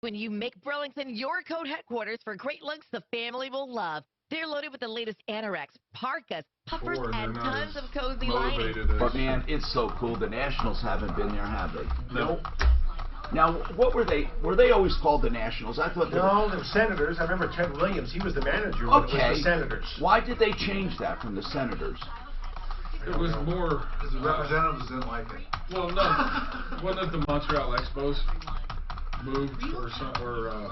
When you make Burlington your coat headquarters for great looks the family will love. They're loaded with the latest anoraks, parkas, puffers, and tons of cozy lining. But man, it's so cool. The Nationals haven't been there, have they? No. Now, what were they? Were they always called the Nationals? I thought they were the Senators. I remember Ted Williams. He was the manager. Okay. It was the Senators. Why did they change that from the Senators? It was more... Because the representatives didn't like it. Well, no. Wasn't it the Montreal Expos moved or something?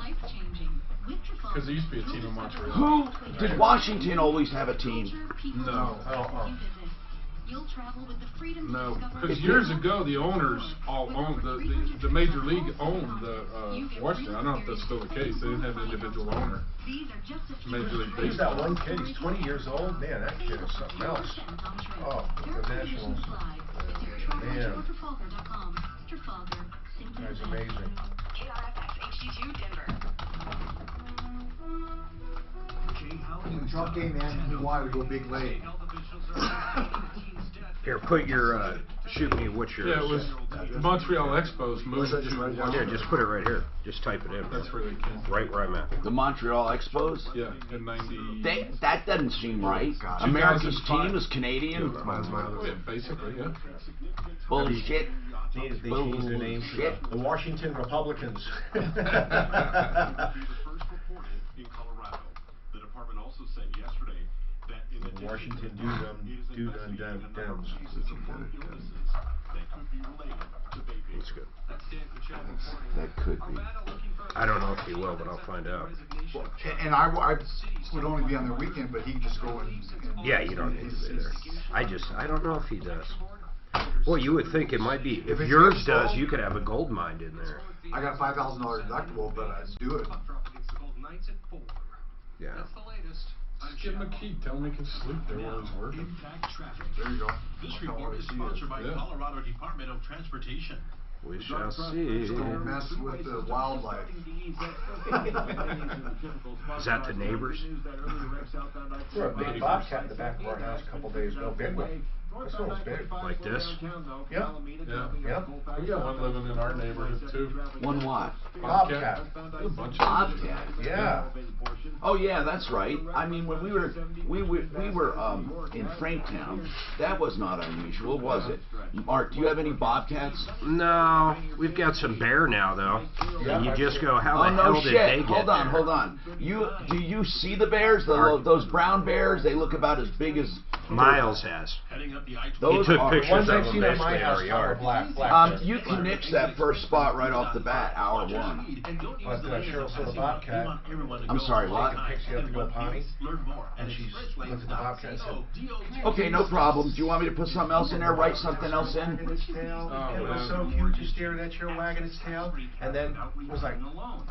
Because there used to be a team in Montreal. Who? Did Washington always have a team? No. No, because years ago the owners all owned the major league owned the Washington. I don't know if that's still the case. They didn't have an individual owner. Major League Baseball. Who's that one kid? He's 20 years old. Man, that kid is something else. Oh, the Nationals. Man, that's amazing. Trump game man, he wanted to go big late. Here, put your, shoot me what your... Yeah, it was the Montreal Expos moved to... Yeah, just put it right here. Just type it in. That's where they came. Right where I'm at. The Montreal Expos? Yeah, in 90... That doesn't seem right. America's team is Canadian. Oh, yeah, basically, yeah. Bullshit. They changed their name to the Washington Republicans. Washington Dems. That's good. That could be. I don't know if he will, but I'll find out. Well, and I would only be on the weekend, but he could just go and yeah, you don't need to be there. I don't know if he does. Well, you would think it might be. If yours does, you could have a gold mine in there. I got a $5,000 deductible, but I'd do it. Yeah. Just give him a key. Tell him he can sleep there while he's working. There you go. This report is sponsored by Colorado Department of Transportation. We shall see. Don't mess with the wildlife. Is that the neighbors? There was a big bobcat in the back of our house a couple days ago. Big one. This one was big. Like this? Yep. Yeah. We got one living in our neighborhood too. One what? Bobcat. A bunch of Bobcat. Yeah. Oh yeah, that's right. I mean, when we were in Franktown, that was not unusual, was it? Mark, do you have any bobcats? No, we've got some bear now though. And you just go, how the hell did they get Hold on. Do you see the bears? Those brown bears? They look about as big as Miles has. Those he took are pictures ones of I've them seen on basically my in house our yard. black. you can nix that first spot right off the bat, hour one. But Cheryl saw the bobcat. I'm sorry, what? Picks you up to go potty, and she looked at the bobcat and said, Okay, no problem. Do you want me to put something else in there? Write something else in? its tail. It was so cute, just staring at you, wagging its tail, and then it was like,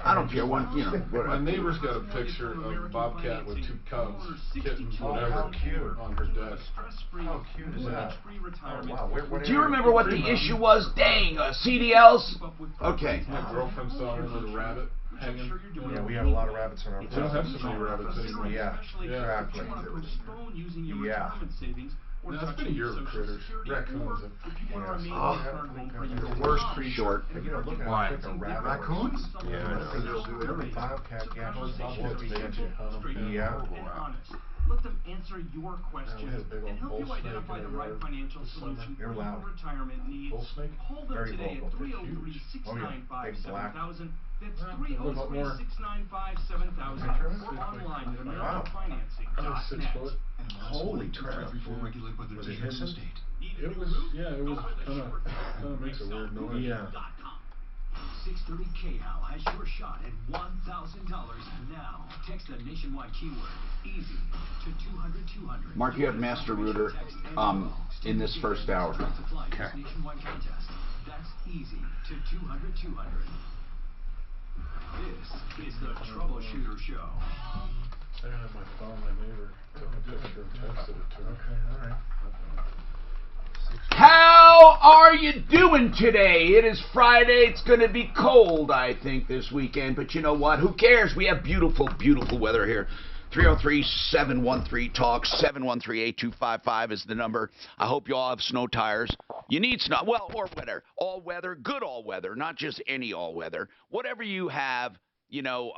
I don't care one, you know. My Whatever. neighbor's got a picture of a bobcat with two cubs, kittens, oh, whatever, how cute. on her desk. How cute is that? Oh, wow. Do you remember what the issue was? Dang, CDLs? Okay. My girlfriend saw one with a rabbit hanging. Yeah, we have a lot of rabbits in our We don't have so many rabbits anymore. Yeah, exactly. Yeah. No, it's been a year of critters. Raccoons. The worst creature. Short. You know, look at Why? how quick a rabbit. Raccoons? Yeah, I know. They'll do it. Every bobcat, yeah. Yeah. Let them answer your We questions had a big and old help bull you snake identify in the the right yard. financial solution They're for loud. your retirement needs. Bull snake? Call them Very today vocal. at They're huge. 303-695-7000. That's They look more- 303-695-7000. Or online at Wow. Only 6 AmericanFinancing.net. foot. Holy crap. Was it hissing? It was, yeah, it was kind of makes a weird noise. Yeah. 630 KHAL has your shot at $1,000 now. Text the nationwide keyword EASY to 200-200. Mark, you have Master Router in this first hour. Okay. Nationwide contest. That's EASY to 200-200. This is the Troubleshooter Show. I have my phone, my neighbor took a picture and texted it to me. Okay, all right. How are you doing today? It is Friday. It's going to be cold, I think, this weekend. But you know what? Who cares? We have beautiful, beautiful weather here. 303-713-TALK, 713-8255 is the number. I hope you all have snow tires. You need snow, well, or weather. All weather, good all weather, not just any all weather. Whatever you have, you know,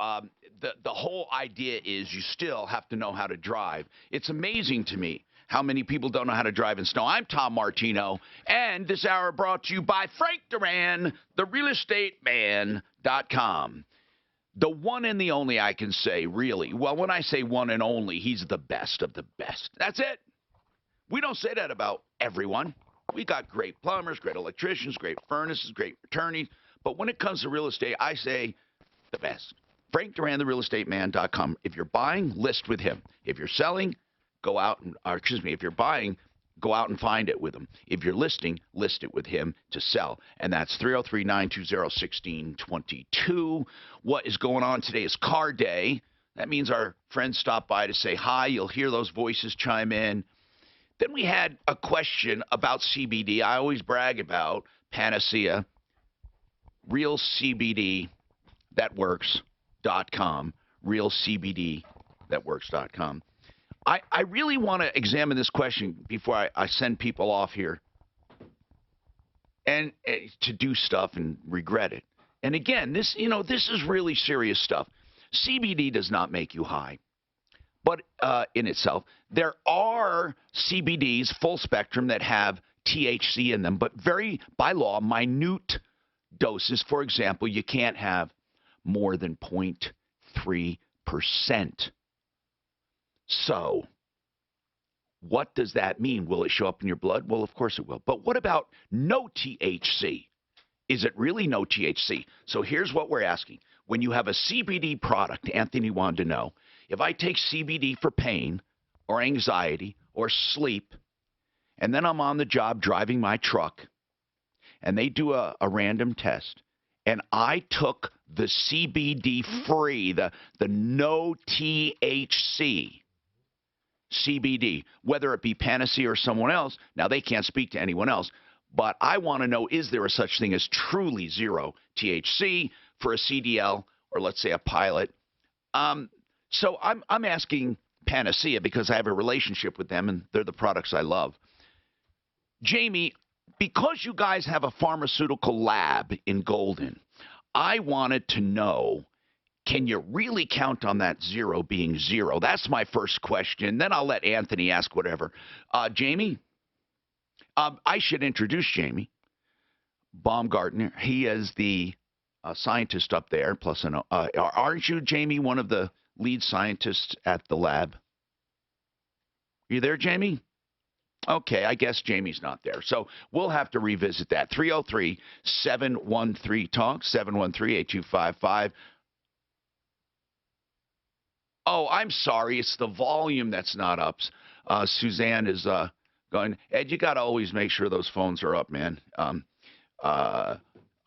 the whole idea is you still have to know how to drive. It's amazing to me how many people don't know how to drive in snow. I'm Tom Martino, and this hour brought to you by Frank Duran, therealestateman.com. The one and the only, I can say, really. Well, when I say one and only, he's the best of the best. That's it. We don't say that about everyone. We got great plumbers, great electricians, great furnaces, great attorneys. But when it comes to real estate, I say the best. Frank Duran, therealestateman.com. If you're buying, list with him. If you're selling, go out and, or excuse me, if you're buying, go out and find it with him. If you're listing, list it with him to sell. And that's 303-920-1622. What is going on today is car day. That means our friends stop by to say hi. You'll hear those voices chime in. Then we had a question about CBD. I always brag about Panacea, realcbdthatworks.com, realcbdthatworks.com. I really want to examine this question before I send people off here and to do stuff and regret it. And again, this is really serious stuff. CBD does not make you high, but in itself, there are CBDs, full spectrum, that have THC in them, but by law, minute doses. For example, you can't have more than 0.3%. So, what does that mean? Will it show up in your blood? Well, of course it will. But what about no THC? Is it really no THC? So here's what we're asking. When you have a CBD product, Anthony wanted to know, if I take CBD for pain or anxiety or sleep, and then I'm on the job driving my truck, and they do a random test, and I took the CBD free, the no THC CBD, whether it be Panacea or someone else. Now, they can't speak to anyone else, but I want to know, is there a such thing as truly zero THC for a CDL or, let's say, a pilot? So I'm asking Panacea because I have a relationship with them, and they're the products I love. Jamie, because you guys have a pharmaceutical lab in Golden, I wanted to know, can you really count on that zero being zero? That's my first question. Then I'll let Anthony ask whatever. Jamie, I should introduce Jamie Baumgartner. He is the scientist up there. Plus, aren't you, Jamie, one of the lead scientists at the lab? Are you there, Jamie? Okay, I guess Jamie's not there. So we'll have to revisit that. 303-713-TALK, 713-8255. Oh, I'm sorry. It's the volume that's not up. Suzanne is going, Ed, you got to always make sure those phones are up, man. I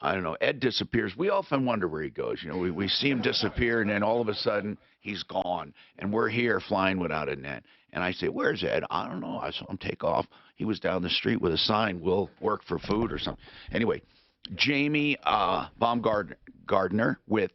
don't know. Ed disappears. We often wonder where he goes. You know, we see him disappear, and then all of a sudden he's gone, and we're here flying without a net. And I say, where's Ed? I don't know. I saw him take off. He was down the street with a sign, "We'll work for food" or something. Anyway, Jamie Baumgartner with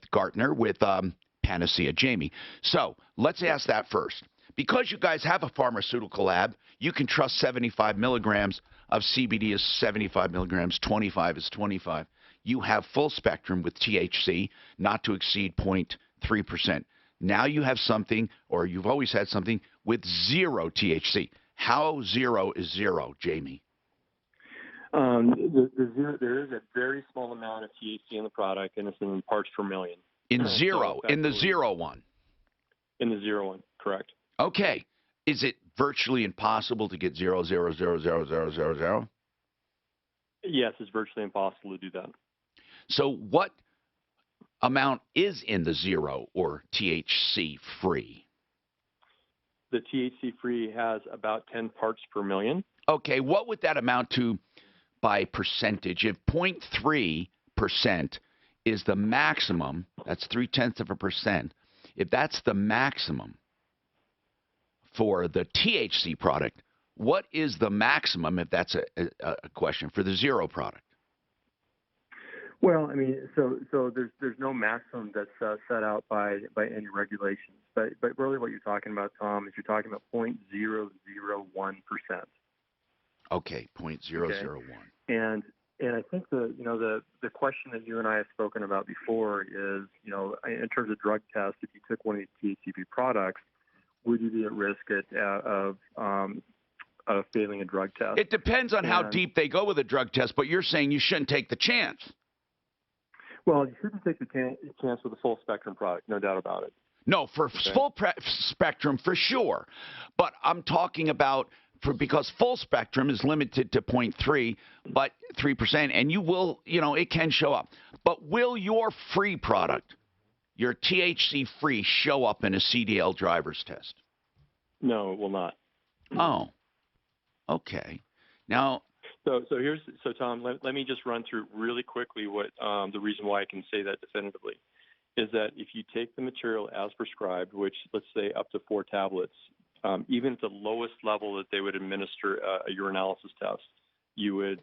Panacea. Jamie, so let's ask that first. Because you guys have a pharmaceutical lab, you can trust 75 milligrams of CBD is 75 milligrams, 25 is 25. You have full spectrum with THC, not to exceed 0.3%. Now you have something, or you've always had something, with zero THC. How zero is zero, Jamie? There is a very small amount of THC in the product, and it's in parts per million. In zero, in the zero one? In the zero one, correct. Okay. Is it virtually impossible to get 0.0000000? Yes, it's virtually impossible to do that. So what amount is in the zero or THC free? The THC free has about 10 parts per million. Okay, what would that amount to by percentage? If 0.3% is the maximum, that's 0.3%. If that's the maximum for the THC product, what is the maximum, if that's a question, for the zero product? Well, I mean, so there's no maximum that's set out by any regulations, but really what you're talking about, Tom, is you're talking about 0.001%. Okay, 0.001. And I think the question that you and I have spoken about before is, in terms of drug tests, if you took one of these THCV products, would you be at risk of failing a drug test? It depends on how deep they go with a drug test, but you're saying you shouldn't take the chance. Well, you shouldn't take the chance with a full spectrum product, no doubt about it. No, for full spectrum, for sure. But I'm talking about because full spectrum is limited to 0.3, but 3%, and you will, it can show up. But will your free product, your THC free, show up in a CDL driver's test? No, it will not. Oh, okay. Now, So Tom, let me just run through really quickly what the reason why I can say that definitively is that if you take the material as prescribed, which let's say up to 4 tablets, even at the lowest level that they would administer a urinalysis test, you'd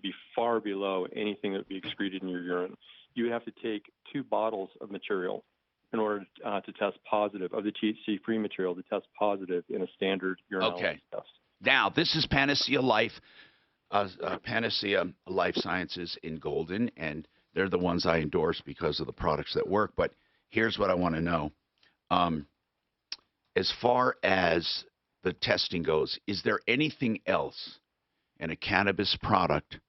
be far below anything that would be excreted in your urine. You would have to take 2 bottles of material in order to test positive, of the THC-free material, to test positive in a standard urinalysis test. Now, this is Panacea Life. Panacea Life Sciences in Golden, and they're the ones I endorse because of the products that work. But here's what I want to know. As far as the testing goes, is there anything else in a cannabis product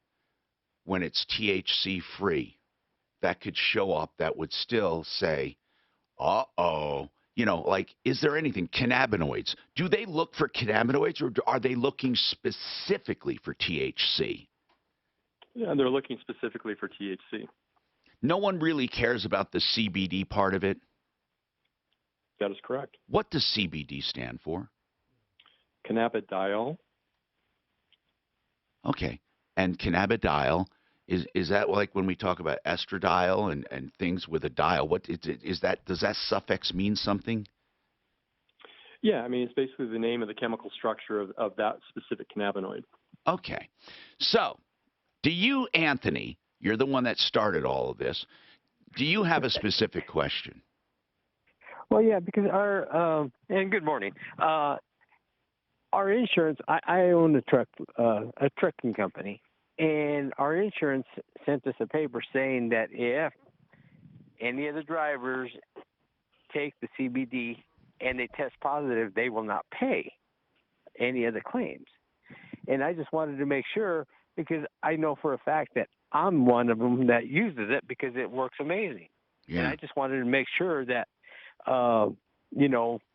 when it's THC free that could show up that would still say, uh-oh, is there anything? Cannabinoids. Do they look for cannabinoids, or are they looking specifically for THC? Yeah, they're looking specifically for THC. No one really cares about the CBD part of it? That is correct. What does CBD stand for? Cannabidiol. Okay. And cannabidiol, is that like when we talk about estradiol and things with a dial? What is that? Does that suffix mean something? Yeah, I mean, it's basically the name of the chemical structure of that specific cannabinoid. Okay. So, do you, Anthony, you're the one that started all of this, do you have a specific question? Well, yeah, because and good morning. Our insurance, I own a trucking company, and our insurance sent us a paper saying that if any of the drivers take the CBD and they test positive, they will not pay any of the claims. And I just wanted to make sure, because I know for a fact that I'm one of them that uses it because it works amazing. Yeah. And I just wanted to make sure that,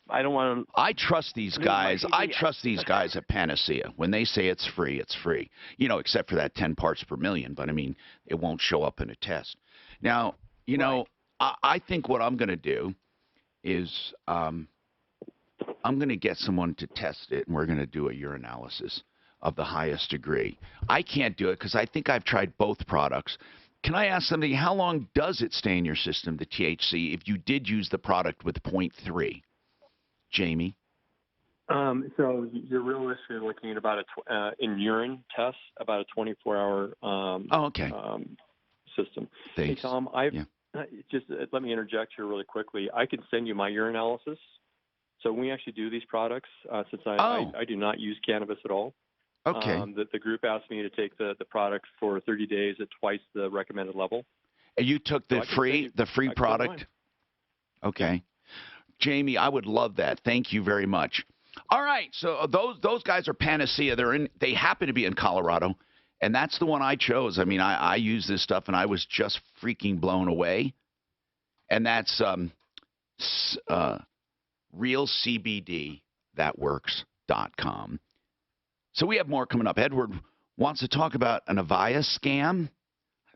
I don't want to. I trust these guys. I trust these guys at Panacea. When they say it's free, it's free. Except for that 10 parts per million. But, I mean, it won't show up in a test. Now, I think what I'm going to do is I'm going to get someone to test it, and we're going to do a urinalysis of the highest degree. I can't do it because I think I've tried both products. Can I ask something? How long does it stay in your system, the THC, if you did use the product with 0.3? Jamie? So you're realistically looking at about in urine tests, about a 24-hour system. Thanks. Hey, Tom, just let me interject here really quickly. I could send you my urinalysis. So when we actually do these products, since I do not use cannabis at all, okay. The group asked me to take the product for 30 days at twice the recommended level. And you took the free product? Okay. Jamie, I would love that. Thank you very much. All right, so those guys are Panacea. They happen to be in Colorado, and that's the one I chose. I mean, I use this stuff, and I was just freaking blown away. And that's realcbdthatworks.com. So we have more coming up. Edward wants to talk about an Avaya scam.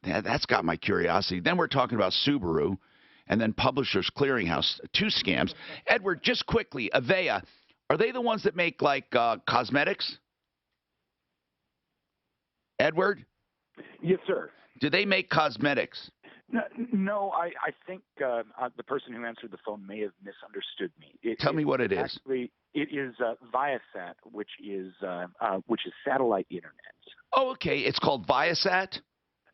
That's got my curiosity. Then we're talking about Subaru, and then Publishers Clearinghouse, 2 scams. Edward, just quickly, Avaya, are they the ones that make, like, cosmetics? Edward? Yes, sir. Do they make cosmetics? No, I think the person who answered the phone may have misunderstood me. Tell me what it is. Actually, it is Viasat, which is satellite internet. Oh, okay. It's called Viasat?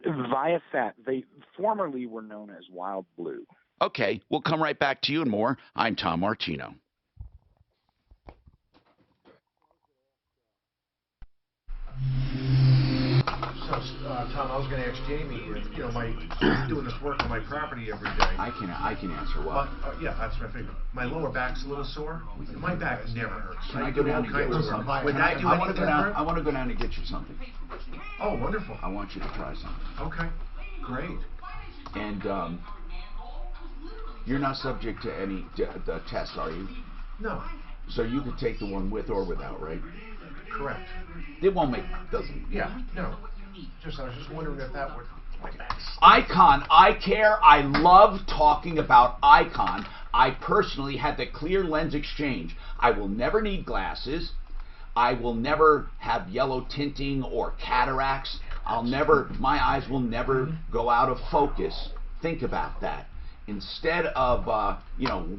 Viasat, they formerly were known as Wild Blue. Okay, we'll come right back to you and more. I'm Tom Martino. So, Tom, I was going to ask Jamie, you know, doing this work on my property every day. I can answer what. Yeah, that's what I figured. My lower back's a little sore. My back never hurts. Can I go down and get you something? Would that do anything different? I want to go down and get you something. Oh, wonderful. I want you to try something. Okay, great. And you're not subject to any tests, are you? No. So you could take the one with or without, right? Correct. It won't make, doesn't. Yeah, no. I was just wondering if that would. Icon, eye care. I love talking about Icon. I personally had the clear lens exchange. I will never need glasses. I will never have yellow tinting or cataracts. My eyes will never go out of focus. Think about that. Instead of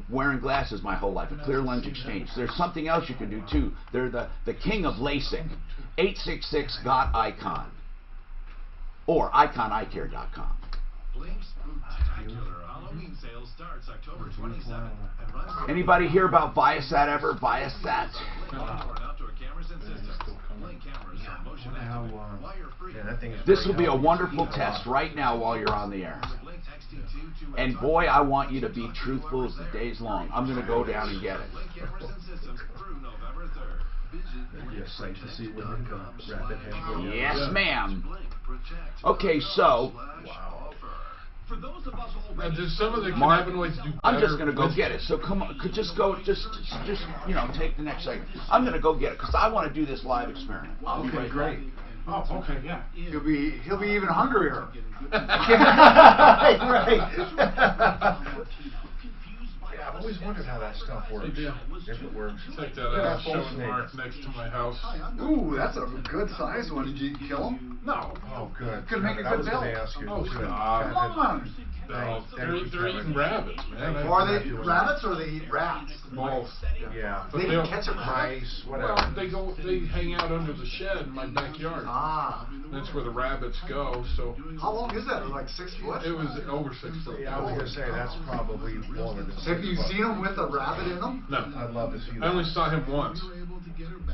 wearing glasses my whole life, a clear lens exchange. There's something else you can do too. They're the king of LASIK. 866-GOT-ICON or iconeyecare.com. Blink's spectacular Halloween sale starts October 27th. Anybody hear about Viasat ever? Viasat? This will be a wonderful test right now while you're on the air. And boy, I want you to be truthful as the day's long. I'm going to go down and get it. Yes, ma'am. Okay, so. Do some of the Mark, cannabinoids do better? I'm just going to go get it. So come on, just take the next segment. I'm going to go get it because I want to do this live experiment. Okay, great. Oh, okay, yeah. He'll be even hungrier. Right. Yeah, I've always wondered how that stuff works. Hey, if it works. Check that out. Showing Mark next to my house. Ooh, that's a good size one. Did you kill him? No. Oh, good. Could make a I good was bill. going to ask you. Oh, too. Come on. They're eating rabbits, man. Are they rabbits or they eat rats? Both. Yeah. They eat ketchup mice, whatever. Well, they hang out under the shed in my backyard. Ah. That's where the rabbits go. So. How long is that? Like 6 foot? It was over 6 foot. Yeah, I was going to say that's probably longer than 6 Have you foot. seen them with a rabbit in them? No. I'd love to see that. I only saw him once.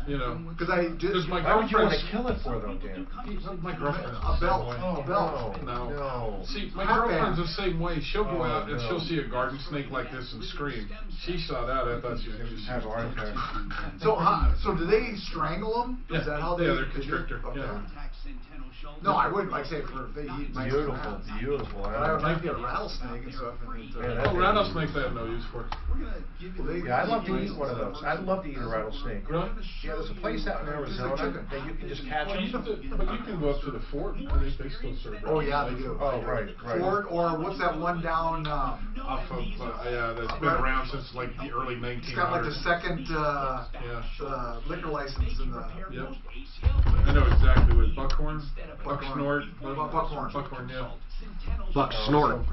You know. Because I did. My Why would you want girlfriend's. to kill it for though, Dan? My girlfriend. A belt. Oh, A belt. No. See, my Hot girlfriend's band. the same way. She'll go out and no. she'll see a garden snake like this and scream. She saw that. I thought she was going to Have a heart attack. So do they strangle them? Is that how they? Yeah, they're constrictor. Okay. Yeah. No, I wouldn't. Like say for if they eat mice and rats. Beautiful. But I would like to get a rattlesnake and stuff. Oh, rattlesnakes I have no use for. Yeah, I'd love to eat one of those. I'd love to eat a rattlesnake. Really? Yeah, there's a place out in Arizona that you can just catch Well, them. but you can go up to the fort. I think they still serve. Oh yeah, they do. Oh, right. Or what's that one down? Off of that's been around since like the early 1900s. It's got like the second Yeah. liquor license in the. Yep. I know exactly what Buckhorn, Buckhorn. Buckhorn, yeah. Buck Snort.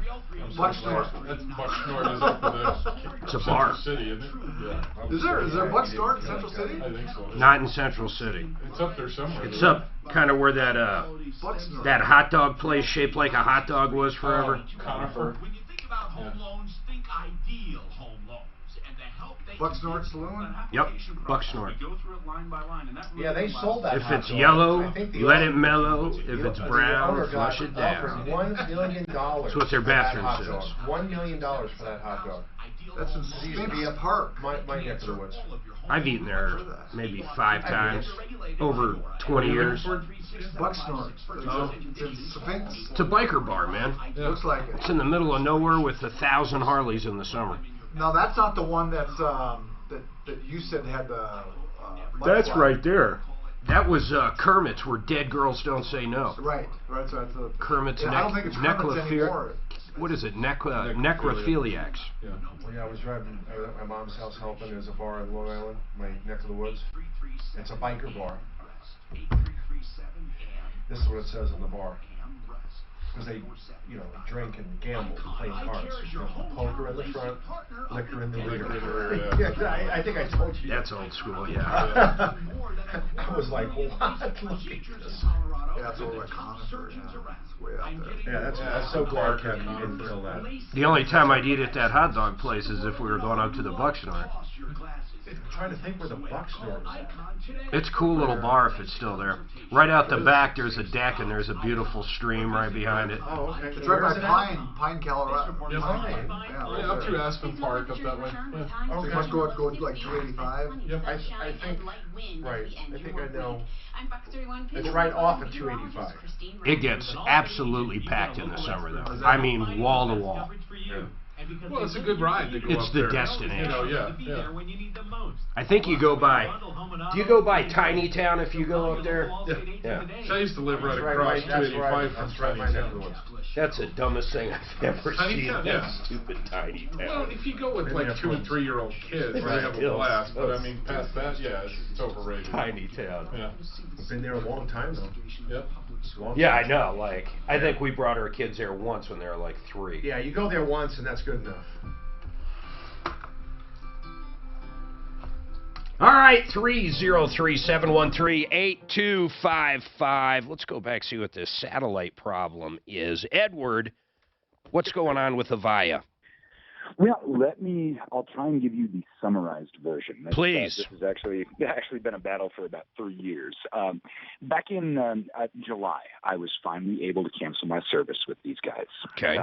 Buck Snort. That's Buck Snort is up in the It's a bar. Central City, isn't it? Yeah. Is there Buck Snort in Central City? I think so. Not in Central City. It's up there somewhere. It's up kind of where that Buck Snort. that hot dog place shaped like a hot dog was forever. Conifer. When you think about home loans, think ideal home loans and the help they Buck Snort Saloon? Yep, Buck Snort. We go through it line by line, and that really Yeah, they sold that. If hot it's dog. yellow, I think the let owner- it mellow. If it's the owner brown, got flush it down. offered $1 million. That's what their for that bathroom hot says. dog. $1 million for that hot dog. That's in Cynthia Park. My neck of the woods. I've eaten there maybe 5 times over 20 years. Buck Snort. It's in Sphinx. It's a biker bar, man. Looks like it. It's in the middle of nowhere with 1,000 Harleys in the summer. No, that's not the one that's that you said had the. That's mudflap. right there. That was Kermit's, where dead girls don't say no. Right. So it's a. Kermit's I don't think it's Kermit's anymore. What is it? Necrophiliacs. Yeah. Well, yeah, I was driving at my mom's house helping. There's a bar in Long Island, my neck of the woods. It's a biker bar. This is what it says on the bar. Because they, drink and gamble and play cards. Poker in the front, liquor in the rear. Yeah. I think I told you. That's old school, yeah. I was like, what? Look at this. Yeah, that's over like Conifer. Yeah, it's way out there. Yeah, I'm so glad Kevin you didn't kill that. The only time I'd eat at that hot dog place is if we were going up to the Buckshore. I'm trying to think where the Buckshore was at. It's a cool little bar if it's still there. Right out the back, there's a deck and there's a beautiful stream right behind it. Oh, okay. It's right by Pine, Colorado. Yeah, Pine. Yeah, up through Aspen Park, up that way. Yeah. So you must go like 285. Yep. I think, right, I think I know. It's right off of 285. It gets absolutely packed in the summer, though. I mean, wall to wall. Yeah. Well, it's a good ride to go It's up the there. destination. You know, yeah. I think you go by. Do you go by Tiny Town if you go up there? Yeah. So I used to live right That's right, across that's 285 from That's right, my Tiny neck of Town. the woods. That's the dumbest thing I've ever Tiny seen. Town, That yeah. stupid Tiny Town. Well, if you go with like 2 and 3 year old kids, they have a blast. But I mean, past that, yeah, it's overrated. Tiny Town. Yeah. I've been there a long time though. Yep. Yeah, I know. Like, I think we brought our kids there once when they were like 3. Yeah, you go there once and that's good enough. All right, 303-713-8255. Let's go back see what this satellite problem is. Edward, what's going on with Avaya? Well, I'll try and give you the summarized version. Please. This has actually been a battle for about 3 years. Back in July, I was finally able to cancel my service with these guys. Okay.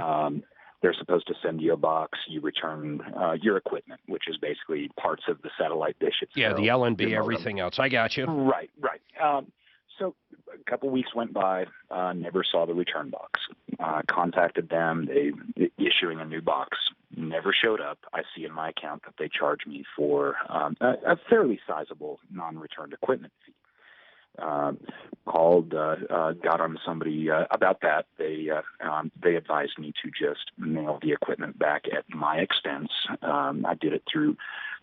They're supposed to send you a box. You return your equipment, which is basically parts of the satellite dish itself. Yeah, the LNB, everything else. I got you. Right. So a couple weeks went by, never saw the return box. Contacted them, they issuing a new box. Never showed up. I see in my account that they charged me for a fairly sizable non-returned equipment fee. Called, got on somebody about that. They advised me to just mail the equipment back at my expense. I did it through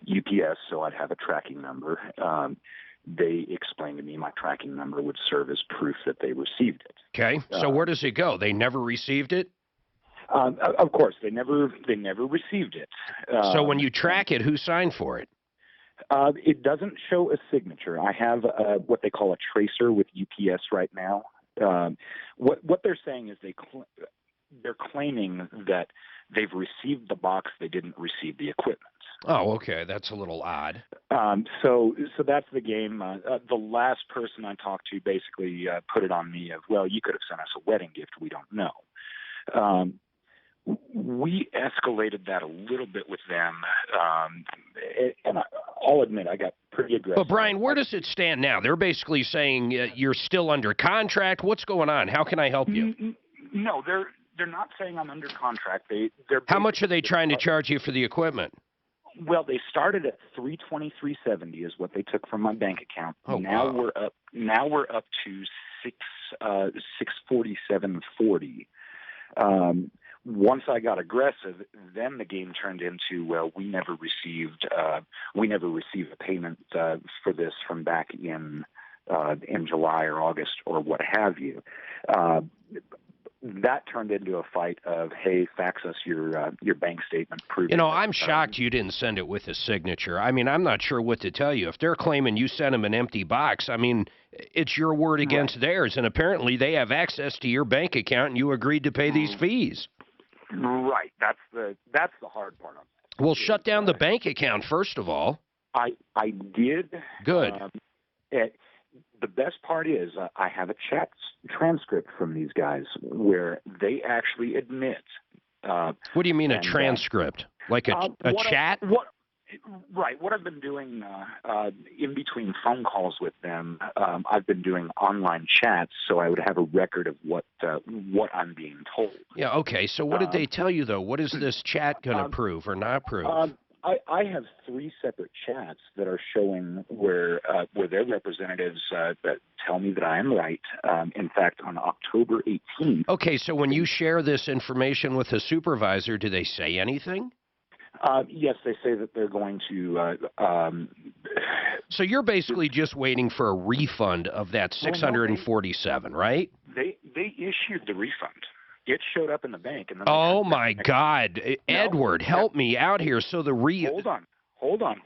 UPS, so I'd have a tracking number. They explained to me my tracking number would serve as proof that they received it. Okay, so where does it go? They never received it? Of course, they never received it. So when you track it, who signed for it? It doesn't show a signature. I have what they call a tracer with UPS right now. What they're saying is they're claiming that they've received the box, they didn't receive the equipment. Oh, okay, that's a little odd. So that's the game. The last person I talked to basically put it on me of, well, you could have sent us a wedding gift. We don't know. We escalated that a little bit with them, and I'll admit I got pretty aggressive. But, Brian, where does it stand now? They're basically saying you're still under contract. What's going on? How can I help you? No, they're not saying I'm under contract. How much are they trying to charge you for the equipment? Well, they started at $323.70 is what they took from my bank account. Oh, now wow. we're up to $647.40. Once I got aggressive, then the game turned into, well, we never received a payment for this from back in July or August or what have you. That turned into a fight of, hey, fax us your bank statement proving. You know, I'm shocked you didn't send it with a signature. I mean, I'm not sure what to tell you. If they're claiming you sent them an empty box, I mean, it's your word against theirs, and apparently they have access to your bank account, and you agreed to pay these fees. Right. That's the hard part of it. Well, shut down the bank account, first of all. I did. Good. The best part is I have a chat transcript from these guys where they actually admit. What do you mean a transcript? Like a chat? Right. What I've been doing in between phone calls with them, I've been doing online chats, so I would have a record of what I'm being told. Yeah. Okay. So what did they tell you though? What is this chat going to prove or not prove? I have 3 separate chats that are showing where their representatives that tell me that I am right. In fact, on October 18th. Okay. So when you share this information with a supervisor, do they say anything? Yes, they say that they're going to. So you're basically just waiting for a refund of that $647, right? They issued the refund. It showed up in the bank, and then oh my God, Edward, help me out here. So the Hold on.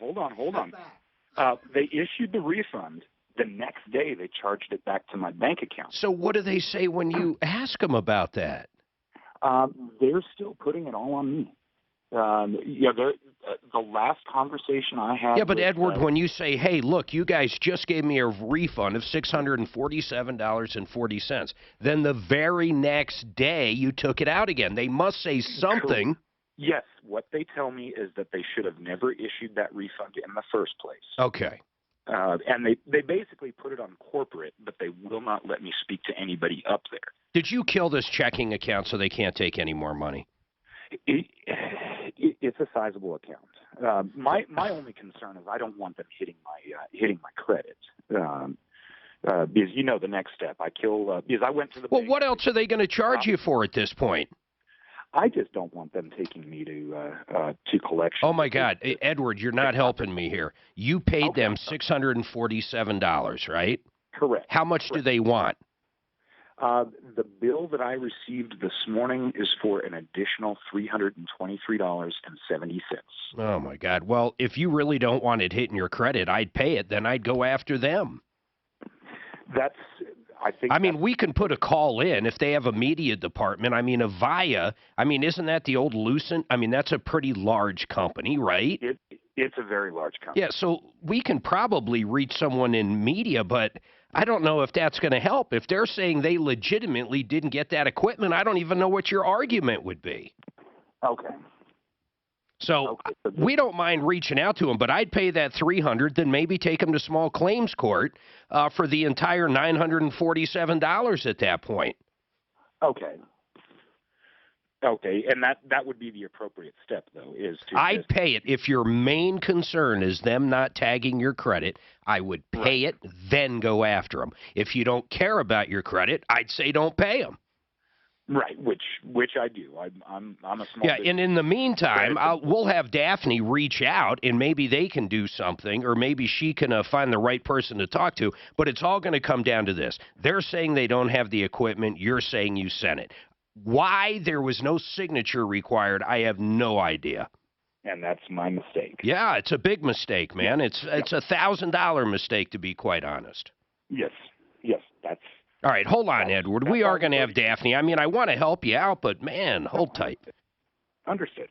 They issued the refund. the next day they charged it back to my bank account. So what do they say when you ask them about that? They're still putting it all on me. The last conversation I had. Yeah, but with, Edward, when you say, "Hey, look, you guys just gave me a refund of $647.40," then the very next day you took it out again. They must say something. Yes, what they tell me is that they should have never issued that refund in the first place. Okay. And they basically put it on corporate, but they will not let me speak to anybody up there. Did you kill this checking account so they can't take any more money? It's a sizable account. My only concern is I don't want them hitting my credit. Because the next step I kill. Because I went to the. Well, bank. what else are they going to charge you for at this point? I just don't want them taking me to collection. Oh my God, Edward, you're not helping me here. You paid them $647, right? Correct. How much do they want? The bill that I received this morning is for an additional $323.70. Oh, my God. Well, if you really don't want it hitting your credit, I'd pay it. Then I'd go after them. We can put a call in if they have a media department. Avaya, isn't that the old Lucent? That's a pretty large company, right? It's a very large company. Yeah, so we can probably reach someone in media, but I don't know if that's going to help. If they're saying they legitimately didn't get that equipment, I don't even know what your argument would be. Okay. So we don't mind reaching out to them, but I'd pay that $300, then maybe take them to small claims court for the entire $947 at that point. Okay. Okay, and that would be the appropriate step, though, is to... I'd pay it. If your main concern is them not tagging your credit, I would pay it, then go after them. If you don't care about your credit, I'd say don't pay them. Right, which I do. I'm a small business. And in the meantime, we'll have Daphne reach out, and maybe they can do something, or maybe she can find the right person to talk to. But it's all going to come down to this. They're saying they don't have the equipment. You're saying you sent it. Why there was no signature required, I have no idea. And that's my mistake. Yeah, it's a big mistake, man. It's a $1,000 mistake, to be quite honest. Yes, that's... All right, hold on, Edward. We are going to have Daphne. I want to help you out, but, man, hold tight. Understood.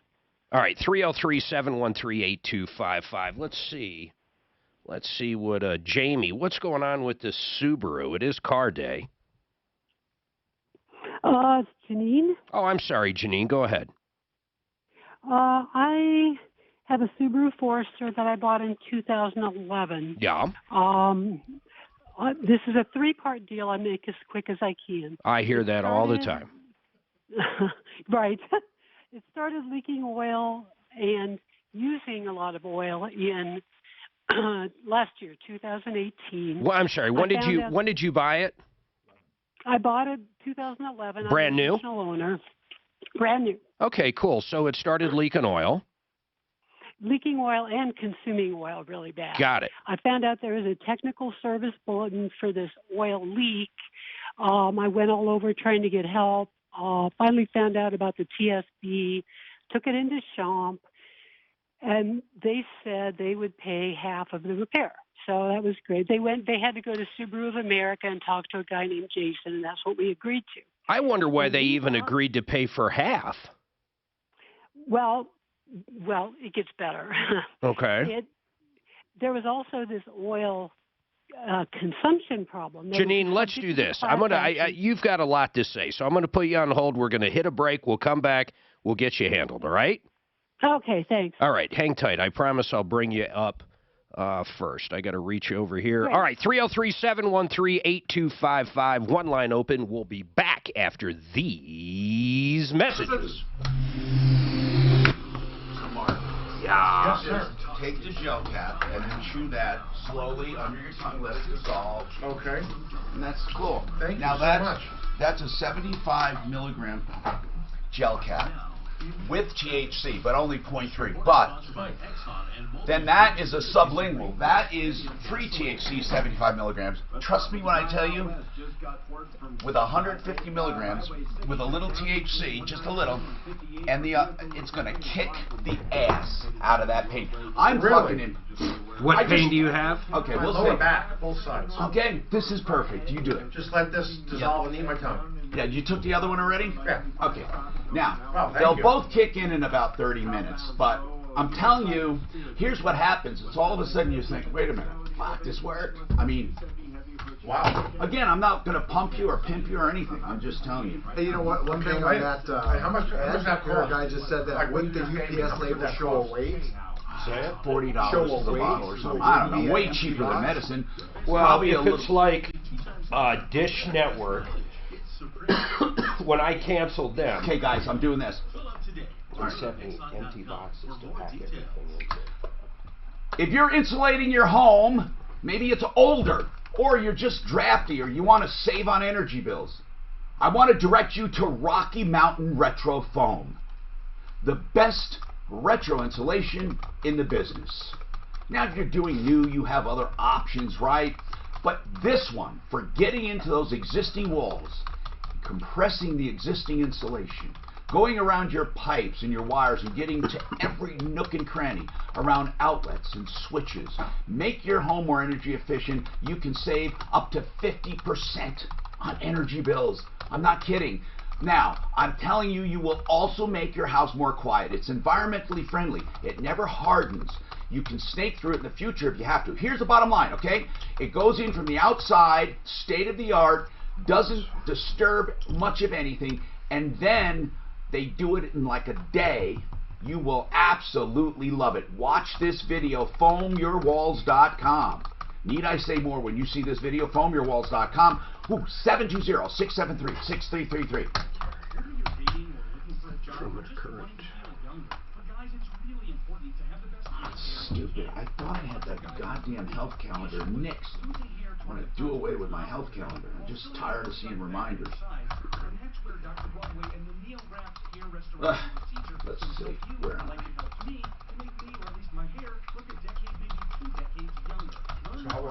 All right, 303-713-8255. Let's see what, Jamie, what's going on with this Subaru? It is car day. It's Janine. Oh, I'm sorry, Janine. Go ahead. I have a Subaru Forester that I bought in 2011. Yeah. This is a three-part deal. I make as quick as I can. I hear that all the time. Right. It started leaking oil and using a lot of oil in last year, 2018. Well, I'm sorry. When did you buy it? I bought it 2011. Brand new? I'm the original owner. Brand new. Okay, cool. So it started leaking oil. Leaking oil and consuming oil really bad. Got it. I found out there was a technical service bulletin for this oil leak. I went all over trying to get help. Finally found out about the TSB, took it into Champ, and they said they would pay half of the repair. So that was great. They had to go to Subaru of America and talk to a guy named Jason, and that's what we agreed to. I wonder why they even agreed to pay for half. Well, it gets better. Okay. There was also this oil consumption problem. Janine, let's do this. You've got a lot to say, so I'm going to put you on hold. We're going to hit a break. We'll come back. We'll get you handled, all right? Okay, thanks. All right, hang tight. I promise I'll bring you up first. I got to reach over here. Great. All right, 303-713-8255. One line open. We'll be back after these messages. Yeah. Yes, sir. Take the gel cap and then chew that slowly under your tongue. Let it dissolve. Okay. And that's cool. Thank you now so much. That's a 75 milligram gel cap with THC, but only 0.3. But then that is a sublingual. That is free THC, 75 milligrams. Trust me when I tell you, with 150 milligrams, with a little THC, just a little, and it's going to kick the ass out of that pain. I'm fucking in. What pain do you have? Okay, My we'll lower see. back, both sides. Okay, this is perfect. You do it. Just let this dissolve and eat my tongue. Yeah, you took the other one already? Yeah. Okay. Now, Well, thank they'll you. both kick in about 30 minutes, but I'm telling you, here's what happens. It's all of a sudden you think, wait a minute, fuck, this worked? I mean, wow. Again, I'm not going to pump you or pimp you or anything. I'm just telling you. Hey, you know what? One thing on that, how much that cost? guy just said that. Wouldn't the UPS label show a weight? $40 Show for the a weight? bottle or something. I don't know. Way cheaper than medicine. Well, Probably if it's like Dish Network, when I canceled them, Okay, guys, I'm doing this. they sent me empty boxes to pack everything into. If you're insulating your home, maybe it's older, or you're just drafty, or you want to save on energy bills, I want to direct you to Rocky Mountain Retro Foam, the best retro insulation in the business. Now, if you're doing new, you have other options, right? But this one, for getting into those existing walls, compressing the existing insulation, going around your pipes and your wires and getting to every nook and cranny around outlets and switches. Make your home more energy efficient. You can save up to 50% on energy bills. I'm not kidding. Now, I'm telling you, you will also make your house more quiet. It's environmentally friendly. It never hardens. You can snake through it in the future if you have to. Here's the bottom line, okay? It goes in from the outside, state of the art, doesn't disturb much of anything, and then they do it in like a day. You will absolutely love it. Watch this video, foamyourwalls.com. Need I say more when you see this video? Foamyourwalls.com. 720-673-6333. Stupid. I thought I had that goddamn health calendar nixed. I want to do away with my health calendar. I'm just tired of seeing reminders. Let's see. Where am I?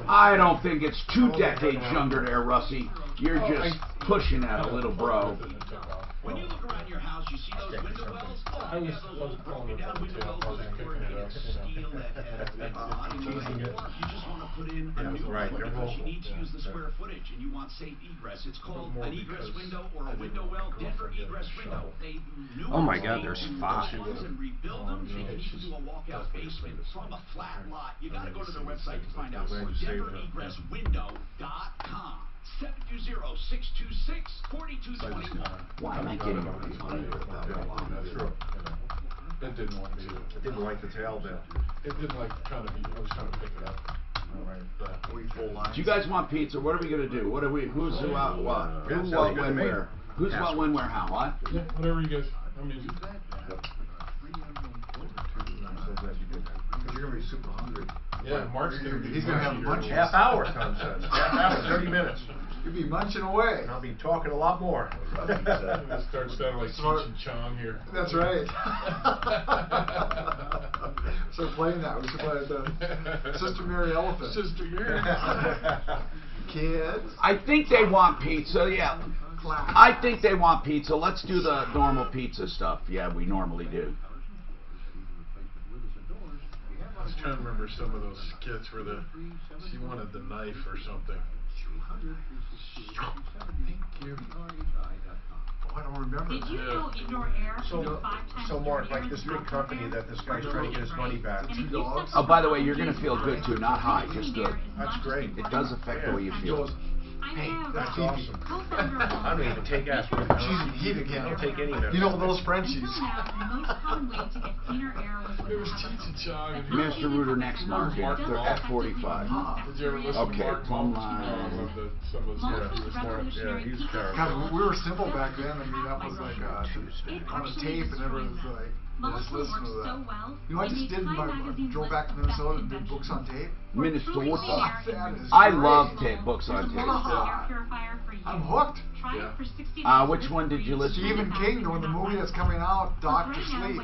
I don't think it's 2 decades younger there, Russie. You're just pushing that a little, bro. When you look around your house, you see those window wells? Oh, yeah, those old broken down window wells with corrugated steel that have you just want to put in a new one because you need to use the square footage and you want safe egress. It's called an egress window or a window well. Denver egress window. They Oh my God, there's 5. and rebuild them. You can even do a walkout basement from a flat lot. You got to go to their website to find out more. DenverEgressWindow.com. 720-626-4221. Why am I getting all these money without that line? That's true. It didn't want me to. It didn't like the tail bit. It didn't like trying to be. I was trying to pick it up. All right. Do you guys want pizza? What are we gonna do? What are we? Who's who out? What? Who, what, when, where? Who's what, when, where, how? What? Yeah, whatever you guys. I'm easy. You're gonna be super hungry. Yeah, Mark's gonna be. He's gonna have lunch. Half hour, Tom says. Half hour, 30 minutes. You'll be munching away. And I'll be talking a lot more. It starts sounding like Cheech and Chong here. That's right. So playing that, we should play the Sister Mary Elephant. Sister Mary. Kids. I think they want pizza. Yeah. I think they want pizza. Let's do the normal pizza stuff. Yeah, we normally do. I was trying to remember some of those skits where she wanted the knife or something. Thank you. Oh, I don't remember. Did you know indoor air can be 5 times So Mark, like this big company that this guy's trying to get his money back. Oh, by the way, you're gonna feel good too. Not high, just good. That's great. It does affect the way you feel. Hey, that's awesome. I don't even take aspirin. She's in heat again. I don't take any of it. You know those Frenchies. It was Cheech and Chong. Mr. Rooter next month. They're at 45. Did you ever listen to Okay, Mark? plumb I line. love some of his Yeah, he's terrible. God, we were simple back then. I mean, that was like on a tape, and everyone was like, just listen to that. You know, I just did. I drove back to Minnesota and did books on tape. Minnesota. That is I great. love tape books on tape. I'm hooked. Which one did you listen to? Stephen King, the movie that's coming out, Doctor Sleep.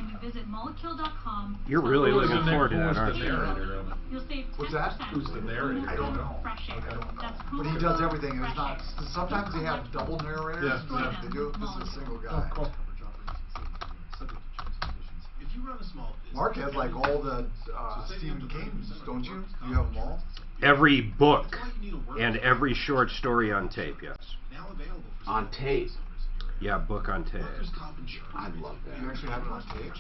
You're really looking forward to that, aren't you? What's that? Who's the narrator? I don't know. But he does everything. It's not. Sometimes they have double narrators. Yeah. They do. This is a single guy. Mark has like all the Stephen King's, don't you? You have them all? Every book and every short story on tape, yes. On tape? Yeah, book on tape. I love that. You actually have it on tape?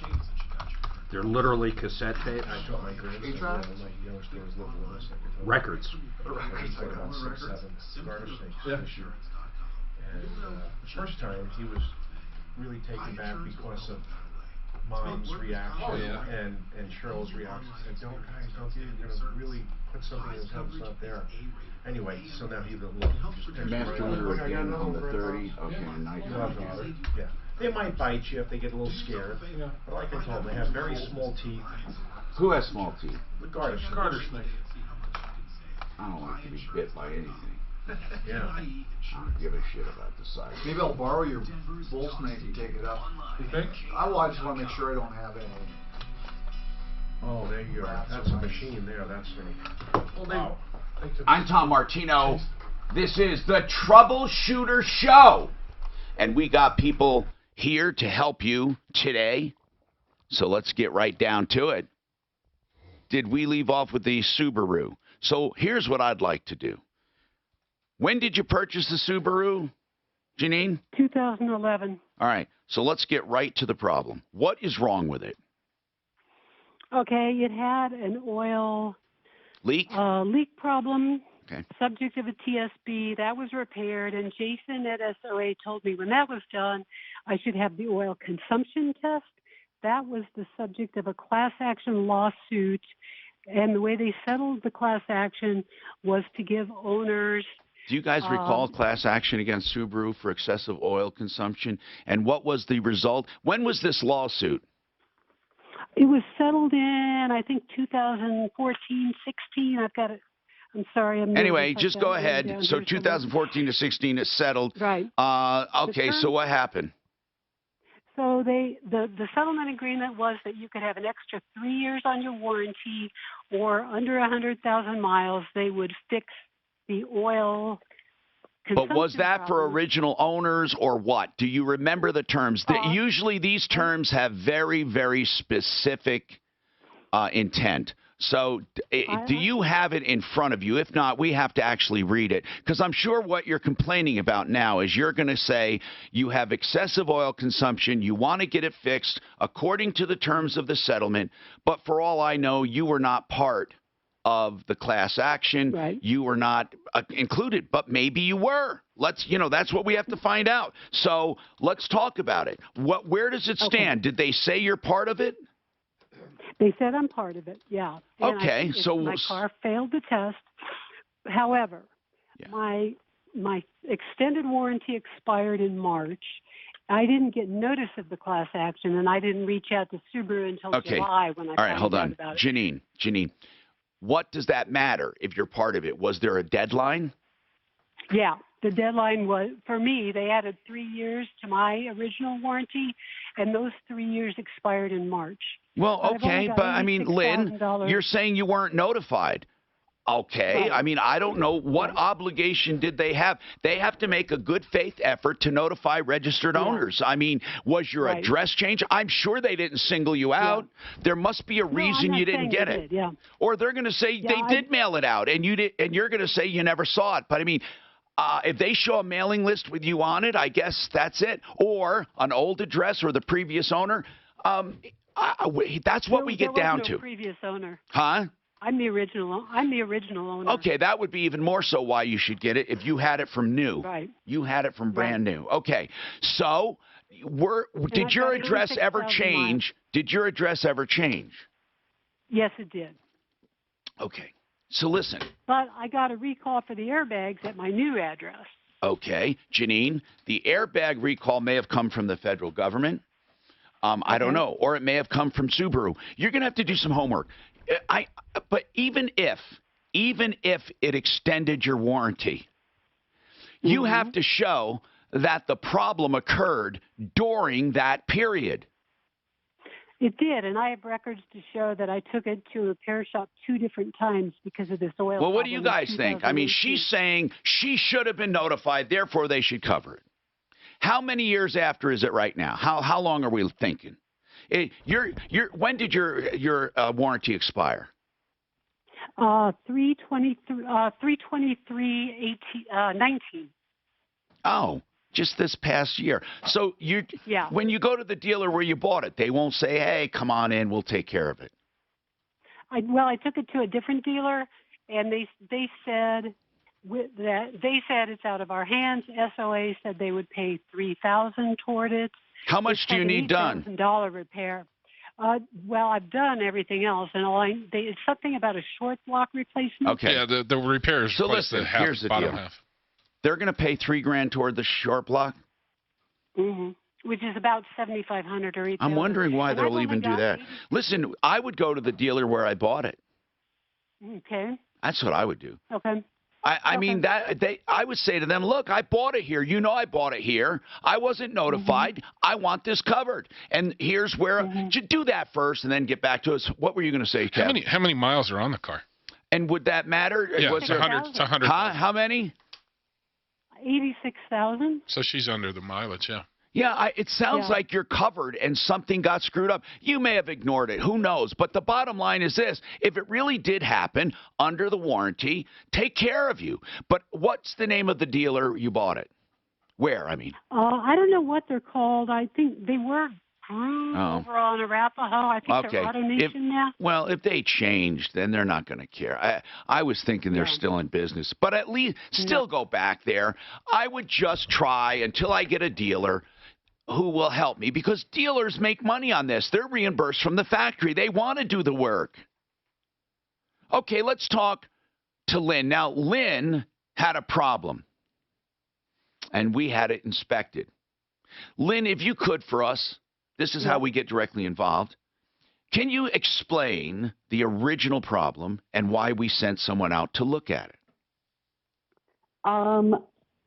They're literally cassette tapes. I told my grandson, Eight-track? my youngster was living with us. Records. Records. I got 6, 7 garter snakes this year. And the first time he was really taken back because of Mom's reaction and Cheryl's reaction. I said, don't get it. You're going to really put something in his head that's not there. Anyway, so now he look. Master Hunter again on the 30. Okay, nice. Yeah. They might bite you if they get a little scared. Yeah. But like I told them, they have very small teeth. Who has small teeth? The garter snake. Garter snake. I don't like to be bit by anything. Yeah. I don't give a shit about the size. Maybe I'll borrow your bull snake and take it up. You think? I just want to make sure I don't have any. Oh, there you are. That's a machine there, that snake. Well, wow. I'm Tom Martino. This is the Troubleshooter Show. And we got people here to help you today. So let's get right down to it. Did we leave off with the Subaru? So here's what I'd like to do. When did you purchase the Subaru, Janine? 2011. All right. So let's get right to the problem. What is wrong with it? Okay, it had an oil leak problem. Okay. Subject of a TSB. That was repaired, and Jason at SOA told me when that was done, I should have the oil consumption test. That was the subject of a class action lawsuit, and the way they settled the class action was to give owners. Do you guys recall class action against Subaru for excessive oil consumption? And what was the result? When was this lawsuit? It was settled in, I think, 2014, 16. I've got it. I'm sorry. Anyway, just go ahead. So 2014 to 16, it's settled. Right. Okay, so what happened? So the settlement agreement was that you could have an extra 3 years on your warranty, or under 100,000 miles, they would fix the oil. But was that for original owners or what? Do you remember the terms? Usually these terms have very, very specific intent. So do you have it in front of you? If not, we have to actually read it. Because I'm sure what you're complaining about now is you're going to say you have excessive oil consumption, you want to get it fixed according to the terms of the settlement, but for all I know, you were not part of the class action. Right. You were not included, but maybe you were. That's what we have to find out. So let's talk about it. Where does it stand? Did they say you're part of it? They said I'm part of it, yeah. And okay, so my car failed the test. However, my extended warranty expired in March. I didn't get notice of the class action, and I didn't reach out to Subaru until July when I found out about it. Janine, what does that matter if you're part of it? Was there a deadline? Yeah, the deadline was, for me, they added 3 years to my original warranty, and those 3 years expired in March. Well, okay, but I mean, Lynn, you're saying you weren't notified. Okay, right. I mean, I don't know what obligation did they have. They have to make a good faith effort to notify registered owners. I mean, was your address changed? I'm sure they didn't single you out. There must be a reason you didn't get it. Or they're going to say they did mail it out, and you did, and you're going to say you never saw it. But I mean, if they show a mailing list with you on it, I guess that's it. Or an old address or the previous owner. That's what we get down to. Previous owner. Huh? I'm the original owner. Okay, that would be even more so why you should get it if you had it from new. Right. You had it from brand new. Okay. So, did your address ever change? Did your address ever change? Yes, it did. Okay. So listen. But I got a recall for the airbags at my new address. Okay, Janine, the airbag recall may have come from the federal government. I don't know. Or it may have come from Subaru. You're going to have to do some homework. But even if it extended your warranty, you have to show that the problem occurred during that period. It did, and I have records to show that I took it to a repair shop 2 different times because of this oil. Well, what do you guys think? I mean, she's saying she should have been notified, therefore they should cover it. How many years after is it right now? How long are we thinking? When did your warranty expire? 3/23/19. Oh, just this past year. So when you go to the dealer where you bought it, they won't say, "Hey, come on in, we'll take care of it." I took it to a different dealer, and they said it's out of our hands. SOA said they would pay $3,000 toward it. How much do you need done? $8,000 repair. Well, I've done everything else, and it's something about a short block replacement. Okay. Yeah, the repairs. So listen, here's the deal. They're going to pay $3,000 toward the short block. Mm-hmm. Which is about $7,500 or $8,000. I'm wondering why they'll even do that. Listen, I would go to the dealer where I bought it. Okay. That's what I would do. Okay. I mean, I would say to them, look, I bought it here. You know I bought it here. I wasn't notified. Mm-hmm. I want this covered. And here's where do that first and then get back to us. What were you going to say, Kev? How many miles are on the car? And would that matter? Yeah, it's 100. It's 100. How many? 86,000. So she's under the mileage, yeah. Yeah, it sounds like you're covered and something got screwed up. You may have ignored it. Who knows? But the bottom line is this. If it really did happen under the warranty, take care of you. But what's the name of the dealer you bought it? Where, I mean? I don't know what they're called. I think they were over on Arapahoe. I think they're AutoNation now. Well, if they changed, then they're not going to care. I was thinking they're still in business. But at least still go back there. I would just try until I get a dealer who will help me, because dealers make money on this. They're reimbursed from the factory. They want to do the work. Okay, let's talk to Lynn. Now, Lynn had a problem, and we had it inspected. Lynn, if you could for us, this is how we get directly involved. Can you explain the original problem and why we sent someone out to look at it?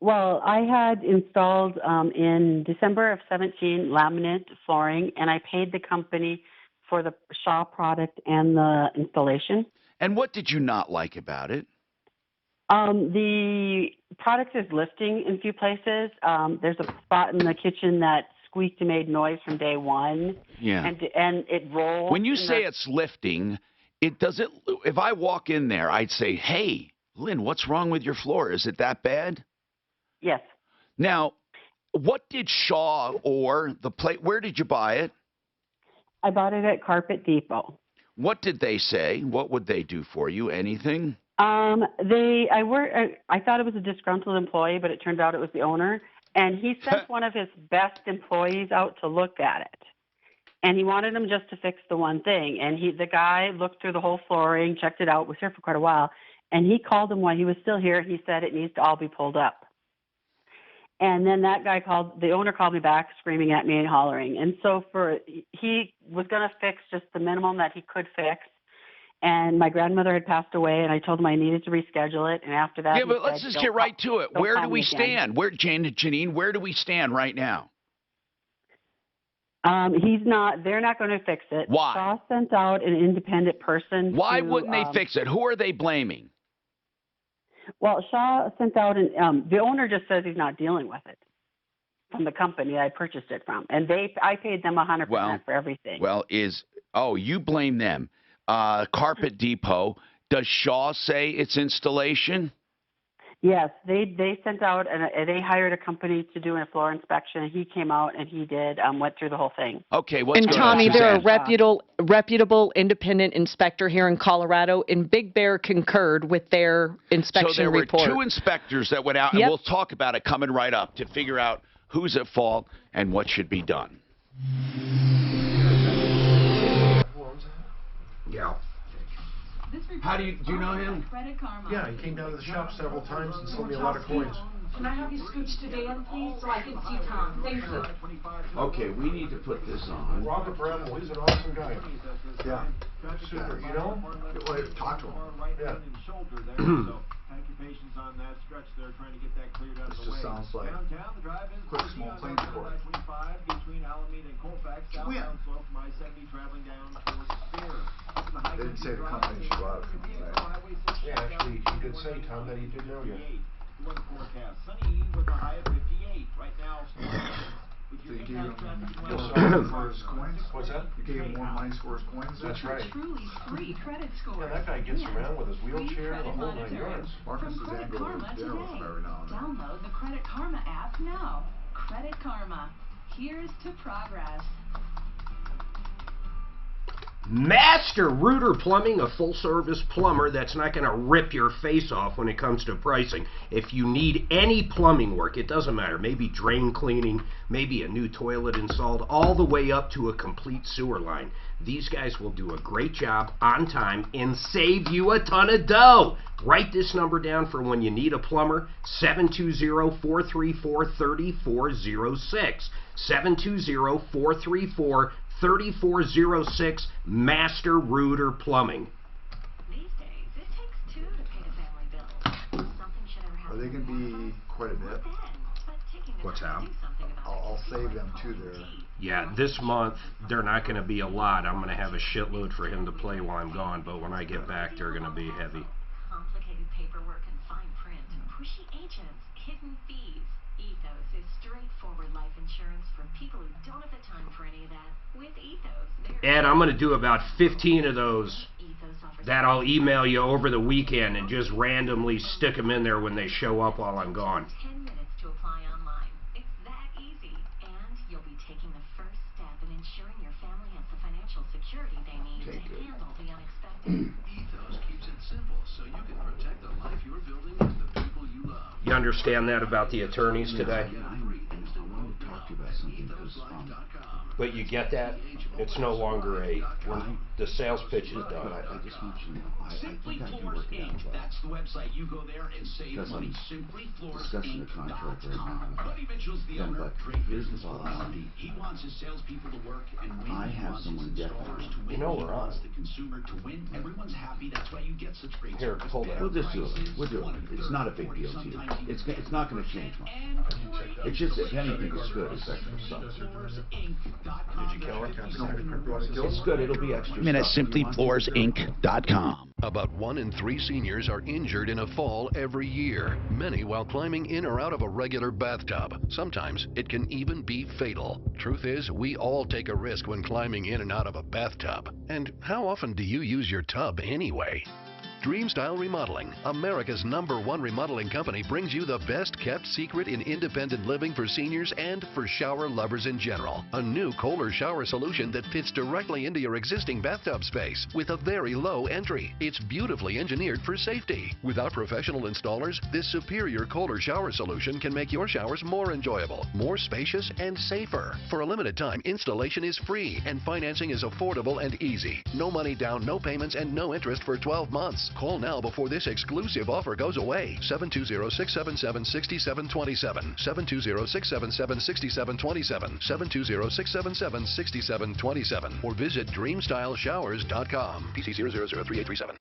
Well, I had installed in December of 17 laminate flooring, and I paid the company for the Shaw product and the installation. And what did you not like about it? The product is lifting in a few places. There's a spot in the kitchen that squeaked and made noise from day one. Yeah. And it rolls. When you say it's lifting, if I walk in there, I'd say, "Hey, Lynn, what's wrong with your floor? Is it that bad?" Yes. Now, what did Shaw or the plate, where did you buy it? I bought it at Carpet Depot. What did they say? What would they do for you? Anything? I thought it was a disgruntled employee, but it turned out it was the owner. And he sent one of his best employees out to look at it. And he wanted him just to fix the one thing. And the guy looked through the whole flooring, checked it out, was here for quite a while. And he called him while he was still here. He said it needs to all be pulled up. And then the owner called me back screaming at me and hollering. And so he was going to fix just the minimum that he could fix. And my grandmother had passed away, and I told him I needed to reschedule it. And after that, but let's just get right to it. Where do we stand? Janine, where do we stand right now? They're not going to fix it. Why? Shaw sent out an independent person. Why wouldn't they fix it? Who are they blaming? Well, Shaw sent out the owner just says he's not dealing with it from the company I purchased it from. And I paid them 100% for everything. You blame them. Carpet Depot, does Shaw say it's installation? Yes, they sent out and they hired a company to do a floor inspection. He came out and he went through the whole thing. Okay, and Tommy, they're a reputable independent inspector here in Colorado, and Big Bear concurred with their inspection report. So there were 2 inspectors that went out, and we'll talk about it coming right up to figure out who's at fault and what should be done. Yeah. Do you know him? Yeah, he came down to the shop several times and sold me a lot of coins. Can I have you scooch to Dan, please, so I can see Tom? Thank you. Okay, we need to put this on. Robert Bramwell, he's an awesome guy. Yeah. Super, you know? Well, talk to him. Yeah. This just sounds like quick small claims court. They didn't say the company should go out of company. Yeah, actually, he did say, Tom, that he did know you. They gave him for his coins. What's that? You gave him more money for his coins. That's right. Truly free credit score. Yeah, that guy gets around with his wheelchair and the whole 9 yards. Marcus From is Credit angry Karma with dinner with him today. every now and then. Download the Credit Karma app now. Credit Karma. Here's to progress. Master Rooter Plumbing, a full-service plumber that's not going to rip your face off when it comes to pricing. If you need any plumbing work, it doesn't matter, maybe drain cleaning, maybe a new toilet installed, all the way up to a complete sewer line. These guys will do a great job on time and save you a ton of dough. Write this number down for when you need a plumber, 720-434-3406. 720-434-3406, Master Rooter Plumbing. These days, it takes two to pay the family bill. Something should ever happen. Are they going to be quite a bit? What's that? I'll save them too there. Yeah, this month, they're not going to be a lot. I'm going to have a shitload for him to play while I'm gone, but when I get back, they're going to be heavy. Complicated paperwork and fine print, pushy agents, hidden fees. Ethos is straightforward life insurance for people who don't have the time for any of that. With Ethos, Ed, I'm going to do about 15 of those that I'll email you over the weekend and just randomly stick them in there when they show up while I'm gone. 10 minutes to apply online. It's that easy. And you'll be taking the first step in ensuring your family has the financial security they need to handle the unexpected. Ethos keeps it simple so you can protect the life you're building and the people you love. You understand that about the attorneys today? But you get that? It's no longer when the sales pitch is done. Simply Floors Inc. That's the website. You go there and save money. SimplyFloorsInc.com. Buddy Mitchell's the owner. Great business philosophy. He wants his salespeople to work and win. He wants his installers to win. He wants the consumer to win. Everyone's happy. That's why you get such great service. We'll just do it. We're doing it. It's not a big deal to you. It's not going to change much. It's just, if anything, it's good. It's extra stuff. Did you kill it? It's good. It'll be extra at stuff. SimplyFloorsInc.com. About 1 in 3 seniors are injured in a fall every year, many while climbing in or out of a regular bathtub. Sometimes it can even be fatal. Truth is, we all take a risk when climbing in and out of a bathtub. And how often do you use your tub anyway? Dream Style Remodeling, America's #1 remodeling company, brings you the best kept secret in independent living for seniors and for shower lovers in general. A new Kohler shower solution that fits directly into your existing bathtub space with a very low entry. It's beautifully engineered for safety. Without professional installers, this superior Kohler shower solution can make your showers more enjoyable, more spacious, and safer. For a limited time, installation is free and financing is affordable and easy. No money down, no payments, and no interest for 12 months. Call now before this exclusive offer goes away. 720-677-6727. 720-677-6727. 720-677-6727. Or visit DreamStyleShowers.com. PC 0003837.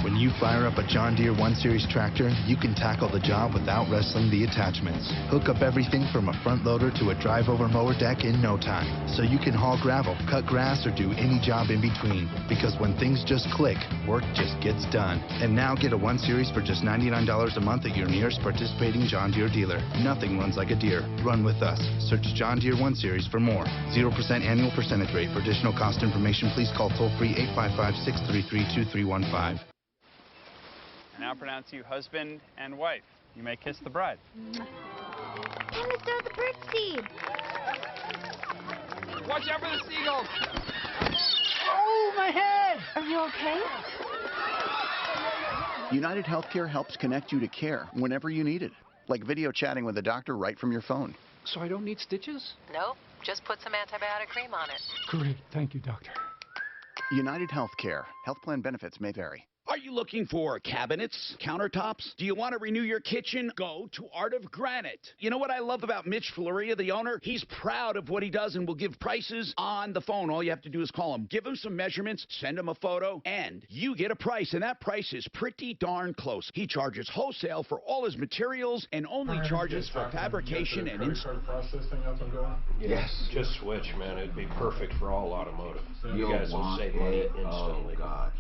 When you fire up a John Deere 1 Series tractor, you can tackle the job without wrestling the attachments. Hook up everything from a front loader to a drive-over mower deck in no time. So you can haul gravel, cut grass, or do any job in between. Because when things just click, work just gets done. And now get a 1 Series for just $99 a month at your nearest participating John Deere dealer. Nothing runs like a Deere. Run with us. Search John Deere 1 Series for more. 0% annual percentage rate. For additional cost information, please call toll-free 855-633-2315. I now pronounce you husband and wife. You may kiss the bride. Time to start the birdseed. Watch out for the seagulls. Oh, my head! Are you okay? United Healthcare helps connect you to care whenever you need it, like video chatting with a doctor right from your phone. So I don't need stitches? Nope, just put some antibiotic cream on it. Great, thank you, doctor. United Healthcare. Health plan benefits may vary. Are you looking for cabinets, countertops? Do you want to renew your kitchen? Go to Art of Granite. You know what I love about Mitch Floria, the owner? He's proud of what he does and will give prices on the phone. All you have to do is call him. Give him some measurements, send him a photo, and you get a price. And that price is pretty darn close. He charges wholesale for all his materials and only charges for fabrication and processing up and going? Yes. Just switch, man. It'd be perfect for all automotive. You guys will save money instantly. Oh, God.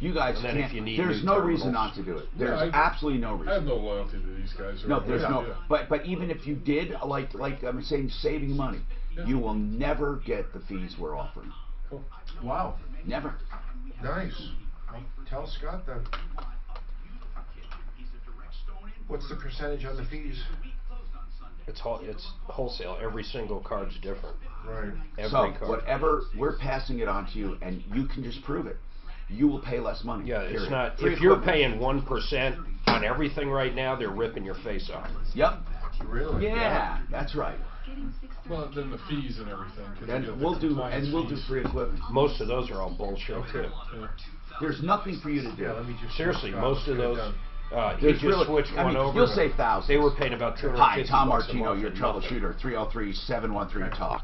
You guys And then can't. if you need There's new no reason terminals. not to do it. There's absolutely no reason. I have no loyalty to these guys. No, there's no. Yeah. But even if you did, like I'm saying, saving money, you will never get the fees we're offering. Cool. Wow. Never. Nice. Well, tell Scott then. What's the percentage on the fees? It's wholesale. Every single card's different. Right. Every So card. whatever, we're passing it on to you, and you can just prove it. You will pay less money. Yeah, it's period. not. Free If you're equipment. paying 1% on everything right now, they're ripping your face off. Yep. Really? Yeah, that's right. Well, then the fees and everything. 'cause And you get the we'll do compliance fees. free equipment. Most of those are all bullshit too. Yeah. There's nothing for you to do. Yeah, let me just Seriously, Scott, most of get it those. done. He There's just really- switched I one mean, over. you'll save thousands. They were paying about $250 Hi, Tom a Martino, month your for nothing. troubleshooter, 303-713-TALK,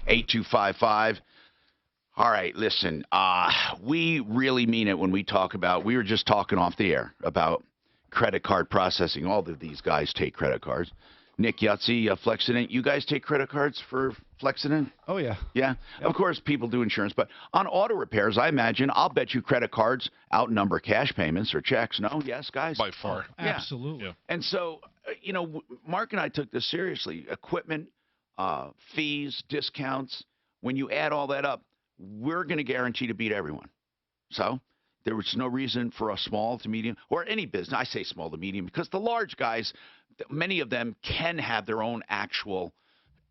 713-8255. All right, listen, we really mean it when we talk about, we were just talking off the air about credit card processing. All of these guys take credit cards. Nick Yutzi, Flexident, you guys take credit cards for Flexident? Oh, yeah. Yeah, of course, people do insurance, but on auto repairs, I imagine, I'll bet you credit cards outnumber cash payments or checks. No? Yes, guys? By far. Yeah. Absolutely. Yeah. And so, Mark and I took this seriously. Equipment, fees, discounts, when you add all that up, we're going to guarantee to beat everyone. So there was no reason for a small to medium, or any business, I say small to medium, because the large guys, many of them can have their own actual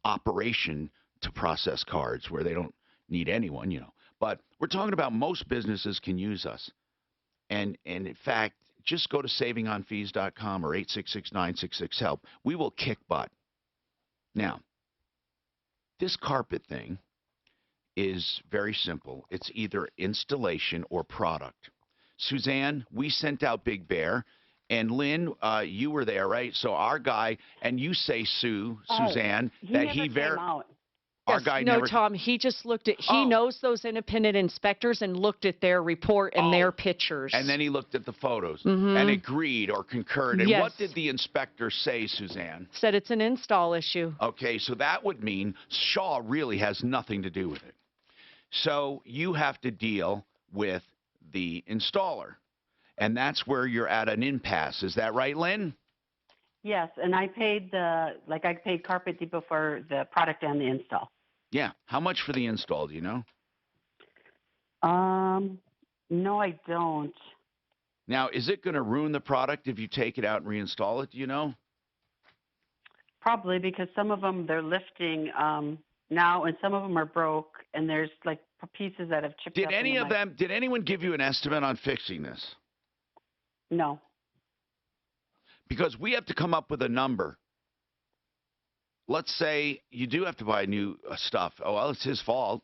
operation to process cards where they don't need anyone, But we're talking about most businesses can use us. And in fact, just go to savingonfees.com or 866-966-HELP. We will kick butt. Now, this carpet thing is very simple. It's either installation or product. Suzanne, we sent out Big Bear. And Lynn, you were there, right? So our guy, and you say, Suzanne, that he came out. Our Yes, guy no, never. Tom, he just looked at, he knows those independent inspectors and looked at their report and their pictures. And then he looked at the photos Mhm. and agreed or concurred. And Yes. what did the inspector say, Suzanne? Said it's an install issue. Okay, so that would mean Shaw really has nothing to do with it. So you have to deal with the installer. And that's where you're at an impasse. Is that right, Lynn? Yes, and I paid I paid Carpet Depot for the product and the install. Yeah. How much for the install, do you know? No, I don't. Now, is it going to ruin the product if you take it out and reinstall it, do you know? Probably because some of them they're lifting now, and some of them are broke, and there's like pieces that have chipped up. Did anyone give you an estimate on fixing this? No. Because we have to come up with a number. Let's say you do have to buy new stuff. Oh, well, it's his fault.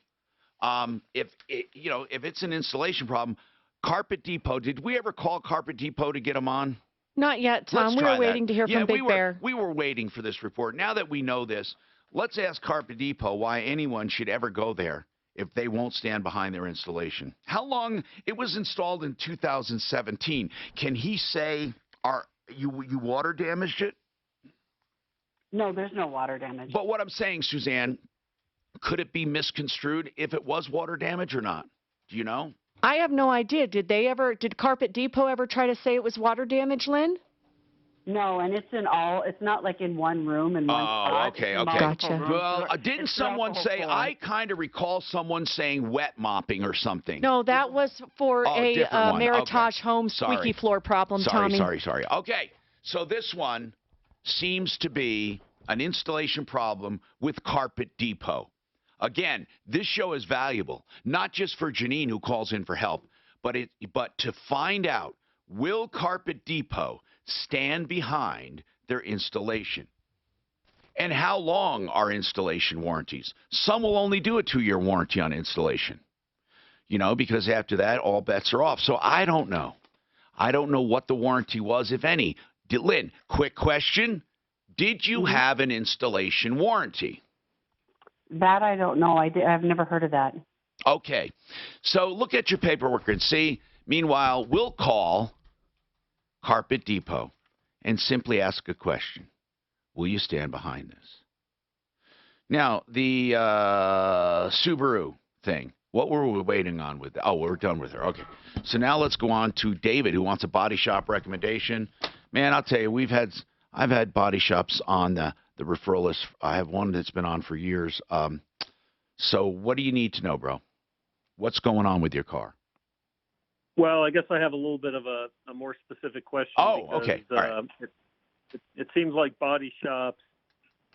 If it's an installation problem, Carpet Depot, did we ever call Carpet Depot to get them on? Not yet, Tom. Let's We try were waiting that. to hear Yeah, from Big Bear. We were waiting for this report. Now that we know this, let's ask Carpet Depot why anyone should ever go there if they won't stand behind their installation. How long? It was installed in 2017. Can he say, you water damaged it? No, there's no water damage. But what I'm saying, Suzanne, could it be misconstrued if it was water damage or not? Do you know? I have no idea. Did Carpet Depot ever try to say it was water damage, Lynn? No, and it's not like in one room and one spot. Okay, It's in okay. multiple rooms. Well, didn't It's throughout someone the whole say, floor. I kind of recall someone saying wet mopping or something. No, that was for a different one. Meritage Okay. home squeaky floor problem, Tommy. Sorry. Okay, so this one seems to be an installation problem with Carpet Depot. Again, this show is valuable, not just for Janine who calls in for help, but to find out, will Carpet Depot stand behind their installation? And how long are installation warranties? Some will only do a 2-year warranty on installation, because after that, all bets are off. So I don't know. I don't know what the warranty was, if any. Lynn, quick question. Did you have an installation warranty? That I don't know. I've never heard of that. Okay. So look at your paperwork and see. Meanwhile, we'll call Carpet Depot and simply ask a question. Will you stand behind this? Now, the Subaru thing. What were we waiting on with? Oh, we're done with her. Okay. So now let's go on to David, who wants a body shop recommendation. Man, I'll tell you, I've had body shops on the referral list. I have one that's been on for years. So what do you need to know, bro? What's going on with your car? Well, I guess I have a little bit of a more specific question. Oh, because, okay. All right. It seems like body shops,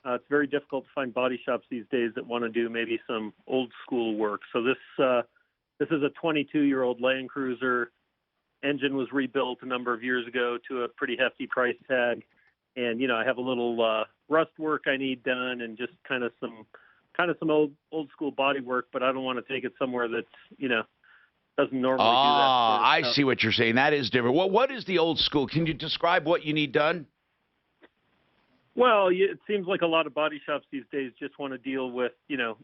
it's very difficult to find body shops these days that want to do maybe some old school work. So this is a 22-year-old Land Cruiser. Engine was rebuilt a number of years ago to a pretty hefty price tag. And, I have a little rust work I need done and just kind of some old school body work, but I don't want to take it somewhere that's, doesn't normally do that. I see what you're saying. That is different. Well, what is the old school? Can you describe what you need done? Well, it seems like a lot of body shops these days just want to deal with,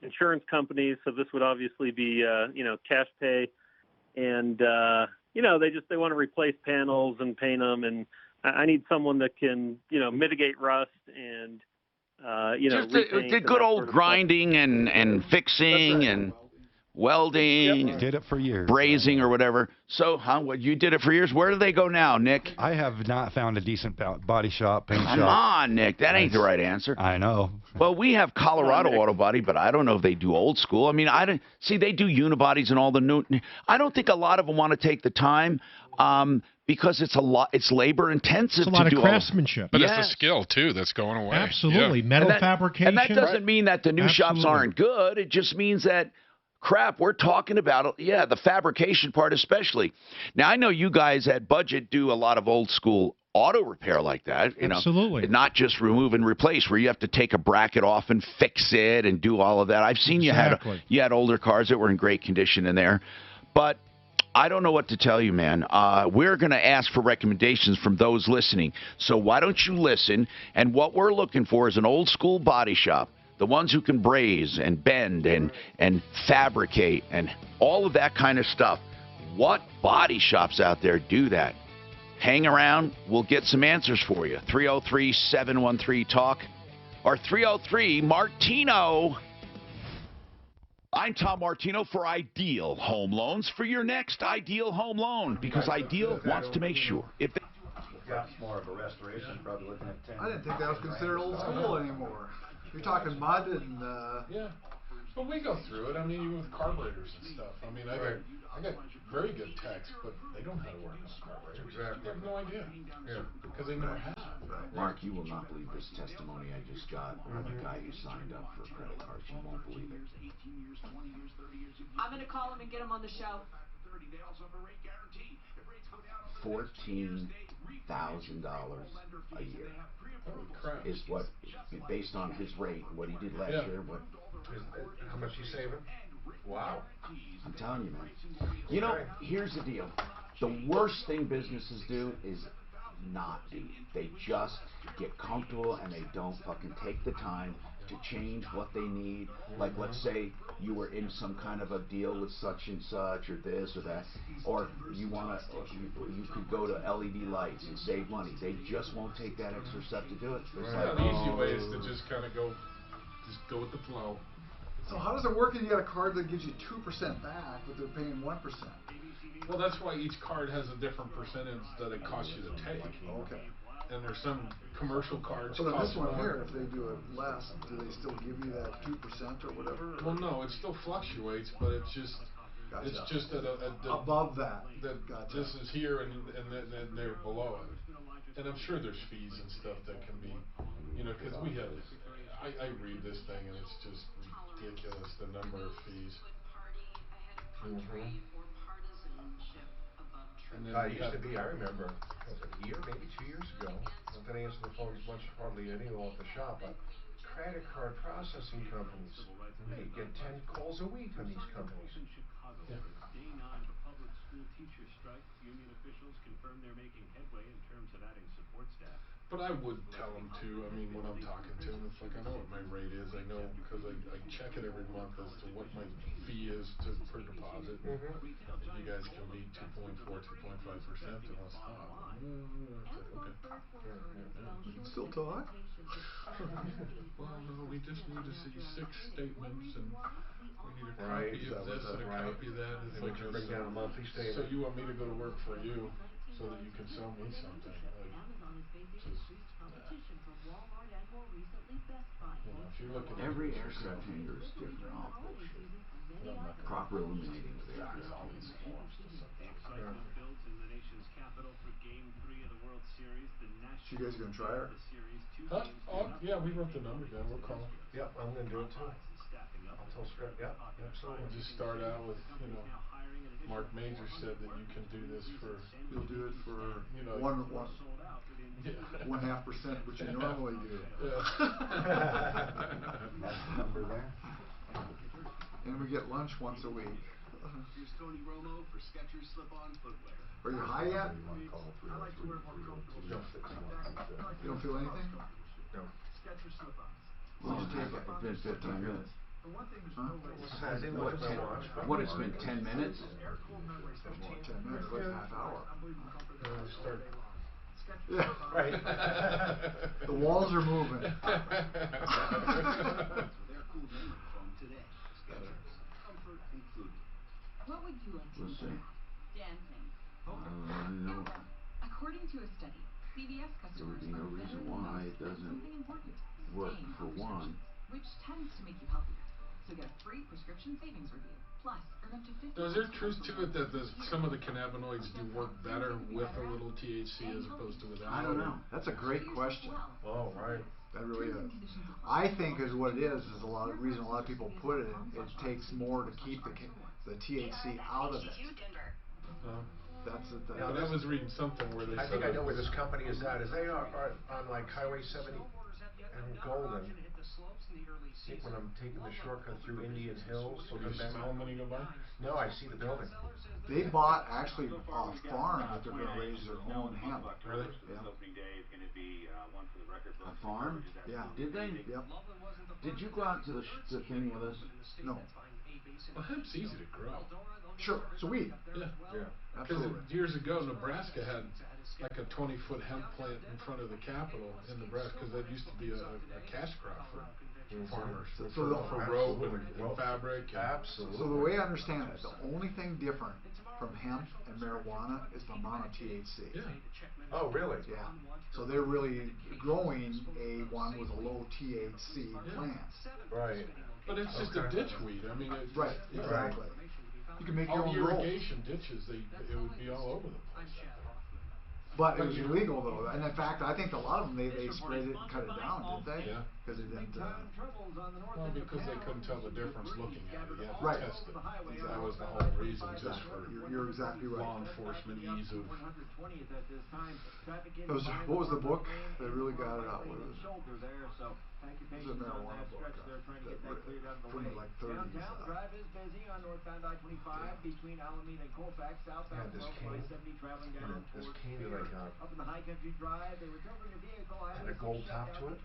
insurance companies. So this would obviously be, cash pay. And, they want to replace panels and paint them. And I need someone that can, mitigate rust and, just the good old grinding and fixing and welding. Did it for years. Brazing or whatever. So, you did it for years. Where do they go now, Nick? I have not found a decent body shop, paint shop. Come on, Nick. That ain't the right answer. I know. Well, we have Colorado Auto Body, but I don't know if they do old school. I mean, they do unibodies and all the new. I don't think a lot of them want to take the time because it's labor intensive it's a lot to do of craftsmanship. But it's a skill too that's going away. Absolutely. Metal fabrication. And that doesn't mean that the new shops aren't good. It just means that we're talking about, the fabrication part especially. Now, I know you guys at Budget do a lot of old school auto repair like that. Absolutely. Not just remove and replace, where you have to take a bracket off and fix it and do all of that. I've seen you had older cars that were in great condition in there. But I don't know what to tell you, man. We're going to ask for recommendations from those listening. So why don't you listen? And what we're looking for is an old school body shop. The ones who can braze and bend and fabricate and all of that kind of stuff. What body shops out there do that? Hang around. We'll get some answers for you. 303-713-TALK or 303-MARTINO. I'm Tom Martino for Ideal Home Loans. For your next Ideal Home Loan, because Ideal wants to make sure. If they That's more of a restoration, probably looking at 10. I didn't think that was considered old school anymore. You're talking mud and yeah, but we go through it. I mean, even with carburetors and stuff. I mean, I got very good techs, but they don't know how to work on carburetors. Exactly. They have no idea. Yeah, because they never have. Mark, you will not believe this testimony I just got on a guy who signed up for a credit card. You won't believe it. I'm going to call him and get him on the show. $14,000 a year is what, based on his rate, what he did last year. How much he's saving? Wow. I'm telling you, man. Here's the deal. The worst thing businesses do is not do. They just get comfortable and they don't fucking take the time to change what they need. Like, let's say you were in some kind of a deal with such and such or this or that, or you could go to LED lights and save money. They just won't take that extra step to do it. The easy way is to just kind of go with the flow. So how does it work if you got a card that gives you 2% back, but they're paying 1%? Well, that's why each card has a different percentage that it costs you to take. Okay. And there's some commercial cards. So this one here, if they do it less, do they still give you that 2% or whatever? Well, no, it still fluctuates, but it's just just at above that. This is here and then they're below it. And I'm sure there's fees and stuff that can be, because we have. I read this thing and it's just ridiculous the number of fees. I used to be, I remember, a year, maybe 2 years ago, not that I answer the phone much, hardly anyone at the shop, but credit card processing companies, they get 10 calls a week on these companies. Yeah. Day 9 of the public school teacher strike. Union officials confirm they're making headway in terms of adding support staff. But I would tell them too. I mean, when I'm talking to them, it's like I know what my rate is. I know because I check it every month as to what my fee is per deposit. If you guys can meet 2.4, 2.5%, then let's talk. Okay. We can still talk. Well, no, we just need to see 6 statements, and we need a Right, copy of this and a right. copy of that. It's And like, we can bring down a monthly so statement. you want me to go to work for you so that you can sell me something? Like, just, if you're looking at Every aircraft hangar is different. Oh, bullshit. Proper illuminating of the aircraft hangars. So you guys gonna try her? Huh? Oh, yeah, we wrote the number down. We'll call them. Yep, I'm gonna do it too. I'll tell Script, yep, absolutely. We'll just start out with, Mark Major said that you can do this for. You'll do it for Yeah. 1.5%, which you normally do. Number there. And we get lunch once a week. Here's Tony Romo for Skechers slip-on footwear. Are you high yet? I like to wear more comfortable No. shoes. You don't feel anything? No. Skechers slip-ons. Well, it's been 15 minutes. For one thing, there's Huh? no way. I didn't look at my watch. What, it's been 10 minutes? 10 minutes, like half hour. Start. Yeah. Right. The walls are moving. With their cool memory foam today. Skechers. Comfort included. What would you like to Let's do? see. Dancing. No, According to a study, CVS there would customers be no are reason better than why most it at doesn't something important, work staying for on one. prescriptions, which tends to make you healthier. So get a free prescription savings review. Plus, earn up to 50. Now, is there truth to it that some of the cannabinoids do work better with a little THC as opposed to without? I don't know. That's a great question. Oh, right. That really is. I think is what it is a lot of reason a lot of people put it in. It takes more to keep the THC out of it. That's it. Yeah, I was reading something where they I said think I know where this company is at. Is they are on like Highway 70 and Golden. I think when I'm taking the shortcut through Indian Hills. So you smell them when you go by? No, I see the building. They bought actually a farm that they're going to raise their own hemp. Really? Yeah. A farm? Yeah. Did they? Yep. Did you go out to the thing with us? No. Well, hemp's easy to grow. Sure. It's a weed. Yeah. Because Absolutely. years ago, Nebraska had like a 20-foot hemp plant in front of the Capitol in Nebraska, because that used to be a cash crop for farmers, for rope and fabric. Absolutely. So the way I understand it, the only thing different from hemp and marijuana is the amount of THC. Yeah. Oh, really? Yeah. So they're really growing a one with a low THC plant. Right. But it's just a ditch weed. I mean, it's Right. Exactly. You can make your all own the roll. irrigation ditches, it would be all over the place. But it was illegal though, and in fact, I think a lot of them they sprayed it and cut it down, didn't they? Yeah. Because it didn't. Well, because they couldn't tell the difference looking at it. You had to Right. test it. That was the whole reason, just for You're exactly right. law enforcement ease of. What was the book that really got it out? What was it? It was a marijuana book from like 30s. Drive is busy on northbound I-25 between Alameda and Colfax, southbound this from cane, I-70 traveling down this towards cane that I got Up in the High Country Drive, they were covering a vehicle had a gold top to it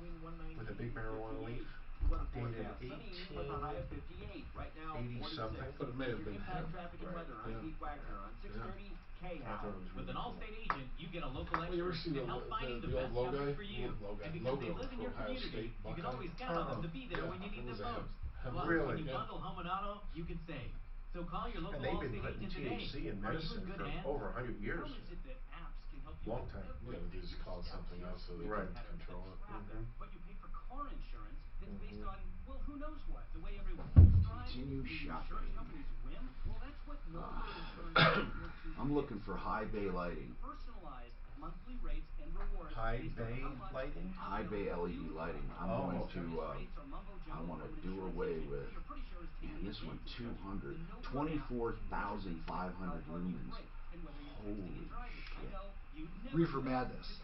with a big marijuana leaf. Dated 58. Right now, 80 something. But it may have been hemp. traffic and weather. I'm Yeah. Keith Wagner on 630 I thought it was With an really Allstate agent, you get a local Well, you ever see the help finding the old best logo? coverage for you. Logo And because they live in your for Ohio community, State you can Buckeye. always count on them to be there when you need It them was a most. hemp Plus, Really? when you Yeah. bundle home and auto, you can save. So call your local And they've been Allstate putting agent today. THC in Are you medicine good for hands? over 100 years. How is it that apps can help you Long with time. Yeah, but they just call it something else so they Right. can control it. But you pay for car insurance that's based on, well, who knows what? The way everyone drives, Continue the shopping. insurance company's whim? Well, that's what local insurance is. I'm looking for high bay lighting. Personalized monthly rates and rewards High based on bay how much lighting? High bay LED lighting. I'm Oh, going okay. to. I want to do away with. Man, this one 200, 24,500 lumens. Holy shit! Reefer Madness.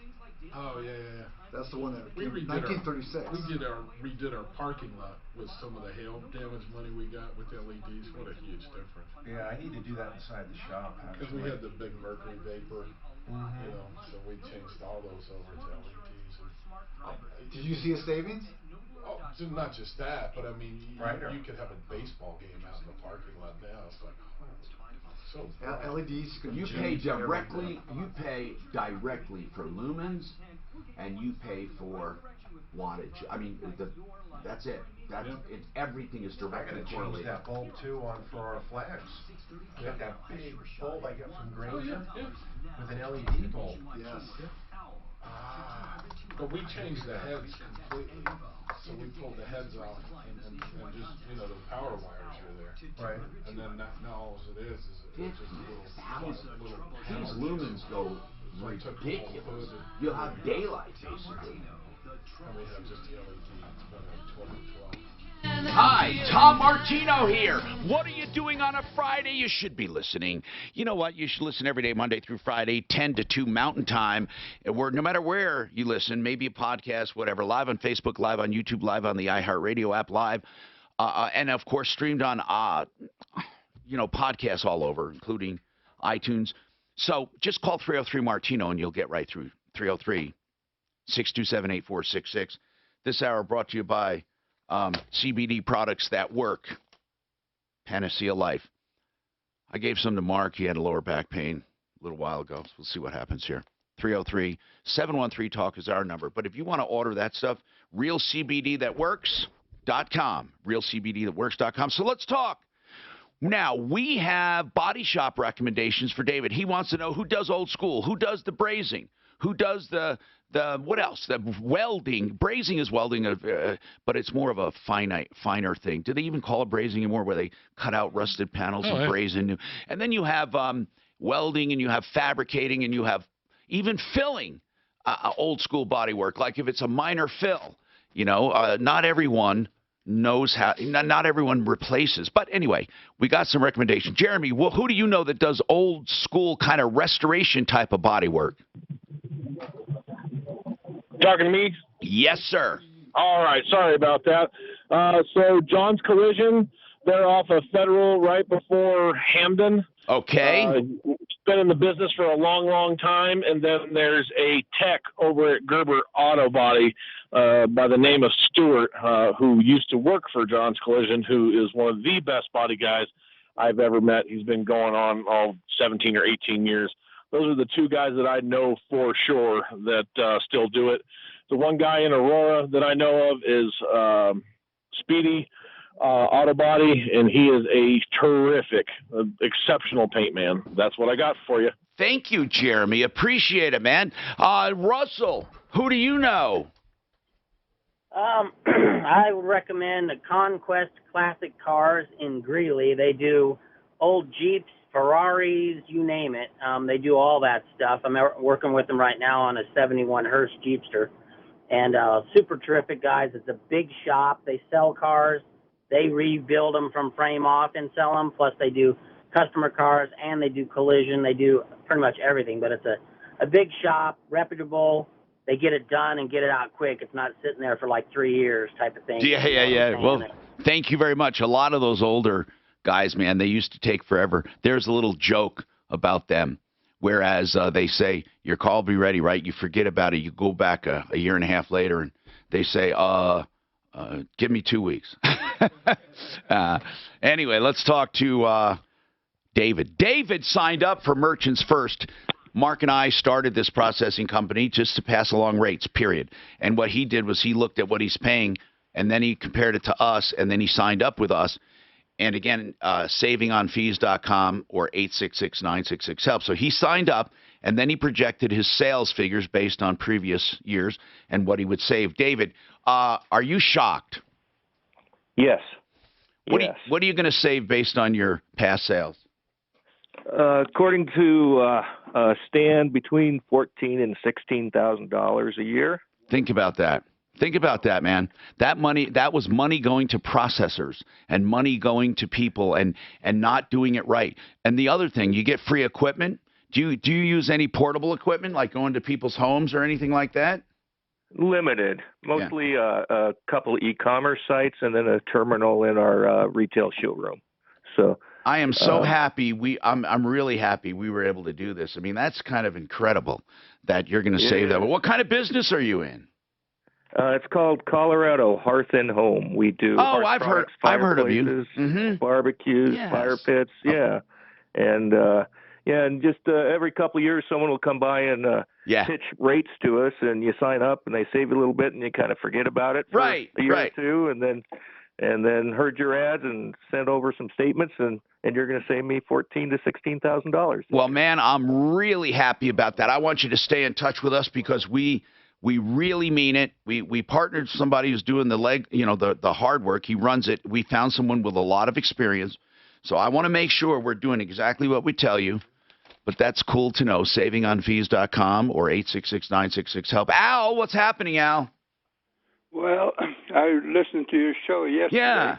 Oh, yeah. That's the one that We redid 1936. redid our parking lot with some of the hail damage money we got with LEDs. What a huge difference. Yeah, I need to do that inside the shop. Because we had the big mercury vapor, so we changed all those over to LEDs. Did you see a savings? Oh, not just that, but I mean, you could have a baseball game out in the parking lot now. It's like, so LEDs. You pay directly. You pay directly for lumens, and you pay for wattage. I mean, that's it. Everything is directly correlated. That bulb too for our flags. We had that big bulb I got from Granger with an LED bulb. Yes. But we changed the heads completely. So we pulled the heads off and just, the power wires are there. Right. And then now all it is just a little These lumens go ridiculous. You'll have daylight, basically. And we have just the LED, 12 and 12. Hi, Tom Martino here. What are you doing on a Friday? You should be listening. You know what? You should listen every day, Monday through Friday, 10 to 2 Mountain Time. No matter where you listen, maybe a podcast, whatever, live on Facebook, live on YouTube, live on the iHeartRadio app, live, and, of course, streamed on, podcasts all over, including iTunes. So just call 303-MARTINO, and you'll get right through 303-627-8466. This hour brought to you by CBD products that work. Panacea Life. I gave some to Mark. He had a lower back pain a little while ago. So we'll see what happens here. 303-713-TALK is our number. But if you want to order that stuff, realcbdthatworks.com. Realcbdthatworks.com. So let's talk. Now, we have body shop recommendations for David. He wants to know who does old school, who does the brazing, who does the what else? The welding. Brazing is welding, but it's more of a finer thing. Do they even call it brazing anymore, where they cut out rusted panels and braze in new? And then you have welding, and you have fabricating, and you have even filling old school body work. Like if it's a minor fill, not everyone knows how. Not everyone replaces. But anyway, we got some recommendations. Jeremy, who do you know that does old school kind of restoration type of body work? Talking to me? Yes, sir. All right. Sorry about that. So John's Collision, they're off of Federal right before Hamden. Okay. Been in the business for a long, long time. And then there's a tech over at Gerber Auto Body by the name of Stewart, who used to work for John's Collision, who is one of the best body guys I've ever met. He's been going on all 17 or 18 years. Those are the two guys that I know for sure that still do it. The one guy in Aurora that I know of is Speedy Auto Body, and he is a terrific, exceptional paint man. That's what I got for you. Thank you, Jeremy. Appreciate it, man. Russell, who do you know? I would recommend the Conquest Classic Cars in Greeley. They do old Jeeps, Ferraris, you name it. They do all that stuff. I'm working with them right now on a 71 Hearst Jeepster. And super terrific guys. It's a big shop. They sell cars. They rebuild them from frame off and sell them. Plus they do customer cars and they do collision. They do pretty much everything. But it's a big shop, reputable. They get it done and get it out quick. It's not sitting there for like 3 years type of thing. Yeah. Well, thank you very much. A lot of those older guys, man, they used to take forever. There's a little joke about them, whereas they say, your car will be ready, right? You forget about it. You go back a year and a half later, and they say, give me 2 weeks. Anyway, let's talk to David. David signed up for Merchants First. Mark and I started this processing company just to pass along rates, period. And what he did was he looked at what he's paying, and then he compared it to us, and then he signed up with us. And again, savingonfees.com or 866-966-HELP. So he signed up, and then he projected his sales figures based on previous years and what he would save. David, are you shocked? Yes. What are you going to save based on your past sales? According to Stan, between $14,000 and $16,000 a year. Think about that. Think about that, man. That was money going to processors and money going to people and not doing it right. And the other thing, you get free equipment. Do you use any portable equipment, like going to people's homes or anything like that? Limited, mostly a couple e-commerce sites and then a terminal in our retail showroom. So I am so happy. I'm really happy we were able to do this. I mean, that's kind of incredible that you're going to save that. But what kind of business are you in? It's called Colorado Hearth and Home. We do. Oh, I've heard of you. Barbecues, Yes. fire pits, yeah, and just every couple of years, someone will come by and pitch rates to us, and you sign up, and they save you a little bit, and you kind of forget about it for a year or two, and then heard your ads and sent over some statements, and you're going to save me $14,000 to $16,000. Well, man, I'm really happy about that. I want you to stay in touch with us because we really mean it. We partnered with somebody who's doing the hard work. He runs it. We found someone with a lot of experience. So I want to make sure we're doing exactly what we tell you. But that's cool to know. SavingOnFees.com or 866-966-HELP. Al, what's happening, Al? Well, I listened to your show yesterday. Yeah.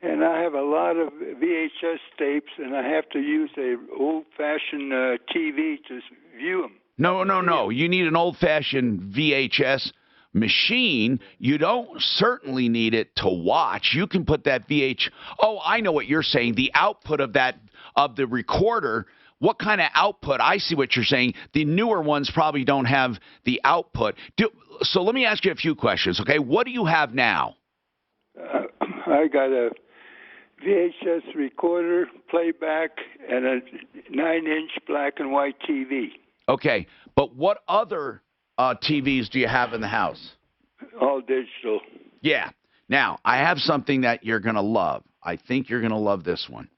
And I have a lot of VHS tapes, and I have to use a old-fashioned TV to view them. No. You need an old-fashioned VHS machine. You don't certainly need it to watch. You can put that Oh, I know what you're saying. The output of the recorder. What kind of output? I see what you're saying. The newer ones probably don't have the output. So let me ask you a few questions, okay? What do you have now? I got a VHS recorder, playback, and a 9-inch black and white TV. Okay, but what other TVs do you have in the house? All digital. Yeah. Now, I have something that you're going to love. I think you're going to love this one.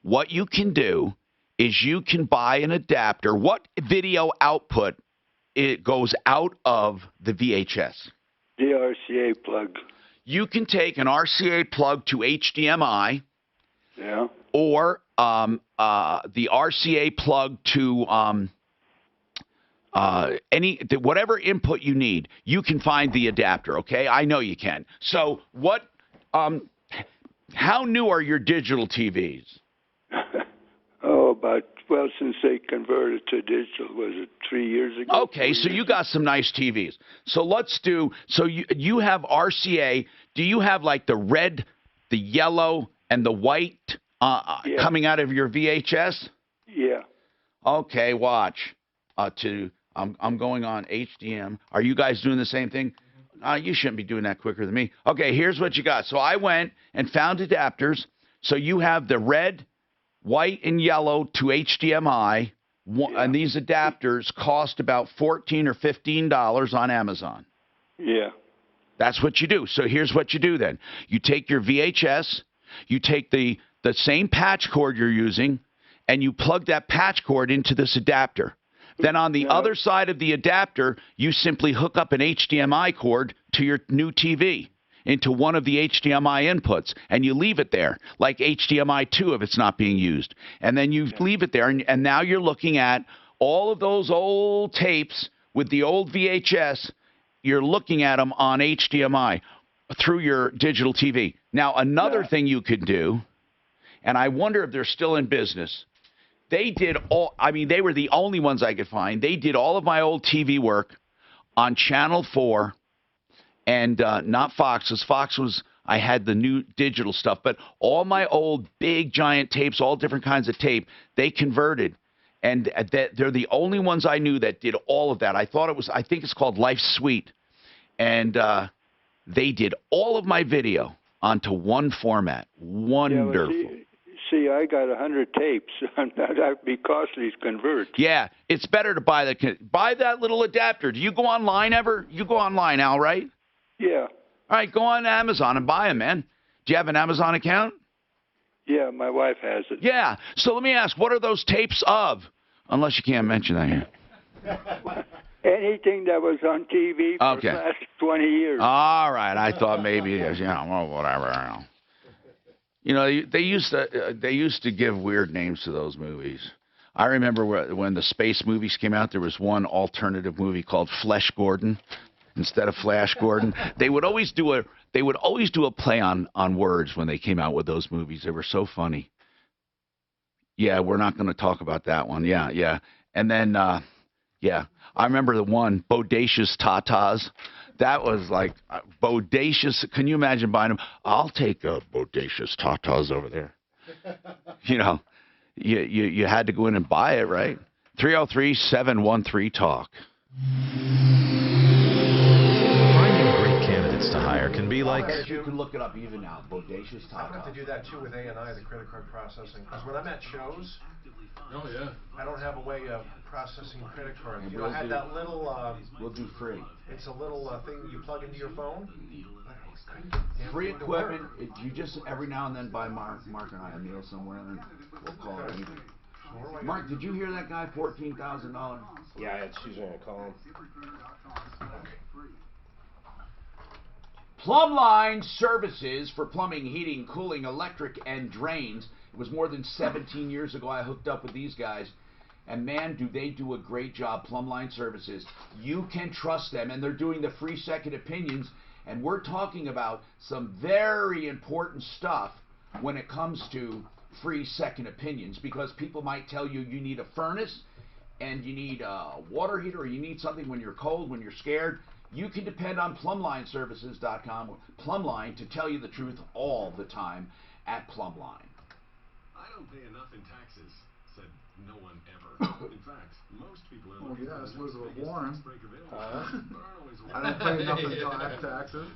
What you can do is you can buy an adapter. What video output it goes out of the VHS? The RCA plug. You can take an RCA plug to HDMI. Yeah. Or the RCA plug to whatever input you need. You can find the adapter. Okay, I know you can. So what? How new are your digital TVs? Since they converted to digital, was it 3 years ago? Okay, so you got some nice TVs. So let's do. So you have RCA. Do you have like the red, the yellow, and the white coming out of your VHS? Yeah. Okay, watch. I'm going on HDM. Are you guys doing the same thing? You shouldn't be doing that quicker than me. Okay, here's what you got. So I went and found adapters. So you have the red, white, and yellow to HDMI. And these adapters cost about $14 or $15 on Amazon. Yeah. That's what you do. So here's what you do then. You take your VHS, you take the same patch cord you're using, and you plug that patch cord into this adapter. Then on the other side of the adapter, you simply hook up an HDMI cord to your new TV into one of the HDMI inputs, and you leave it there, like HDMI 2 if it's not being used. And then you leave it there, and now you're looking at all of those old tapes with the old VHS. You're looking at them on HDMI through your digital TV. Now, another thing you could do, and I wonder if they're still in business, they were the only ones I could find. They did all of my old TV work on Channel 4 and not Fox's. I had the new digital stuff, but all my old big giant tapes, all different kinds of tape, they converted. And they're the only ones I knew that did all of that. I think it's called Life Suite. And they did all of my video onto one format. Wonderful. Yeah, see, I got 100 tapes. That'd be costly to convert. Yeah, it's better to buy that little adapter. Do you go online ever? You go online, Al, right? Yeah. All right, go on Amazon and buy them, man. Do you have an Amazon account? Yeah, my wife has it. Yeah. So let me ask, what are those tapes of? Unless you can't mention that here. Anything that was on TV for the last 20 years. All right. I thought maybe, whatever. They used to give weird names to those movies. I remember when the space movies came out, there was one alternative movie called Flesh Gordon instead of Flash Gordon. They would always do a play on words when they came out with those movies. They were so funny. Yeah, we're not going to talk about that one. Yeah, yeah. And then, yeah, I remember the one, Bodacious Tatas. That was like bodacious. Can you imagine buying them? I'll take a Bodacious Tatas over there. You know, you had to go in and buy it, right? 303-713-TALK. Finding great candidates to hire can be like... You can look it up even now, Bodacious Tatas. I have to do that too with A&I, the credit card processing. Because when I'm at shows, Oh yeah. I don't have a way of processing credit cards. You know, I had that little... we'll do free. It's a little thing you plug into your phone. Free equipment. You just every now and then buy Mark and I a meal somewhere, and then we'll call it even. Mark, did you hear that guy? $14,000. Yeah, it's usually gonna call him. Plumbline Services for plumbing, heating, cooling, electric, and drains. It was more than 17 years ago I hooked up with these guys. And man, do they do a great job, Plumbline Services. You can trust them, and they're doing the free second opinions. And we're talking about some very important stuff when it comes to free second opinions, because people might tell you you need a furnace and you need a water heater, or you need something when you're cold, when you're scared. You can depend on PlumlineServices.com, Plumline, to tell you the truth all the time at Plumline. I don't pay enough in taxes, said no one ever. In fact, most people are looking for the Elizabeth biggest Warren. tax break available. But aren't always I don't pay enough in taxes.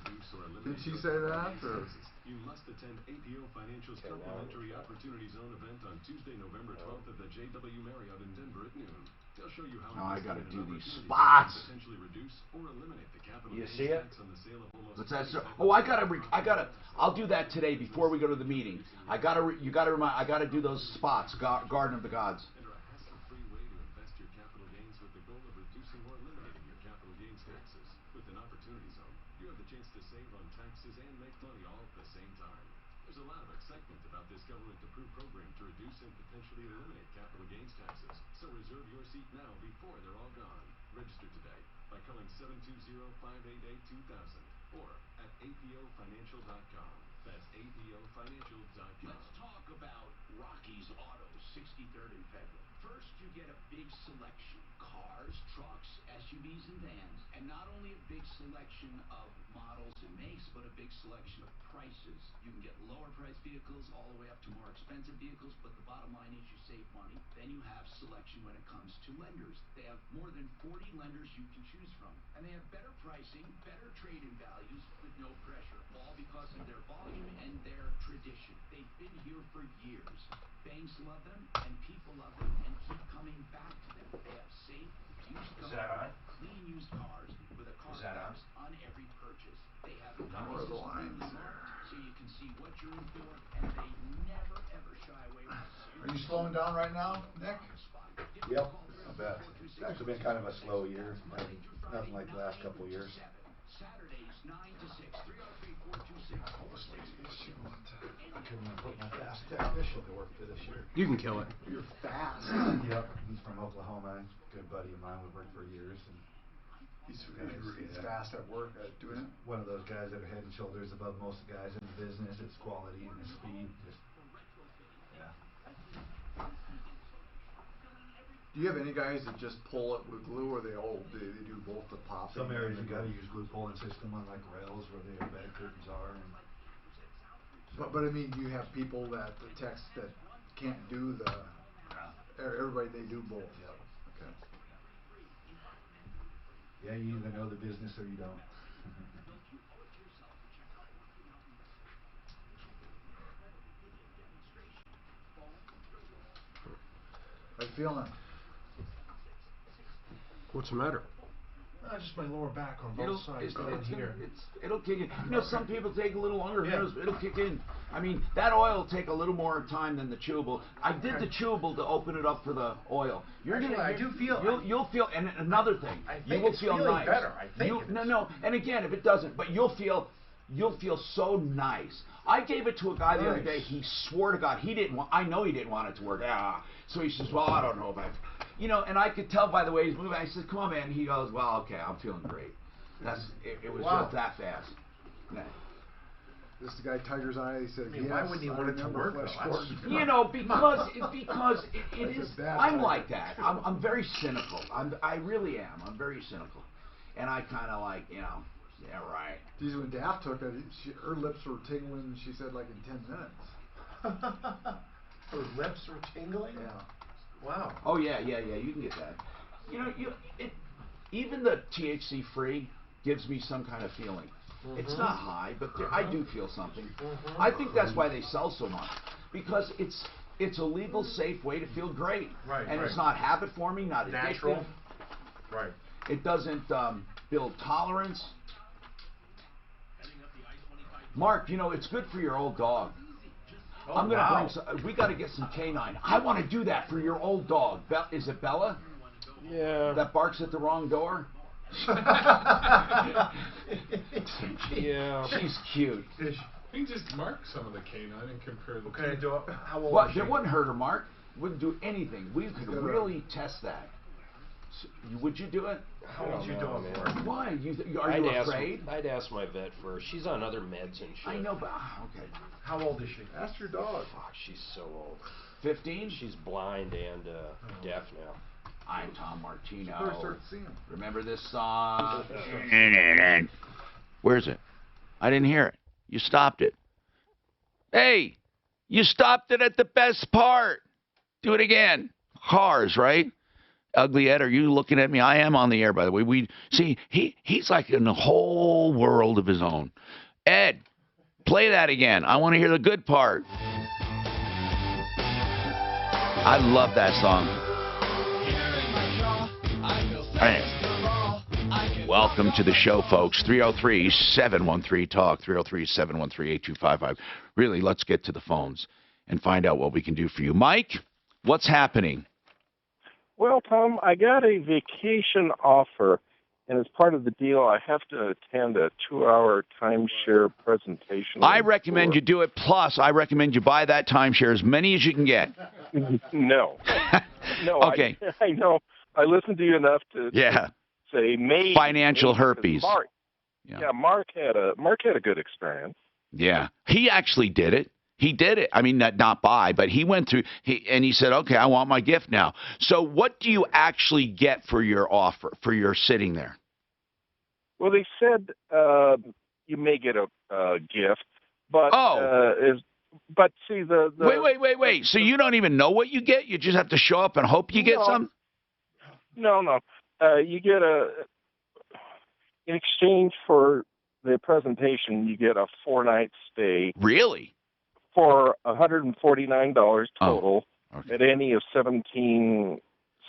Did she say that? Or? You must attend APO Financial's complimentary Opportunity Zone event on Tuesday, November 12th at the JW Marriott in Denver at noon. They'll show you how I got to do these opportunities spots. can potentially reduce or eliminate the capital You gains see it? tax on the sale of almost What's that? Oh, I gotta. I'll do that today before we go to the meeting. You gotta remind. I gotta do those spots. Garden of the Gods. a hassle-free way to invest your capital gains with the goal of reducing or eliminating your capital gains taxes. With an Opportunity Zone, you have the chance to save on taxes and make money all at the same time. There's a lot of excitement about this government-approved program to reduce and potentially eliminate capital gains taxes. So reserve your seat now before they're all gone. Register today by calling 720-588-2000 or at apofinancial.com. That's apofinancial.com. Let's talk about Rocky's Auto, 63rd and Federal. First, you get a big selection. Cars, trucks, SUVs, and vans. And not only a big selection of models and makes, but a big selection of prices. You can get lower price vehicles all the way up to more expensive vehicles, but the bottom line is you save money. Then you have selection when it comes to lenders. They have more than 40 lenders you can choose from. And they have better pricing, better trade-in values with no pressure. All because of their volume and their tradition. They've been here for years. Banks love them, and people love them, and keep coming back to them. They have safe, used cars, clean used cars with a car box on every purchase. They have prices clearly marked, so you can see what you're in for, and they never ever shy away from Are you slowing down right now, Nick? Yep, I bet. It's actually been kind of a slow year. Nothing like the last couple of years. Saturdays 9 to 6, 303-426. I couldn't even put my fast technician to work for this year. You can kill it. You're fast. Yep, he's from Oklahoma. Good buddy of mine. We've worked for years. And he's fast at work at doing it. One of those guys that are head and shoulders above most guys in the business. It's quality and the speed. Just, yeah. Do you have any guys that just pull it with glue, or they do both the popping? Some areas you got to use glue pulling system on like rails where the bed curtains are. And but I mean, you have people that the techs that can't do the. Everybody they do both. Yep. Okay. Yeah, you either know the business or you don't. How you feeling? What's the matter? Just my lower back on both sides down here. It'll kick in. You know, some people take a little longer. Yeah. It'll kick in. I mean, that oil will take a little more time than the chewable. I did the chewable to open it up for the oil. I do feel. You'll feel. And another thing, you will feel nice. Better. I think. No. And again, if it doesn't, but you'll feel so nice. I gave it to a guy the other day. He swore to God he didn't want. I know he didn't want it to work. So he says, "Well, I don't know about it." You know, and I could tell by the way he's moving. I said, "Come on, man." He goes, "Well, okay, I'm feeling great." It was just that fast. This guy Tiger's Eye. He said, why wouldn't he want it to work? because it is. I'm like that. I'm very cynical. I really am. I'm very cynical, and I kind of like yeah, right. Geez, when Daft took it, her lips were tingling. She said like in 10 minutes. Her lips were tingling. Yeah. Wow. Oh yeah. You can get that. Even the THC free gives me some kind of feeling. It's not high, but I do feel something. I think that's why they sell so much, because it's a legal, safe way to feel great. Right. And it's not habit forming, not natural. addictive. Right. It doesn't build tolerance. Mark, it's good for your old dog. Oh, I'm gonna bring we got to get some canine. I want to do that for your old dog. Is it Bella? Yeah. That barks at the wrong door? Yeah. She's cute. You can just mark some of the canine and compare the Can I do it? How old Well, is she? it wouldn't hurt her, Mark. Wouldn't do anything. We could really test that. So, would you do it? How old you doing for it? Why? Are you afraid? I'd ask my vet first. She's on other meds and shit. I know, but okay. How old is she? Ask your dog. Fuck, she's so old. 15? She's blind and deaf now. I'm Tom Martino. First start seeing him. Remember this song? Where's it? I didn't hear it. You stopped it. Hey, you stopped it at the best part. Do it again. Cars, right? Ugly Ed, are you looking at me? I am on the air, by the way. We see he's like in a whole world of his own. Ed, play that again. I want to hear the good part. I love that song. Welcome to the show, folks. 303-713-TALK, 303-713-8255. Really, let's get to the phones and find out what we can do for you. Mike, what's happening? Well, Tom, I got a vacation offer, and as part of the deal, I have to attend a 2-hour timeshare presentation. I recommend you do it, plus I recommend you buy that timeshare, as many as you can get. No. Okay. I know. I listened to you enough to say maybe. Financial herpes. Mark had a good experience. Yeah. He actually did it. He did it. I mean, not buy, but he went through, and he said, okay, I want my gift now. So what do you actually get for your offer, for your sitting there? Well, they said you may get a gift, but but see the Wait. So you don't even know what you get? You just have to show up and hope you get some? No. You get in exchange for the presentation, you get a 4-night stay. Really? For $149 total at any of 17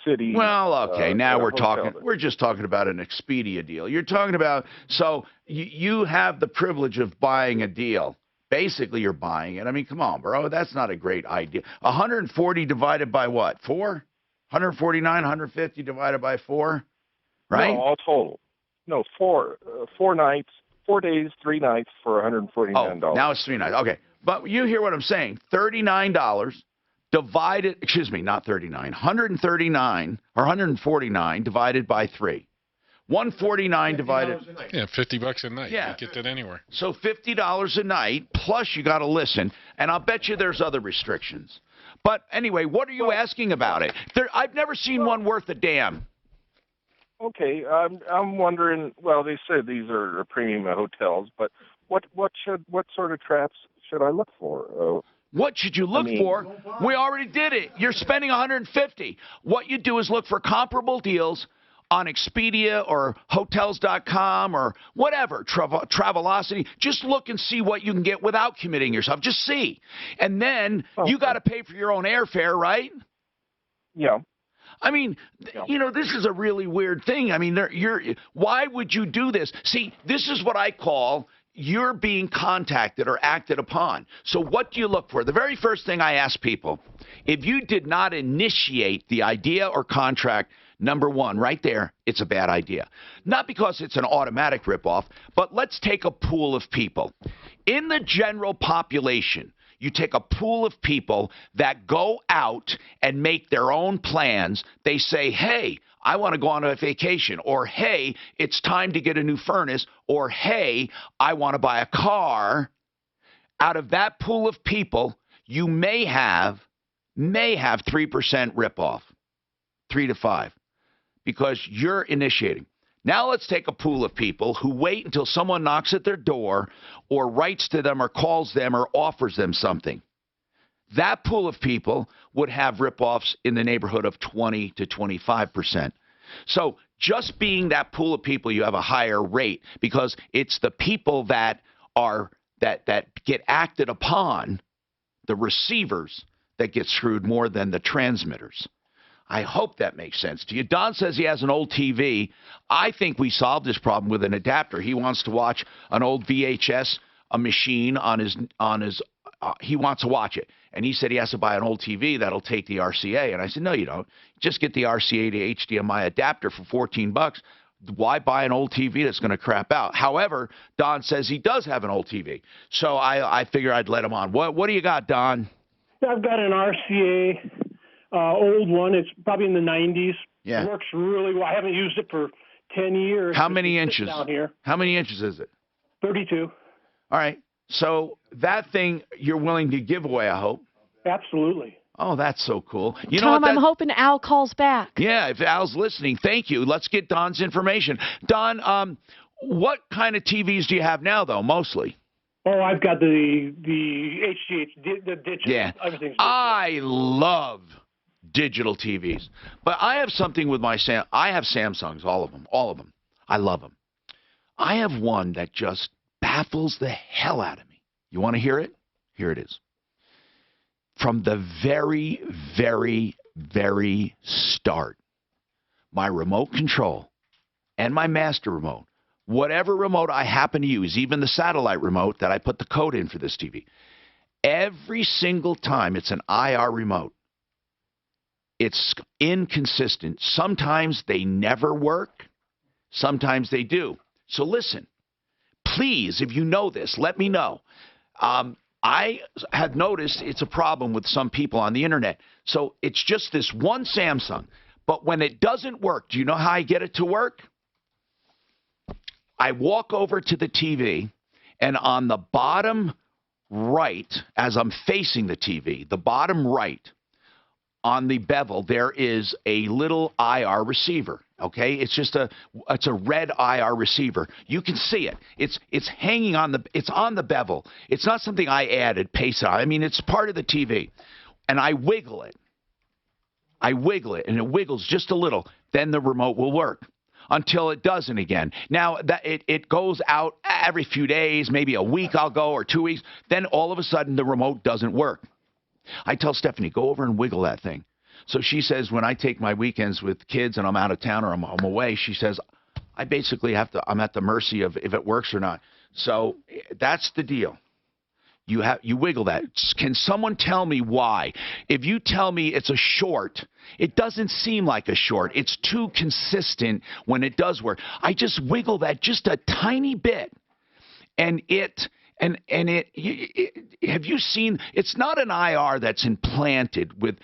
cities. Well, okay, now we're hotel. talking. We're just talking about an Expedia deal. You're talking about, so you have the privilege of buying a deal. Basically, you're buying it. I mean, come on, bro. That's not a great idea. 140 divided by what? 4? 149, 150 divided by 4, right? No, all total. No, 4 nights, 4 days, 3 nights for $149. Oh, now it's 3 nights. Okay. But you hear what I'm saying. $39 divided, not 39, 139 or 149 divided by 3. 149 divided. Yeah, $50 a night. Yeah. You get that anywhere. So $50 a night, plus you got to listen. And I'll bet you there's other restrictions. But anyway, what are you asking about it? I've never seen one worth a damn. Okay, I'm wondering. Well, they said these are premium hotels, but what sort of traps should I look for? What should you look for? We already did it. You're spending $150. What you do is look for comparable deals on Expedia or Hotels.com or whatever, Travelocity. Just look and see what you can get without committing yourself. Just see. And then you got to pay for your own airfare, right? Yeah. I mean, this is a really weird thing. I mean, why would you do this? See, this is what I call you're being contacted or acted upon. So what do you look for? The very first thing I ask people, if you did not initiate the idea or contract, number one, right there, it's a bad idea. Not because it's an automatic ripoff, but let's take a pool of people. In the general population, you take a pool of people that go out and make their own plans. They say, hey, I want to go on a vacation, or hey, it's time to get a new furnace, or hey, I want to buy a car. Out of that pool of people, you may have 3% ripoff, 3 to 5, because you're initiating. Now let's take a pool of people who wait until someone knocks at their door or writes to them or calls them or offers them something. That pool of people would have ripoffs in the neighborhood of 20 to 25%. So just being that pool of people, you have a higher rate because it's the people that are that get acted upon, the receivers, that get screwed more than the transmitters. I hope that makes sense to you. Don says he has an old TV. I think we solved this problem with an adapter. He wants to watch an old VHS machine on his he wants to watch it. And he said he has to buy an old TV that'll take the RCA. And I said, no, you don't. Just get the RCA to HDMI adapter for $14. Why buy an old TV that's going to crap out? However, Don says he does have an old TV. So I figure I'd let him on. What do you got, Don? I've got an RCA, old one. It's probably in the 90s. Yeah. It works really well. I haven't used it for 10 years. How many inches? Down here. How many inches is it? 32. All right. So that thing you're willing to give away, I hope. Absolutely. Oh, that's so cool. You Tom, know what? I'm hoping Al calls back. Yeah, if Al's listening, thank you. Let's get Don's information. Don, what kind of TVs do you have now, though, mostly? Oh, I've got the HGH, the digital. Yeah. Everything's I love digital TVs. But I have something with my I have Samsungs, all of them. I love them. I have one that just baffles the hell out of me. You want to hear it? Here it is. From the very, very, very start, my remote control and my master remote, whatever remote I happen to use, even the satellite remote that I put the code in for this TV, every single time it's an IR remote. It's inconsistent. Sometimes they never work. Sometimes they do. So listen, please, if you know this, let me know. I have noticed it's a problem with some people on the internet. So it's just this one Samsung. But when it doesn't work, do you know how I get it to work? I walk over to the TV, and on the bottom right, as I'm facing the TV, the bottom right, on the bevel, there is a little IR receiver. Okay, it's a red IR receiver. You can see it. It's hanging on it's on the bevel. It's not something I added, pasted on. I mean, it's part of the TV, and I wiggle it, and it wiggles just a little. Then the remote will work until it doesn't again. Now that it goes out every few days, maybe a week I'll go or 2 weeks. Then all of a sudden the remote doesn't work. I tell Stephanie, go over and wiggle that thing. So she says when I take my weekends with kids and I'm out of town or I'm away, she says I basically I'm at the mercy of if it works or not. So that's the deal. You wiggle that. Can someone tell me why? If you tell me it's a short, it doesn't seem like a short. It's too consistent when it does work. I just wiggle that just a tiny bit, and have you seen? It's not an IR that's implanted with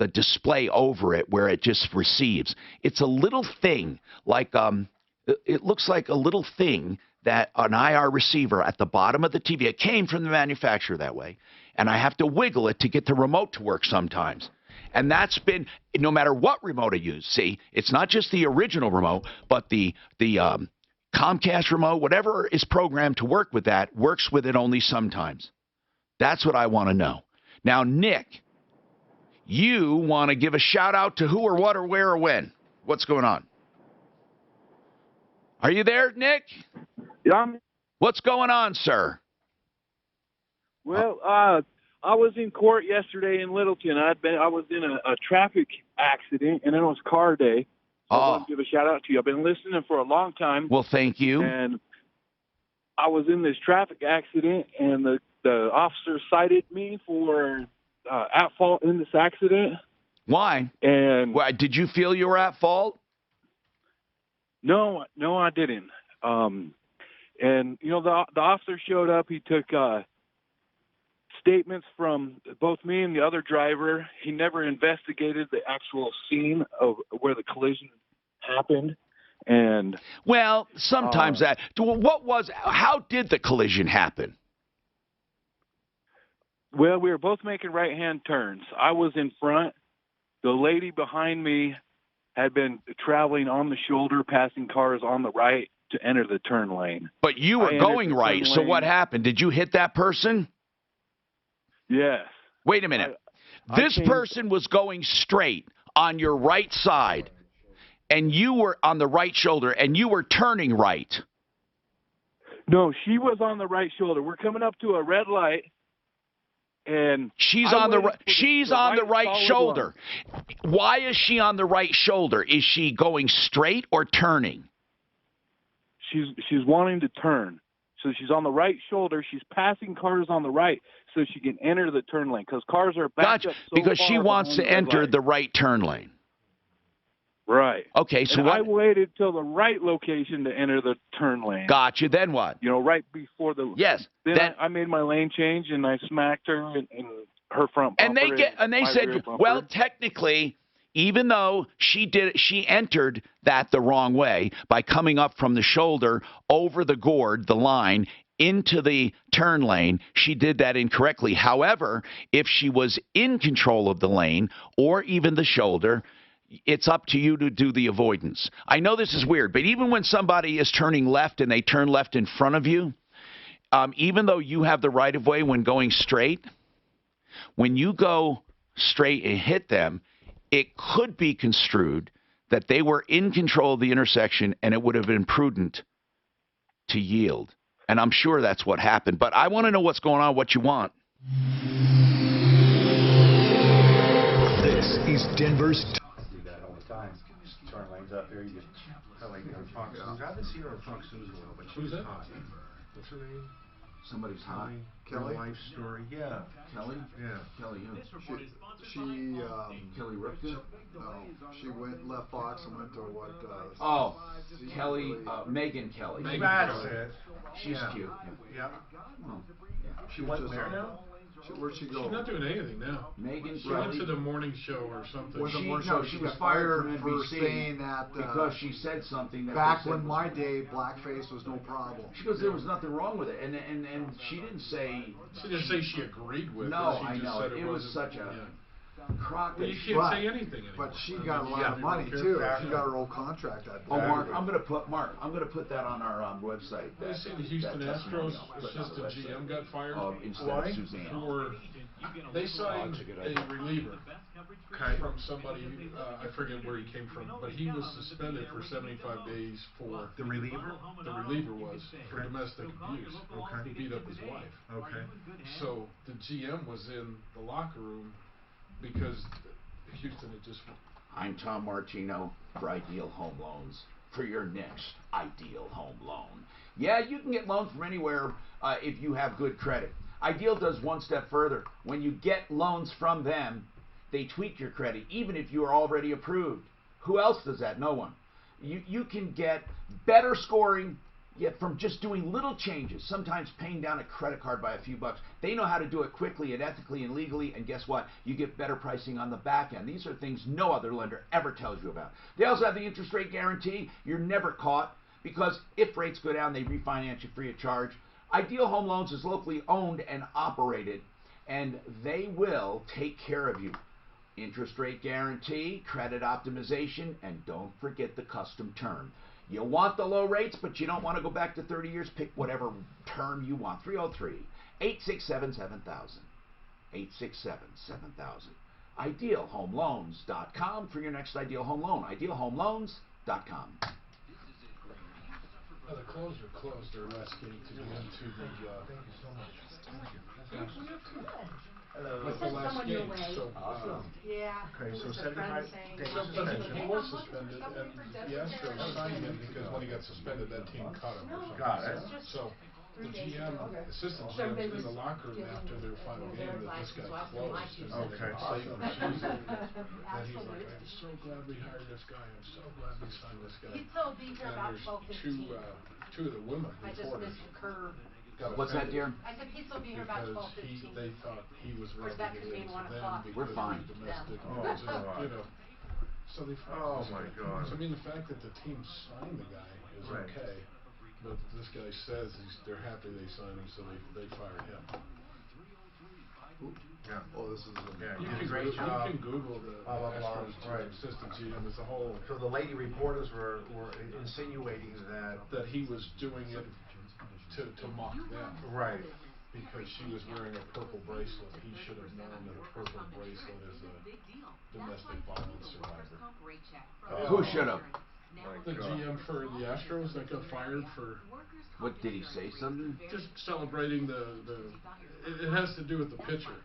a display over it where it just receives. It's a little thing like it looks like a little thing that an IR receiver at the bottom of the TV. It came from the manufacturer that way, and I have to wiggle it to get the remote to work sometimes. And that's been no matter what remote I use. See, it's not just the original remote, but the Comcast remote, whatever is programmed to work with that, works with it only sometimes. That's what I want to know. Now, Nick, you want to give a shout out to who or what or where or when? What's going on? Are you there, Nick? Yeah. What's going on, sir? Well, I was in court yesterday in Littleton. I was in a traffic accident, and it was car day. So I want to give a shout out to you. I've been listening for a long time. Well, thank you. And I was in this traffic accident, and the officer cited me for at fault in this accident. Why? And why, did you feel you were at fault? No, I didn't. And you know, the officer showed up. He took statements from both me and the other driver. He never investigated the actual scene of where the collision happened. And well, sometimes how did the collision happen? Well, we were both making right-hand turns. I was in front. The lady behind me had been traveling on the shoulder, passing cars on the right to enter the turn lane. But you were going right, so what happened? Did you hit that person? Yes. Wait a minute. This person was going straight on your right side, and you were on the right shoulder, and you were turning right. No, she was on the right shoulder. We're coming up to a red light, and she's on the right shoulder. Why is she on the right shoulder? Is she going straight or turning? She's wanting to turn. So she's on the right shoulder. She's passing cars on the right so she can enter the turn lane because cars are backed up so because far she wants to enter the right turn lane. Right. Okay, so I waited till the right location to enter the turn lane. Gotcha. Then what? You know, right before the. Yes. Then I made my lane change and I smacked her in her front bumper. And they said, well, technically, even though she entered that the wrong way by coming up from the shoulder over the gourd, the line, into the turn lane, she did that incorrectly. However, if she was in control of the lane or even the shoulder, it's up to you to do the avoidance. I know this is weird, but even when somebody is turning left and they turn left in front of you, even though you have the right of way when going straight, when you go straight and hit them, it could be construed that they were in control of the intersection and it would have been prudent to yield. And I'm sure that's what happened. But I want to know what's going on, what you want. This is Denver's. Do that all the time. Turn lanes up there. You just like Fox. I haven't seen her on Fox News in a while, but she was hot. What's her name? Somebody's hot. Kelly. Life story. Yeah. Kelly. Yeah. Kelly. She Kelly Ripken. No, she left Fox and went to what? Kelly, Megan Kelly. That's it. She's cute. Yeah. Oh. She went there now. Where'd she go? She's not doing anything now. Megan She went to the morning show or something. She was fired from NBC for saying that because she said something that back when my day, blackface was no problem. She goes, there was nothing wrong with it, and she didn't say. She didn't say she agreed with it. No, She I just know said it was such a crock. Well, you can't say anything anymore. But she got a lot of money too. She got her old contract. Mark, I'm gonna put that on our website. They say the Houston Astros assistant GM got fired. Instead of Suzanne. They signed a reliever from somebody, I forget where he came from, but he was suspended for 75 days for... The reliever? The reliever was for domestic abuse. He beat up his wife. Okay. So the GM was in the locker room because Houston had just... I'm Tom Martino for Ideal Home Loans for your next Ideal Home Loan. Yeah, you can get loans from anywhere if you have good credit. Ideal does one step further. When you get loans from them, they tweak your credit, even if you are already approved. Who else does that? No one. You can get better scoring yet from just doing little changes, sometimes paying down a credit card by a few bucks. They know how to do it quickly and ethically and legally, and guess what? You get better pricing on the back end. These are things no other lender ever tells you about. They also have the interest rate guarantee. You're never caught because if rates go down, they refinance you free of charge. Ideal Home Loans is locally owned and operated, and they will take care of you. Interest rate guarantee, credit optimization, and don't forget the custom term. You want the low rates, but you don't want to go back to 30 years? Pick whatever term you want. 303-867-7000. 867-7000. IdealHomeLoans.com for your next Ideal Home Loan. IdealHomeLoans.com. The closer closed their last gate to get into the. Thank you so much. Hello. With the last game, so. Yeah. Okay, so 75 days suspension. He was suspended, and the Astros signed him because when he got suspended, that team cut him or something. Got it. So the GM, assistant GM, in the locker room after their final game that this guy closed. Okay. And he's like, I'm so glad we hired this guy. I'm so glad we signed this guy. He told me here about And there's 12:15. two of the women I just reporters. missed the curve. What's that, dear? I said he's will be here about Because 12:15. they thought he was Or that could mean 1 o'clock. them We're fine. domestic Oh, abuse, God. you know. So they Oh, my God. So, I mean, the fact that the team signed the guy is Right. okay, but this guy says they're happy they signed him, so they fired him. Yeah. Oh, this is You can, great job. You can Google the Astros assistant GM as a whole. So the lady reporters were insinuating that he was doing it to mock them. Right. Because she was wearing a purple bracelet. He should have known that a purple bracelet is a domestic violence survivor. Who should have? The GM for the Astros that got fired for... What, did he say something? Just celebrating it has to do with the pitcher.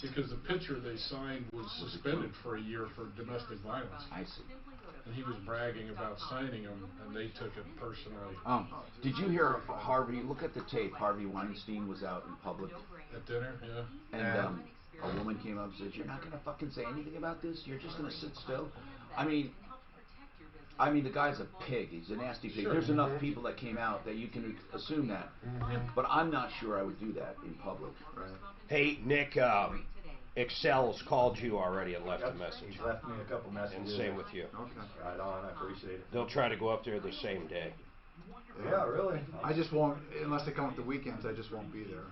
Because the pitcher they signed was suspended for a year for domestic violence. I see. And he was bragging about signing him, and they took it personally. Did you hear Harvey? Look at the tape. Harvey Weinstein was out in public at dinner, yeah. And a woman came up and said, "You're not going to fucking say anything about this? You're just going to sit still?" I mean, the guy's a pig. He's a nasty pig. Sure. There's enough people that came out that you can assume that. But I'm not sure I would do that in public. Right? Hey, Nick, Excel's called you already and left a message. He's left me a couple messages. And same with you. Okay. Right on, I appreciate it. They'll try to go up there the same day. Yeah, really? I just won't, unless they come up the weekends, I just won't be there.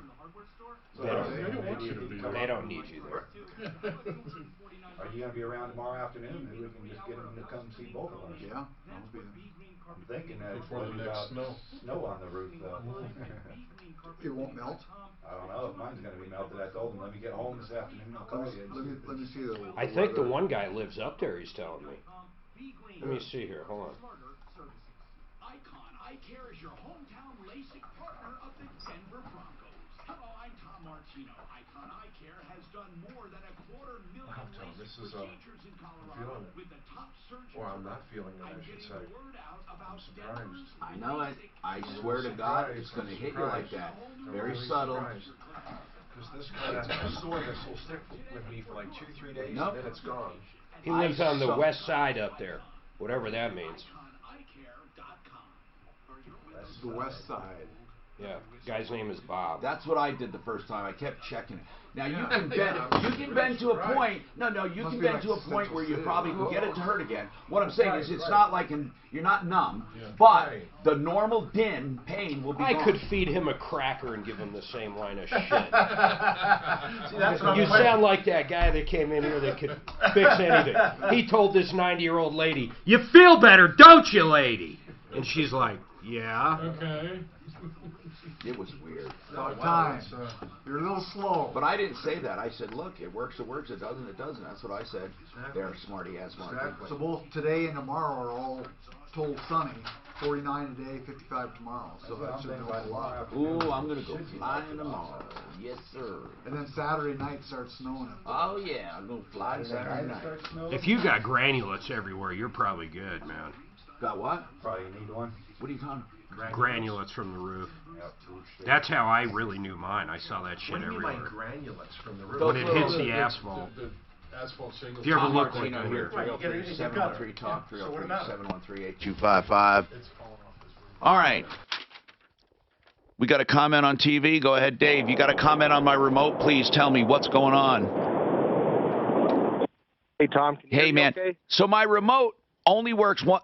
They don't want you to be there. They don't need you there. Are you going to be around tomorrow afternoon? Maybe we can just get them to come see both of us. Yeah, I'll be there. I'm thinking that Before the next snow on the roof, though. It won't melt? I don't know if mine's going to be melted. I told him, let me get home this afternoon. I'll call you. Let me see the I think the one guy lives up there, he's telling me. Let me see here, hold on. Icon Eye Care is your hometown LASIK partner of the Denver Broncos. Hello, I'm Tom Martino. Icon Eye Care has done more than 250,000 LASIK procedures in Colorado with the top surgeons. Well, I'm not feeling it, I should say. I'm surprised. I know it. I swear to God, it's going to hit you like that. Very subtle. Because this kind of sore, this will stick with me for like 2-3 days, Nope. and then it's gone. He lives on the west side up there, whatever that means. The west side. Yeah, guy's name is Bob. That's what I did the first time. I kept checking it. Now you can bend. You can bend to a point. No, you can bend to a point where you probably can get it to hurt again. What I'm saying is, it's not like you're not numb, but the normal dim pain will be gone. I could feed him a cracker and give him the same line of shit. See, you sound like that guy that came in here that could fix anything. He told this 90-year-old lady, "You feel better, don't you, lady?" And she's like, "Yeah." Okay. It was weird. About time. You're a little slow. But I didn't say that. I said, look, it works, it works. It doesn't, it doesn't. That's what I said. There, smarty-ass Mark. So both today and tomorrow are all told sunny. 49 today, 55 tomorrow. So that should help a lot. Ooh, I'm going to go flying tomorrow. Yes, sir. And then Saturday night starts snowing. Oh, yeah. I'm going to fly Saturday night. If you got granulates everywhere, you're probably good, man. Got what? Probably need one. What are you talking? Granulates from the roof. That's how I really knew mine. I saw that shit What do you mean everywhere. by granulates from the roof? When it hits the asphalt. The asphalt shingles. If you ever Tom look like Martino here, 303-713-TALK, So what about it? 303-713-8255. All right. We got a comment on TV. Go ahead, Dave. You got a comment on my remote? Please tell me what's going on. Hey, Tom. Can you hear Hey, me man. okay? So my remote only works my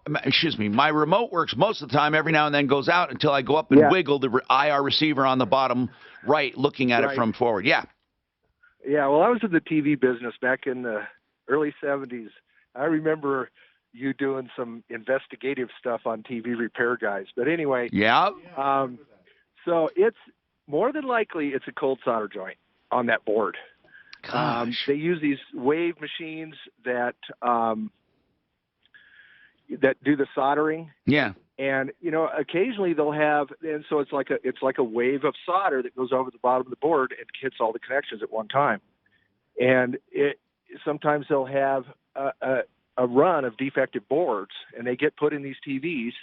remote works most of the time. Every now and then goes out until I go up and wiggle the IR receiver on the bottom right, looking at it from forward. Yeah. Yeah, well, I was in the TV business back in the early 70s. I remember you doing some investigative stuff on TV repair guys. But anyway. Yeah. So it's more than likely it's a cold solder joint on that board. They use these wave machines that that do the soldering. Yeah. And occasionally they'll have, and so it's like a wave of solder that goes over the bottom of the board and hits all the connections at one time. And sometimes they'll have a run of defective boards, and they get put in these TVs,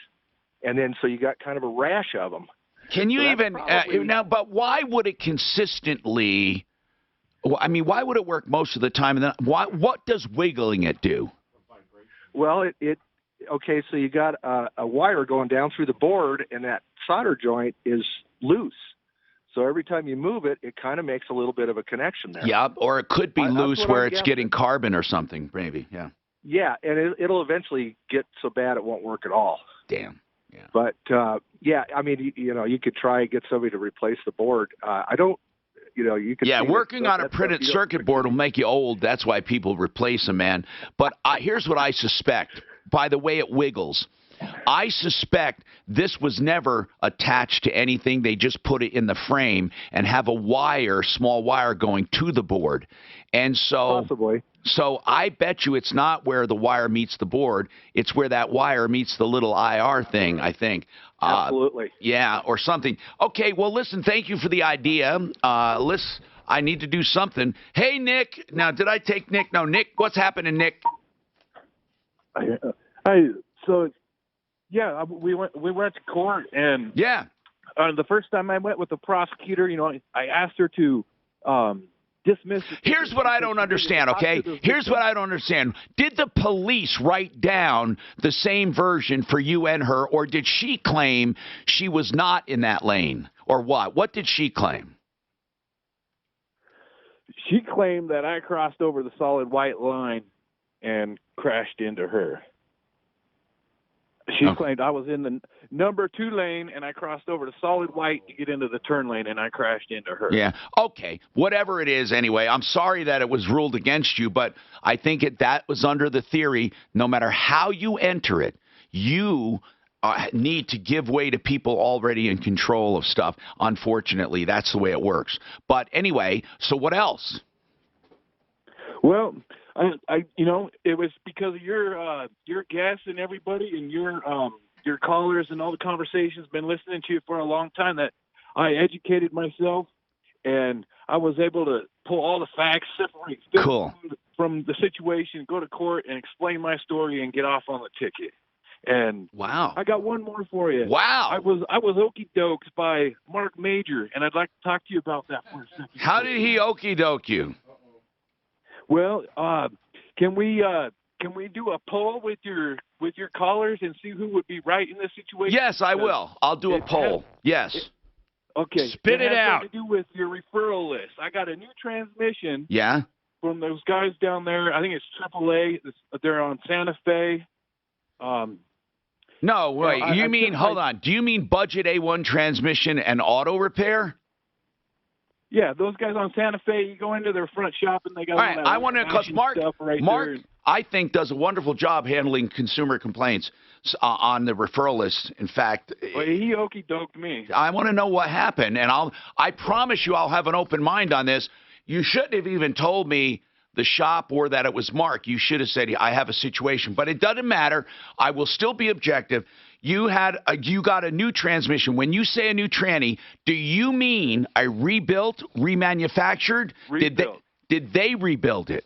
and then so you got kind of a rash of them. Can you even now? But why would it consistently? I mean, why would it work most of the time? And then what does wiggling it do? Well, okay, so you got a wire going down through the board, and that solder joint is loose. So every time you move it, it kind of makes a little bit of a connection there. Yeah, or it could be loose where it's getting carbon or something, maybe. Yeah. Yeah, and it'll eventually get so bad it won't work at all. Damn. Yeah. But yeah, I mean, you could try and get somebody to replace the board. I don't. you can. Yeah, working on a printed circuit board will make you old. That's why people replace them, man. But here's what I suspect. By the way it wiggles, I suspect this was never attached to anything. They just put it in the frame and have a small wire going to the board. And so, possibly. So I bet you it's not where the wire meets the board. It's where that wire meets the little IR thing, I think. Absolutely. Yeah, or something. Okay, well, listen, thank you for the idea. I need to do something. Hey, Nick. Now, did I take Nick? No, Nick, what's happening, Nick? We went to court, and the first time I met with the prosecutor, I asked her to dismiss. Here's what I don't understand, okay? Here's what I don't understand. Did the police write down the same version for you and her, or did she claim she was not in that lane, or what? What did she claim? She claimed that I crossed over the solid white line and crashed into her. She claimed I was in the number 2 lane and I crossed over the solid white to get into the turn lane and I crashed into her. Yeah. Okay. Whatever it is, anyway, I'm sorry that it was ruled against you, but I think that was under the theory, no matter how you enter it, you need to give way to people already in control of stuff. Unfortunately, that's the way it works. But anyway, so what else? Well, it was because of your guests and everybody and your callers and all the conversations. Been listening to you for a long time that I educated myself and I was able to pull all the facts, separate from the situation, go to court and explain my story and get off on the ticket. And wow, I got one more for you. Wow, I was okey-doked by Mark Major, and I'd like to talk to you about that for a second. How did he okey-doke you? Well, can we do a poll with your callers and see who would be right in this situation? Yes, I will. I'll do a poll. Yes. Okay. Spit it out. To do with your referral list. I got a new transmission. Yeah. From those guys down there. I think it's AAA. They're on Santa Fe. No, wait. Hold on. Do you mean budget A1 transmission and auto repair? Yeah, those guys on Santa Fe, you go into their front shop and they got all right, I want to, because Mark, I think, does a wonderful job handling consumer complaints on the referral list. In fact, well, he okey-doked me. I want to know what happened, and I promise you I'll have an open mind on this. You shouldn't have even told me the shop or that it was Mark. You should have said, I have a situation. But it doesn't matter. I will still be objective. You got a new transmission. When you say a new tranny, do you mean a rebuilt, remanufactured? Rebuilt. Did they rebuild it?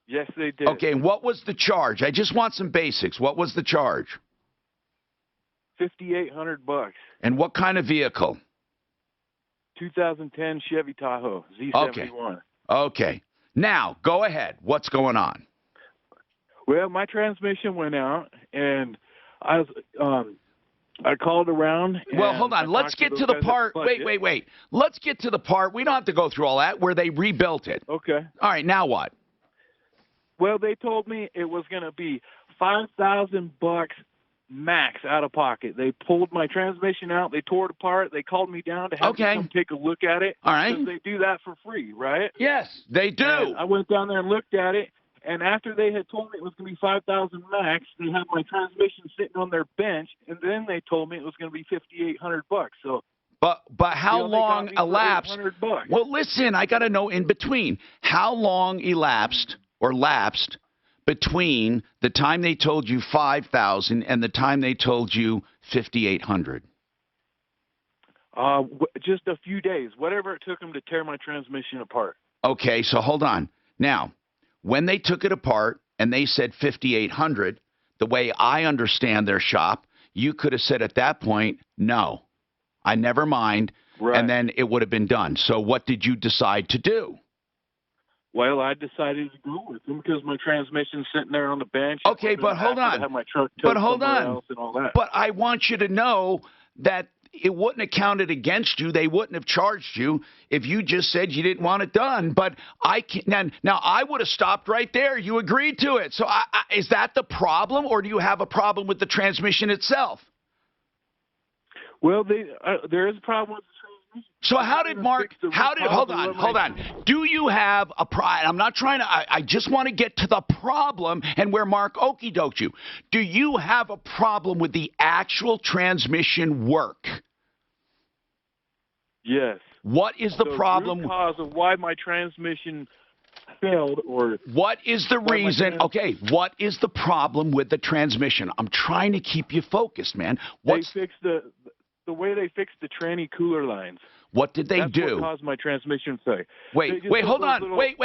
Yes, they did. Okay, and what was the charge? I just want some basics. What was the charge? $5,800. And what kind of vehicle? 2010 Chevy Tahoe Z71. Okay. Now, go ahead. What's going on? Well, my transmission went out, and I called around. Well, hold on. Let's get to the part. Wait. Let's get to the part. We don't have to go through all that where they rebuilt it. Okay. All right. Now what? Well, they told me it was going to be $5,000 max out of pocket. They pulled my transmission out. They tore it apart. They called me down to have me come take a look at it. All right. Because they do that for free, right? Yes, they do. And I went down there and looked at it. And after they had told me it was going to be $5,000 max, they had my transmission sitting on their bench, and then they told me it was going to be $5,800. So, but how long elapsed? Well, listen, I got to know in between how long elapsed between the time they told you $5,000 and the time they told you $5,800. Just a few days, whatever it took them to tear my transmission apart. Okay, so hold on now. When they took it apart and they said $5,800, the way I understand their shop, you could have said at that point, no, I never mind, right. And then it would have been done. So what did you decide to do? Well, I decided to go with them because my transmission's sitting there on the bench. Okay, but hold on. Have my truck towed somewhere else and all that. But I want you to know that it wouldn't have counted against you. They wouldn't have charged you if you just said you didn't want it done. But I can't. Now I would have stopped right there. You agreed to it. So is that the problem, or do you have a problem with the transmission itself? Well, there is a problem with the So how did Mark, hold on. Do you have a problem? I'm not trying to, I just want to get to the problem and where Mark okey-doked you. Do you have a problem with the actual transmission work? Yes. What is the problem? Root cause of why my transmission failed, or what is the reason? Okay, what is the problem with the transmission? I'm trying to keep you focused, man. They fixed the way they fixed the tranny cooler lines. What did they do? That's what caused my transmission failure. Wait, hold on. Wait.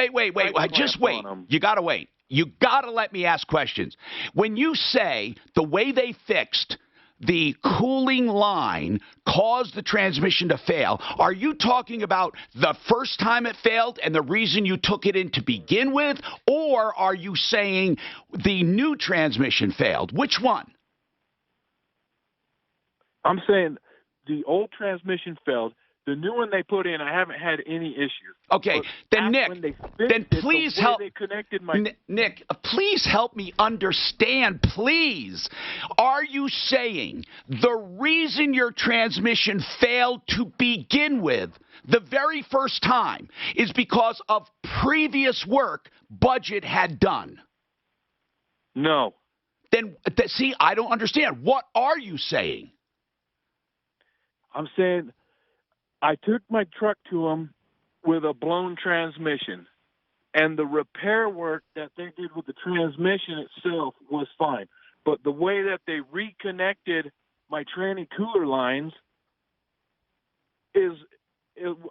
Just wait. You got to wait. You got to let me ask questions. When you say the way they fixed the cooling line caused the transmission to fail, are you talking about the first time it failed and the reason you took it in to begin with, or are you saying the new transmission failed? Which one? I'm saying the old transmission failed. The new one they put in, I haven't had any issues. Okay, then Nick, please help. Nick, please help me understand, please. Are you saying the reason your transmission failed to begin with, the very first time, is because of previous work Budget had done? No. Then, see, I don't understand. What are you saying? I'm saying I took my truck to them with a blown transmission, and the repair work that they did with the transmission itself was fine. But the way that they reconnected my tranny cooler lines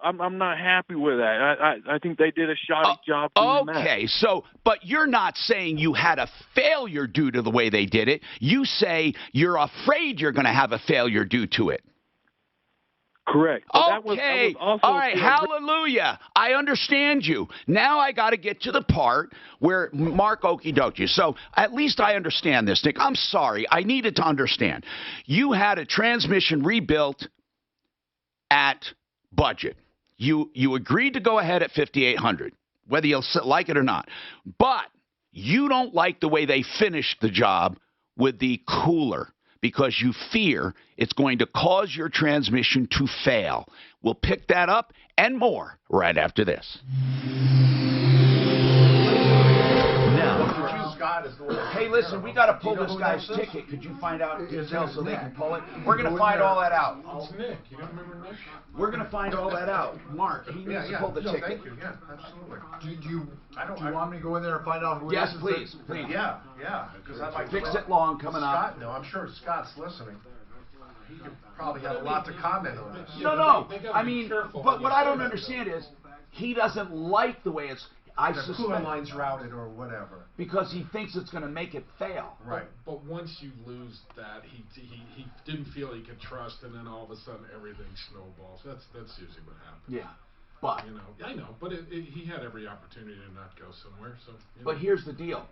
I'm not happy with that. I think they did a shoddy job doing that. Okay, so, but you're not saying you had a failure due to the way they did it. You say you're afraid you're going to have a failure due to it. Correct. Okay. All right. Hallelujah. I understand you. Now I got to get to the part where Mark okey-doked you. So at least I understand this, Nick. I'm sorry. I needed to understand. You had a transmission rebuilt at Budget. You agreed to go ahead at $5,800, whether you'll like it or not. But you don't like the way they finished the job with the cooler, because you fear it's going to cause your transmission to fail. We'll pick that up and more right after this. Hey, listen, we got to pull this guy's ticket. Could you find out details so they can pull it? We're going to find all that out. It's Nick. You don't remember Nick? We're going to find all that out. Mark, he needs to pull the ticket. Thank you. Yeah, absolutely. Do you want me to go in there and find out who it is? Yes, please. Yeah. Because I might fix it long coming up. No, I'm sure Scott's listening. He could probably have a lot to comment on this. No. I mean, but what I don't understand is he doesn't like the way it's. The cooler line's routed or whatever. Because he thinks it's going to make it fail. Right. But once you lose that, he didn't feel he could trust, and then all of a sudden everything snowballs. That's usually what happens. Yeah. But I know. But he had every opportunity to not go somewhere. So. But here's the deal: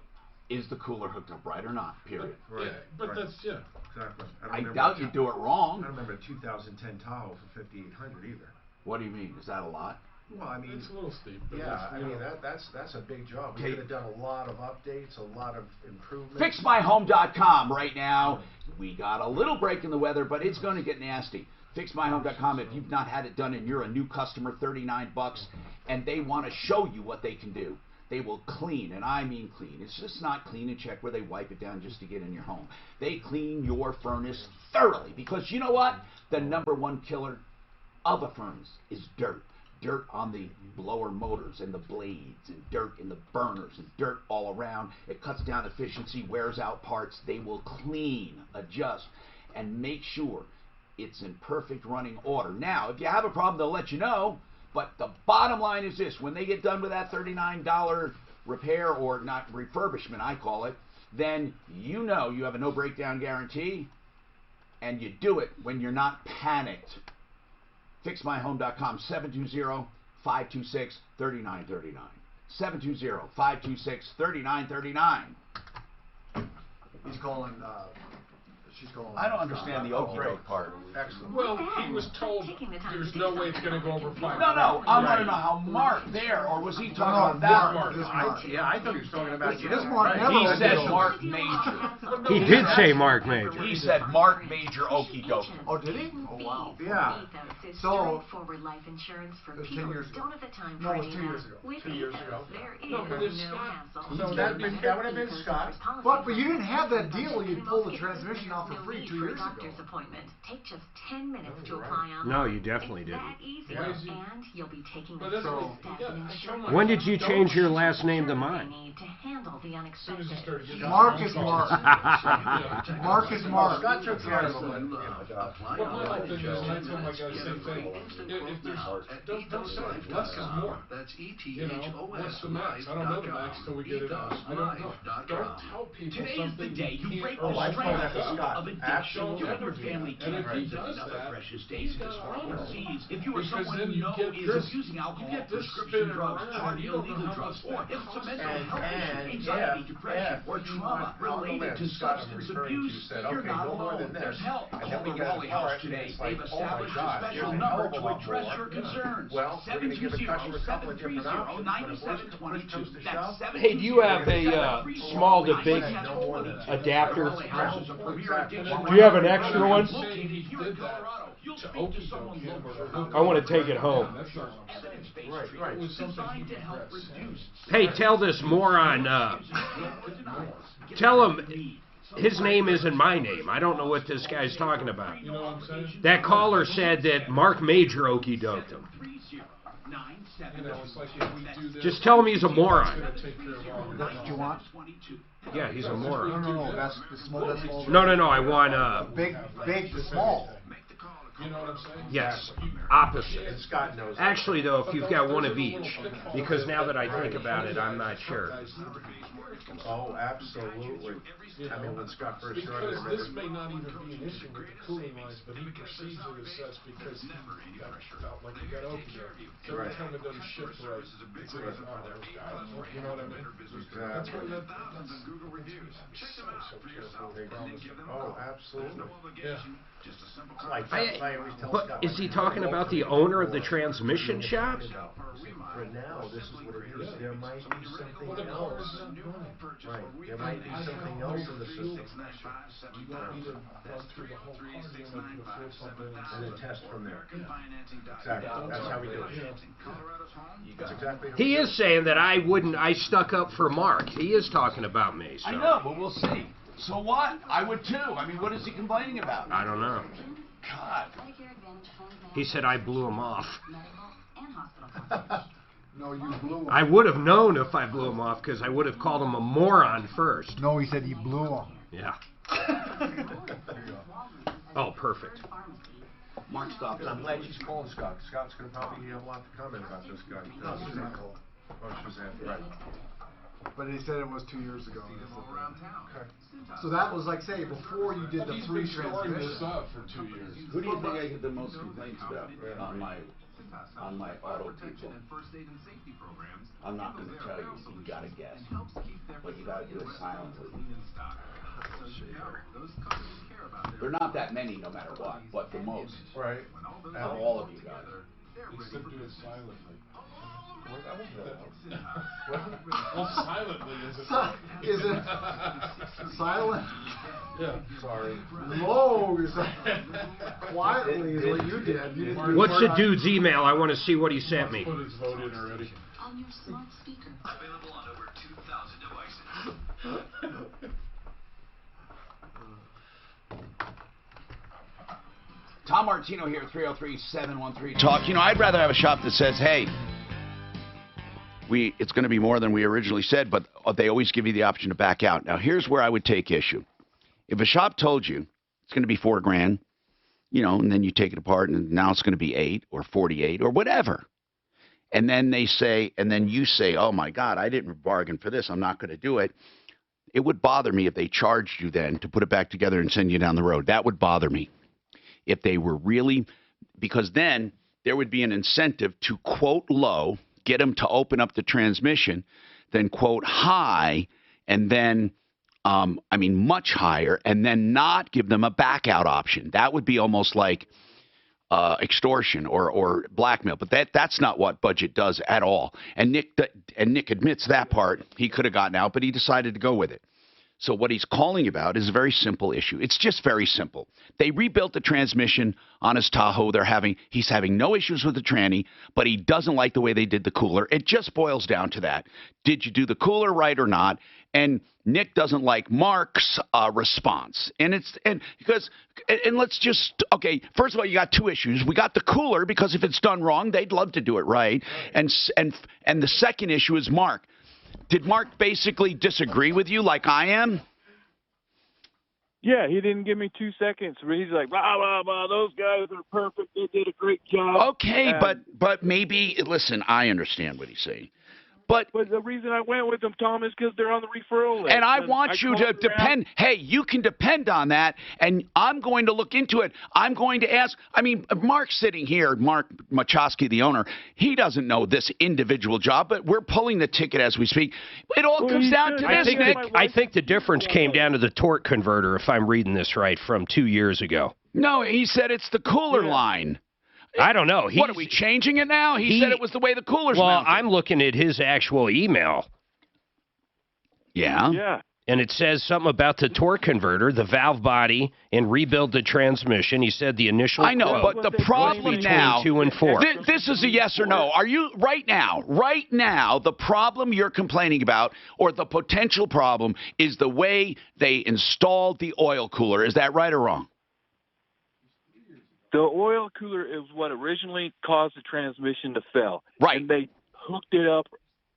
is the cooler hooked up right or not? Period. Right. Yeah. But that's exactly. I doubt you do it wrong. I don't remember a 2010 Tahoe for $5,800 either. What do you mean? Is that a lot? Well, I mean, it's a little steep. But yeah, I mean that's a big job. We could have done a lot of updates, a lot of improvements. FixMyHome.com right now. We got a little break in the weather, but it's going to get nasty. FixMyHome.com. If you've not had it done and you're a new customer, $39, and they want to show you what they can do. They will clean, and I mean clean. It's just not clean and check where they wipe it down just to get in your home. They clean your furnace thoroughly, because you know what? The #1 killer of a furnace is dirt. Dirt on the blower motors and the blades, and dirt in the burners, and dirt all around. It cuts down efficiency, wears out parts. They will clean, adjust, and make sure it's in perfect running order. Now, if you have a problem, they'll let you know. But the bottom line is this: when they get done with that $39 repair, or not refurbishment, I call it, then you know you have a no breakdown guarantee, and you do it when you're not panicked. FixMyHome.com, 720-526-3939. 720-526-3939. He's calling, she's calling. I don't understand the okey-doke part. Excellent. Well, he was told there's no way it's going to go over 5. No, I want to know how Mark there, or was he talking about that Mark? I thought he was talking about you. This Mark He said Mark Major. He did say Mark Major. He said Mark Major Okie dokie. Oh, did he? Oh, wow. Yeah. So, Straightforward life insurance for it was 10 people years who ago. don't have the time No, for it was any 2 of years that. ago. With 2 years Ethos, ago. there is No, but it's no Scott. hassle. So that would have been Scott. But you didn't have that deal where you'd pull the transmission out for free 2 years ago. Doctor's appointment. Take just 10 minutes to apply online. No, you definitely didn't. That easy, and you'll be taking But the that's first what- step yeah, in I ensuring told When did you change your last name to mine? need to handle the unexpected. Mark is Mark. Mark is Mark. Scott took care of him. Well, my whole thing is, and I told my guy the same thing. If there's, don't say it. Less is more. You know, what's the max? I don't know the max till we get it out. I don't know. Don't tell people Today's something the day you can't break afford. the stranglehold Scott. of addiction. Absolutely. Your other family And if he can't does another that, precious he's days in his got phone to sees. If you are Because someone then you you know get is this- abusing you alcohol, get this prescription spinning drugs, around, or you don't know illegal how drugs, much or that if it's a costs. mental And- health issue, and anxiety, if- depression, or if you trauma went out related to and Scott was substance referring to abuse, said, you're okay, not no more alone. than There's this. help. And Call then we the get Wally a House part, and today. it's like, They've oh my established a God, special here's a number hell of a to lot address more. your concerns. Well, we're going to give the customer a couple of different options, but if push comes to 730-732. shove, That's Hey, do you have a small to big adapter? Do you have an extra one? I want to take it home. Right. It was something he regrets. Hey, tell this moron, tell him his name isn't my name. I don't know what this guy's talking about. You know what I'm saying? That caller said that Mark Major okey doked him. You know, it's like if we do this, Just tell him he's a moron. it's gonna take care of all of What that. do you want? Yeah, he's a moron. No, that's the small, that's small. No, I want, Big to small. You know what I'm saying? yes, opposite. And Scott knows. Actually, though, if you've got one of each, because now that I think about it, I'm not sure. Oh, absolutely. I mean, when Scott first started, Because this may not even be an issue with the cooling lines, but he perceives it as such because he felt like he got opiate. So every time it doesn't shift right, it's like, oh, that was bad. You know what I mean? That's what that, that's so careful with promises. Oh, absolutely. Yeah. Like, I always tell But Scott, is he talking about the owner of the transmission shop? For now, this is what it is. There might be something else. Right. There might be something else in the system. You don't need to run through the whole car unit before something And then test from there. Exactly. That's how we do it. That's exactly how we He do is saying that I stuck up for Mark. He is talking about me, so. I know, but we'll see. So what? I would too. I mean, what is he complaining about? I don't know. God. He said I blew him off. No, you blew him. I would have known if I blew him off because I would have called him a moron first. No, he said you blew him. Yeah. Oh, perfect. Mark, stop it. I'm glad she's calling Scott. Scott's going to probably have a lot to comment about this guy. Oh, Suzanne, right. But he said it was 2 years ago. So that was like, say, before you did the He's free been storing this transmission. up for 2 years. Who do you think I get the most complaints about on my auto people? I'm not going to tell you. You got to guess, but you got to do it silently. They're not that many, no matter what, but the most. Right. Out of all of you guys. He said do it silently. Well, silently is it? Is it silent? Yeah. Sorry. Low is quietly is what you did. You didn't do What's the it. dude's email? I want to see what he sent me. Put his vote in already. On your smart speaker. Available on over 2,000 devices. Tom Martino here, 303-713. Talk. You know, I'd rather have a shop that says, hey, it's going to be more than we originally said, but they always give you the option to back out. Now, here's where I would take issue. If a shop told you it's going to be $4,000, you know, and then you take it apart and now it's going to be 8 or 48 or whatever. And then they say, and then you say, oh my God, I didn't bargain for this. I'm not going to do it. It would bother me if they charged you then to put it back together and send you down the road. That would bother me. If they were really, because then there would be an incentive to quote low, get them to open up the transmission, then quote high, and then, much higher, and then not give them a back out option. That would be almost like extortion or blackmail. But that's not what budget does at all. And Nick admits that part. He could have gotten out, but he decided to go with it. So what he's calling about is a very simple issue. It's just very simple. They rebuilt the transmission on his Tahoe. He's having no issues with the tranny, but he doesn't like the way they did the cooler. It just boils down to that. Did you do the cooler right or not? And Nick doesn't like Mark's response. And let's just, okay, first of all, you got two issues. We got the cooler, because if it's done wrong, they'd love to do it right. And the second issue is Mark. Did Mark basically disagree with you like I am? Yeah, he didn't give me 2 seconds. He's like, blah, blah, blah, those guys are perfect. They did a great job. Okay, but maybe, listen, I understand what he's saying. But the reason I went with them, Tom, is because they're on the referral list. And I want you to depend. Hey, you can depend on that, and I'm going to look into it. I'm going to ask. I mean, Mark's sitting here, Mark Machowski, the owner. He doesn't know this individual job, but we're pulling the ticket as we speak. It all comes down to this, Nick. I think the difference came down to the torque converter, if I'm reading this right, from 2 years ago. No, he said it's the cooler line. I don't know. What, are we changing it now? He said it was the way the cooler's mounted. I'm looking at his actual email. Yeah? Yeah. And it says something about the torque converter, the valve body, and rebuild the transmission. He said the initial I know, but the problem now, 2 and 4. This is a yes or no. Are you, right now, the problem you're complaining about, or the potential problem, is the way they installed the oil cooler. Is that right or wrong? The oil cooler is what originally caused the transmission to fail. Right. And they hooked it up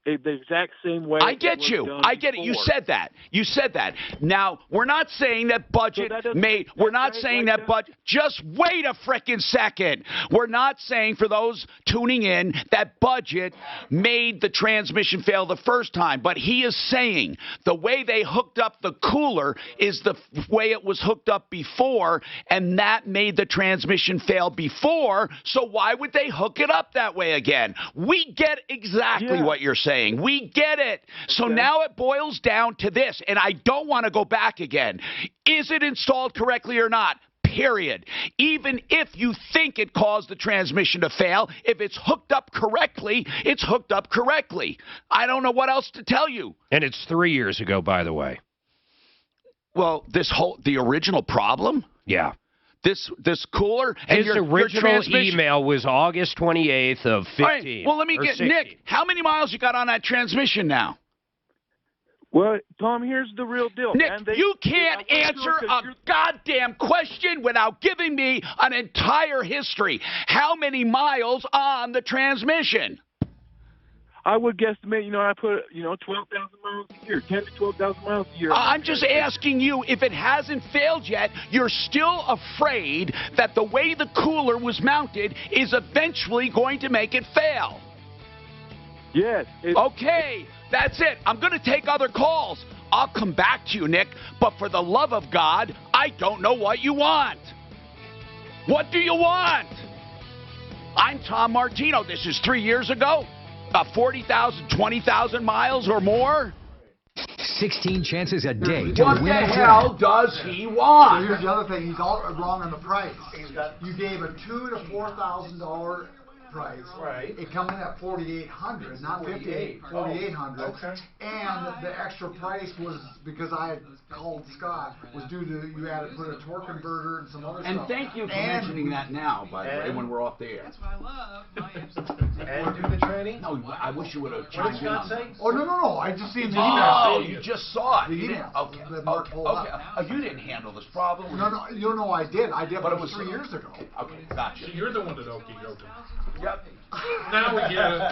the exact same way. I get you. I get it. You said that. You said that. Now, we're not saying that budget made. We're not saying that budget. Just wait a frickin' second. We're not saying, for those tuning in, that budget made the transmission fail the first time. But he is saying the way they hooked up the cooler is the way it was hooked up before, and that made the transmission fail before. So why would they hook it up that way again? We get exactly what you're saying. We get it. So now it boils down to this, and I don't want to go back again. Is it installed correctly or not? Period. Even if you think it caused the transmission to fail, if it's hooked up correctly, it's hooked up correctly. I don't know what else to tell you. And it's 3 years ago, by the way. Well, the original problem? Yeah. This cooler and his original email was August 28th of 15. All right, well, let me get 16. Nick. How many miles you got on that transmission now? Well, Tom, here's the real deal. Nick, man. you can't answer a goddamn question without giving me an entire history. How many miles on the transmission? I would guesstimate, I put, 12,000 miles a year, 10 to 12,000 miles a year. I'm just asking you, if it hasn't failed yet, you're still afraid that the way the cooler was mounted is eventually going to make it fail. Yes. Okay, that's it. I'm going to take other calls. I'll come back to you, Nick, but for the love of God, I don't know what you want. What do you want? I'm Tom Martino. This is 3 years ago. 40,000, 20,000 miles or more? 16 chances a day to what win the a hell does he want? So here's the other thing. He's all wrong on the price. You gave a $2,000 to $4,000 price. Right. It comes in at $4,800, not $5,800. $4,800. Okay. And the extra price was because I had called Scott was due to you had to put a torque converter and some other stuff. And thank you for mentioning that now, by the way, when we're off the air. That's what I love. And do the training? No, I wish you would have What chimed did in. Scott say? Oh no! I just seen the Oh, email. you just saw it. The You email. didn't- Okay. that Mark pulled up. You didn't handle this problem. No, you know I did. I did, But but it it was was 3 years ago. Okay, gotcha. So you're the one that okey doked. Yep. Now we get it.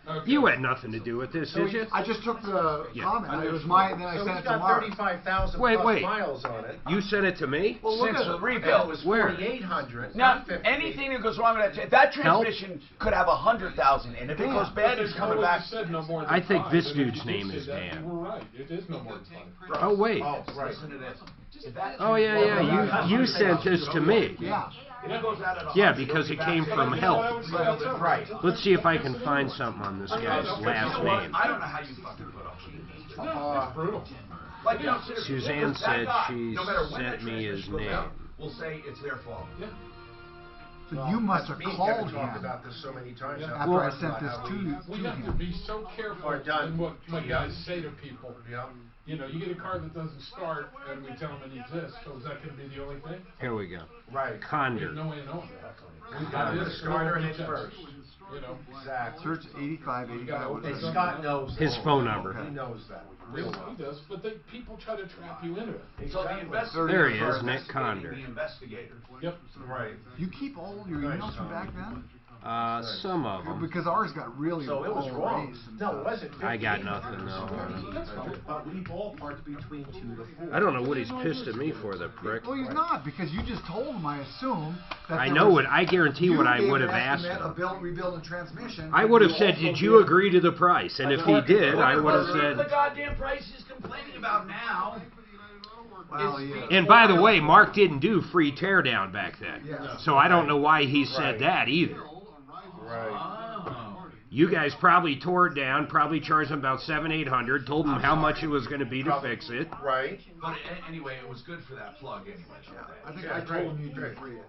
Okay. You had nothing to do with this, did you? I just took the comment. It was mine, and then I So sent he's it to got Mark. 35,000 Wait. plus miles on it. You sent it to me? Well, look Since at the it. rebuild. It was Where? 4,800. Now, not 50. anything that goes wrong with that transmission could have 100,000 in it. If it goes bad, he's coming back. Said no more than I think 5, this and if dude's you name said is that, Dan. You were right. It is no more than 5. Oh, wait. Oh, right. Oh, yeah. You sent this to me. Yeah. Yeah, because it came from Help. Right. Let's see if I can find something on this guy's last name. I don't know how you fucking put up with it. Brutal. Like, seriously, Suzanne that said guy, she no matter when sent the me his transmission goes name. out, we'll say it's their fault. Yeah. So you must have Me and called Kevin talked him about this so many times. Yeah. after I sent this to We have to him. be so careful Or done. in what guys say to people. Yeah. You know, you get a car that doesn't start, and we tell them it exists. So is that going to be the only thing? Here we go. Right. Condor. No way of knowing. We've got to start it first. You know, Exactly. Search 8585. And Scott knows his phone number. He knows that. Real well. He does, but people try to trap you into it. So the investigator. There he is, Nick Condor. The investigator. Yep. Right. You keep all your emails from back then? Some of them. Because ours got really So it was all wrong. erased and No, it stuff. wasn't. I got nothing, no. But we ballparked between 2 to 4. I don't know what he's pissed at me for, the prick. Well, he's not, because you just told him, I assume, that I there know was- what, I guarantee what I you would gave have an asked estimate him. of build, rebuild, and transmission. I would have said, did you agree to the price? And if he did, I would have The said... goddamn price he's complaining about now. Well, yeah. And by the way, Mark didn't do free teardown back then. Yeah. So I don't know why he said that either. Right. You guys probably tore it down, probably charged him about $700-800, told him how much it was going to be to fix it. Right. But anyway, it was good for that plug anyway. I think I told him you did free it.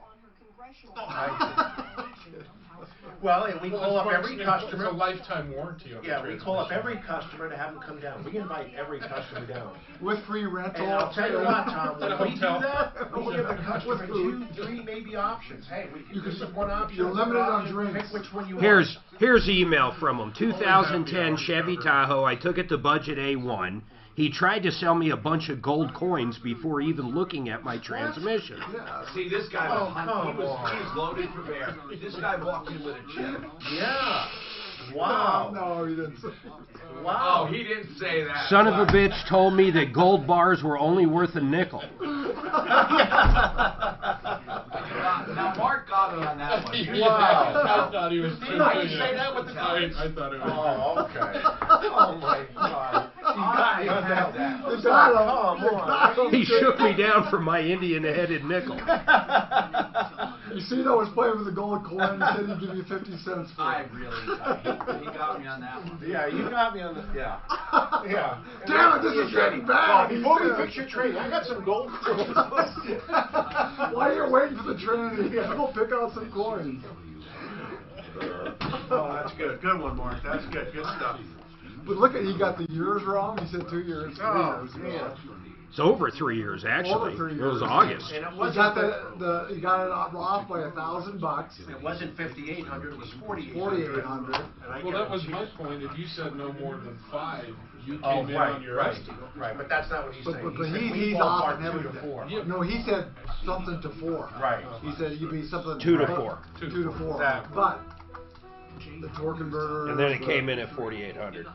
Well, and we call up every It's customer. a lifetime warranty on the Yeah, we call up transmission. every customer to have them come down. We invite every customer down. With free rental. And I'll tell you what, Tom, At a when we do hotel. that, we give the customer 2, 3, maybe options. Hey, this is one option. You're this is limited on option, drinks. Pick which one you want. Here's the email from him. 2010 Chevy Tahoe. I took it to budget A1. He tried to sell me a bunch of gold coins before even looking at my transmission. Yeah. See, this guy he was loaded for bear. This guy walked in with a chip. Yeah. Wow. No, he didn't say. Wow. Oh, he didn't say that. Son of a bitch told me that gold bars were only worth a nickel. Now, Mark got me on that one. I thought he was too Didn't good. he say that with the time? I thought it was. Oh, okay. Oh, my God. I had that. He shook me down for my Indian-headed nickel. You see, I was playing with the gold coin. He said he'd give you 50 cents for it. He got me on that one. Yeah, you got me on the. Yeah. Yeah. Damn it, this is getting bad. Before we fix your train, I got some gold coins. While you're waiting for the train, you gotta go pick out some coins. Oh, that's good. Good one, Mark. That's good. Good stuff. But look at, he got the years wrong. He said 2 years, 3 Oh, years. man. It's over 3 years, actually. Over 3 It years. was August. And it He wasn't got he got it off by $1,000. It wasn't 5,800. It was 4,800. 4,800. Well, that was my point. If you said no more than 5, you came Oh, in right, on your right, estimate. right. But that's not what he's saying. But He said we he's off ballpark on 2 to everything. 4. Yeah. No, he said something to 4. Right. He said you'd be something 2 to but- 4. 2 to 4. Exactly. But the torque converter. And then it came in at 4,800.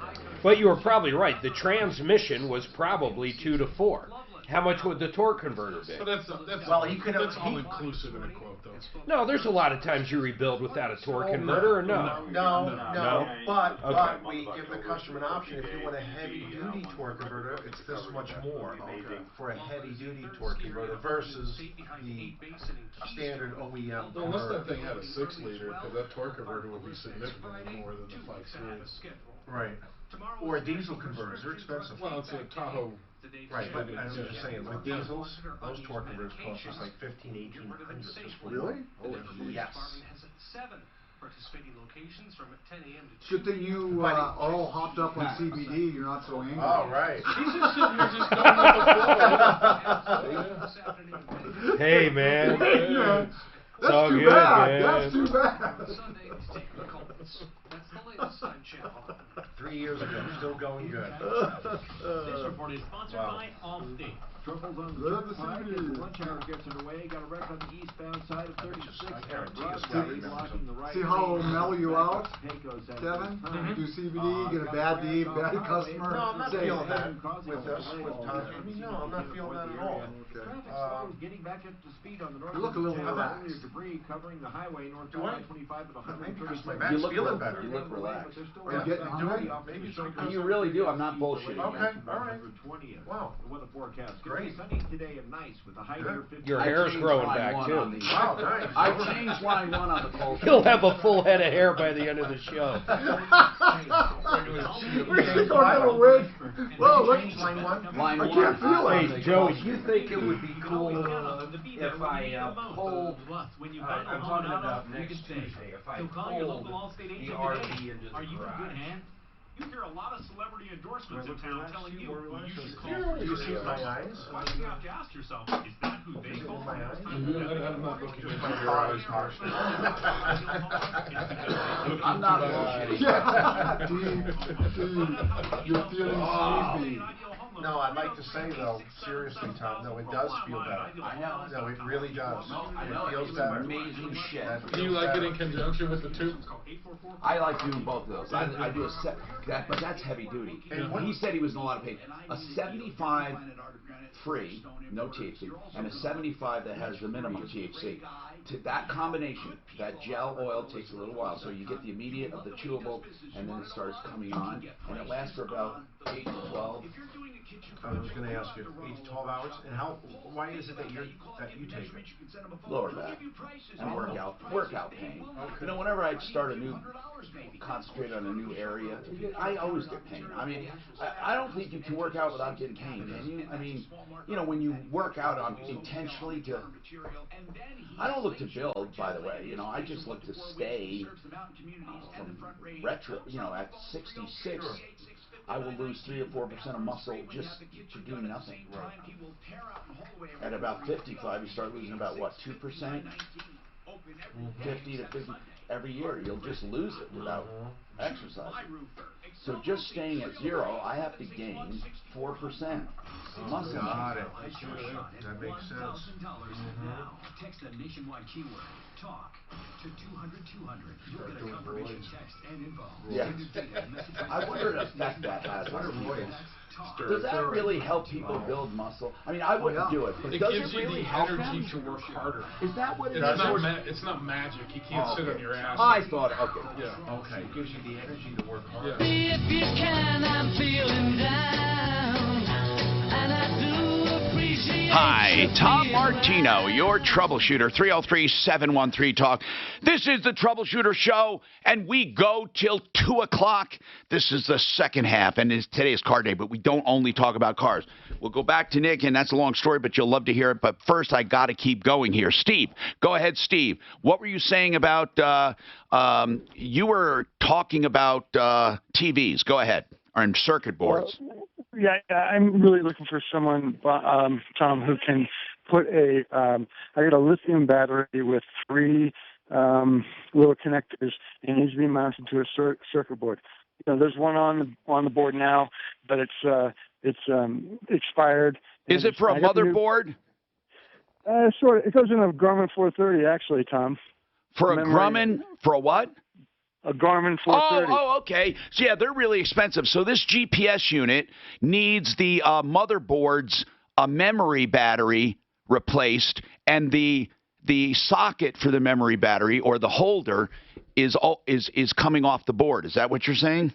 But you were probably right. The transmission was probably 2 to 4. How much would the torque converter be? But that's Well, he could have. that's all inclusive in a quote, though. No, there's a lot of times you rebuild without a torque converter, or no? No. But Okay. we give the customer an option. If you want a heavy-duty torque converter, it's this much more for a heavy-duty torque converter versus the standard OEM Well, unless converter. that thing had a 6-liter, because that torque converter would be significantly more than the 5-series. Right. Or diesel converters. They're expensive. Well, it's a Tahoe. Right, but I was just saying, with diesels, those torque converters cost us like $1,500-1,800 just for Really? one. Yes. Good thing you are all hopped up on CBD. You're not so angry. All right. He's just sitting here just going with the flow. Hey, man. Hey, man. That's all too good, bad. man. That's too bad. 3 years ago, still going good. This report is sponsored by Allstate. Troubles on the Love the turnpike city. as the lunch hour gets underway. Got a wreck on the eastbound side of 36. I guarantee Broad us Street we remember blocking the right See how lane. it'll mellow you out, Pecos at Kevin? this time. Do CBD, get a bad deed, bad customer. No, I'm not say, feeling that Causing with a us, delay with all Tom. day. No, I'm not feeling that at all. Traffic slows getting back up to speed on the north. You look a little channel. relaxed. There's debris covering the highway north Do I? 25 at Maybe 130. because my back's feeling better. You look relaxed. Are you getting hungry? Maybe You really do. I'm not bullshitting. Okay, all right. Wow. The weather forecast. Great. Sunny today and nice with a high near 50. Your hair's growing back, too. Wow, nice. I changed line 1 on the cold. He'll have a full head of hair by the end of the show. We're just going to a wig. Whoa, look. Line 1? Line I 1. can't feel it. Hey, Joey, Do you think it would be cool if I pulled, I'm talking about next Tuesday, if I pulled the RV into the garage You hear a lot of celebrity endorsements in town telling you who you should call. Do you see my eyes? The question you have to ask yourself, is that who they call my eyes? I'm not looking into My your eyes, eyes. I'm not You're feeling sleepy. No, I'd like to say though, seriously, Tom, no, it does feel better. I know. No, it really does. I know. It feels It's better. amazing shit. Do you like it in conjunction with the tube? I like doing both of those. I do but that's heavy duty. He said he was in a lot of pain. A 75 free, no THC, and a 75 that has the minimum THC. That combination, that gel oil takes a little while, so you get the immediate of the chewable, and then it starts coming on, and it lasts for about 8 to 12. I was going to ask you, 8 to 12 hours, and why is it that you take it? Lower back and workout pain. You know, whenever I start concentrate on a new area, I always get pain. I mean, I don't think you can work out without getting pain, can you? I mean, you know, when you work out intentionally I don't look to build, by the way. You know, I just look to stay from retro. You know, at 66. I will lose 3 or 4% of muscle just to do nothing. At about 55, you start losing about, what, 2%? 50 to 50 every year. You'll just lose it without exercise. So just staying at 0, I have to gain 4% muscle. Got it. That makes sense. Now, text the nationwide keyword TALK to 200-200. You'll get a confirmation text and info. Yeah. I wonder what effect that has on people. Does that really help people build muscle? I mean, I wouldn't do it, but it does gives it really you the help energy them? to work harder. Is that what it is? It's not magic. You can't sit on your ass. I thought, okay. Yeah. Okay, it gives you the energy to work harder. Yeah. If you can, I'm feeling down, and I do appreciate. Hi, Tom Martino, your troubleshooter, 303-713-TALK. This is the Troubleshooter Show, and we go till 2 o'clock. This is the second half, and today is car day, but we don't only talk about cars. We'll go back to Nick, and that's a long story, but you'll love to hear it. But first, I got to keep going here. Steve, go ahead, Steve. What were you saying about, you were talking about TVs. Go ahead, or circuit boards. Yeah, I'm really looking for someone, Tom, who can put I got a lithium battery with 3 little connectors, and it needs to be mounted to a circuit board. You know, there's one on the board now, but it's expired. Is it for a motherboard? Sort of. It goes in a Garmin 430, actually, Tom. For a Grumman? For a what? A Garmin 430. Oh, okay. So, yeah, they're really expensive. So this GPS unit needs the motherboard's memory battery replaced, and the socket for the memory battery, or the holder, is coming off the board. Is that what you're saying?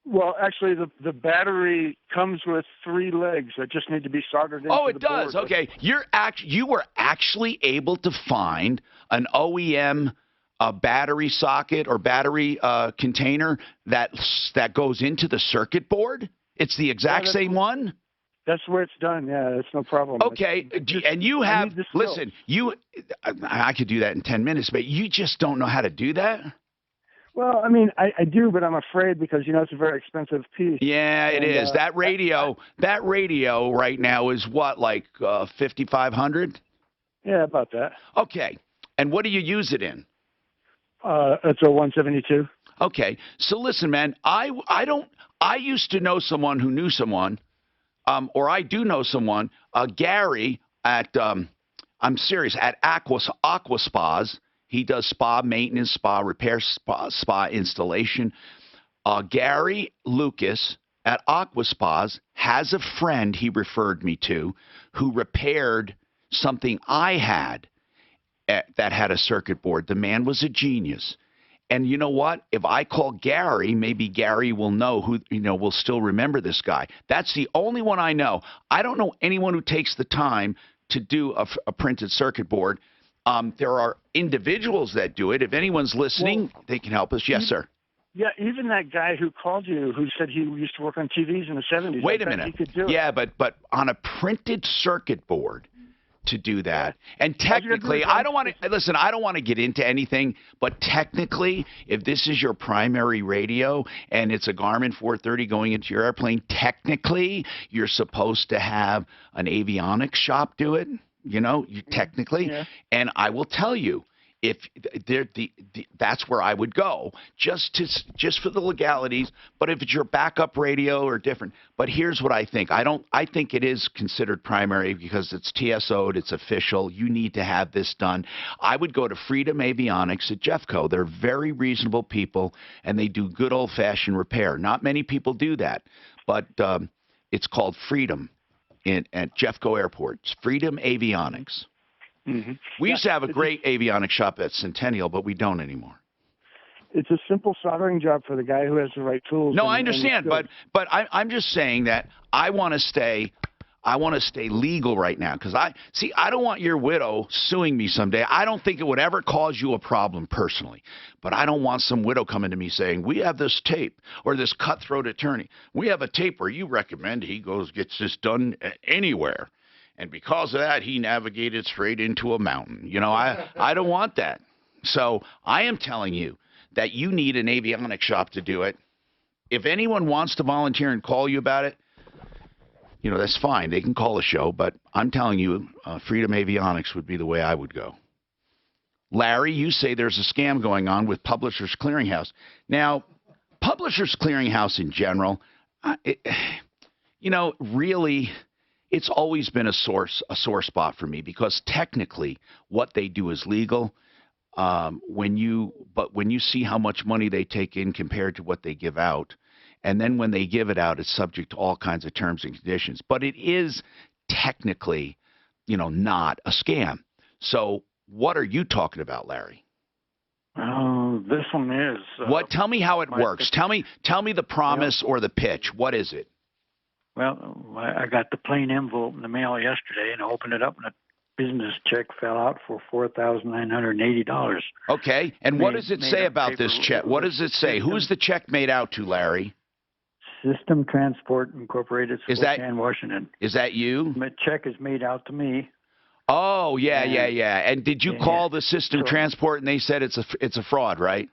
Well, actually, the battery comes with 3 legs that just need to be soldered into Oh, it the does. board. Okay. You were actually able to find an OEM battery socket or battery container that goes into the circuit board? It's the exact same one? That's where it's done. Yeah, that's no problem. Okay. And you have, listen, I could do that in 10 minutes, but you just don't know how to do that? Well, I mean, I do, but I'm afraid because, you know, it's a very expensive piece. Yeah, it is. That radio right now is what, like $5,500? Yeah, about that. Okay. And what do you use it in? It's a 172. Okay. So listen, man, I used to know someone who knew someone, or I do know someone, Gary at, I'm serious, at Aqua Spas. He does spa maintenance, spa repair, spa installation. Gary Lucas at Aqua Spas has a friend he referred me to who repaired something I had that had a circuit board. The man was a genius. And you know what? If I call Gary, maybe Gary will know who, will still remember this guy. That's the only one I know. I don't know anyone who takes the time to do a printed circuit board. There are individuals that do it. If anyone's listening, they can help us. Yes, sir. Yeah, even that guy who called you, who said he used to work on TVs in the 70s. Wait a minute. He could do it. Yeah, but on a printed circuit board, to do that. And technically, I don't want to listen. I don't want to get into anything, but technically, if this is your primary radio and it's a Garmin 430 going into your airplane, technically, you're supposed to have an avionics shop do it. You know, technically, and I will tell you. If that's where I would go, just for the legalities. But if it's your backup radio or different, but here's what I think. I think it is considered primary because it's TSO'd, it's official. You need to have this done. I would go to Freedom Avionics at Jeffco. They're very reasonable people, and they do good old-fashioned repair. Not many people do that, but it's called Freedom at Jeffco Airport. It's Freedom Avionics. Mm-hmm. We used to have a great avionics shop at Centennial, but we don't anymore. It's a simple soldering job for the guy who has the right tools. No, I understand, but I'm just saying that I want to stay legal right now because I don't want your widow suing me someday. I don't think it would ever cause you a problem personally, but I don't want some widow coming to me saying we have this tape or this cutthroat attorney. We have a tape where you recommend he gets this done anywhere. And because of that, he navigated straight into a mountain. You know, I don't want that. So I am telling you that you need an avionics shop to do it. If anyone wants to volunteer and call you about it, you know, that's fine. They can call a show. But I'm telling you, Freedom Avionics would be the way I would go. Larry, you say there's a scam going on with Publishers Clearinghouse. Now, Publishers Clearinghouse in general, really... It's always been a sore spot for me because technically what they do is legal. When you see how much money they take in compared to what they give out, and then when they give it out, it's subject to all kinds of terms and conditions. But it is technically, not a scam. So what are you talking about, Larry? This one is. Tell me how it works. Tell me the promise or the pitch. What is it? Well, I got the plain envelope in the mail yesterday, and I opened it up, and a business check fell out for $4,980. Okay, and what does it say about this check? What does it say? Who's the check made out to, Larry? System Transport Incorporated, Spokane, Washington. Is that you? The check is made out to me. Oh, yeah. And did you call the System Transport, and they said it's a fraud, right?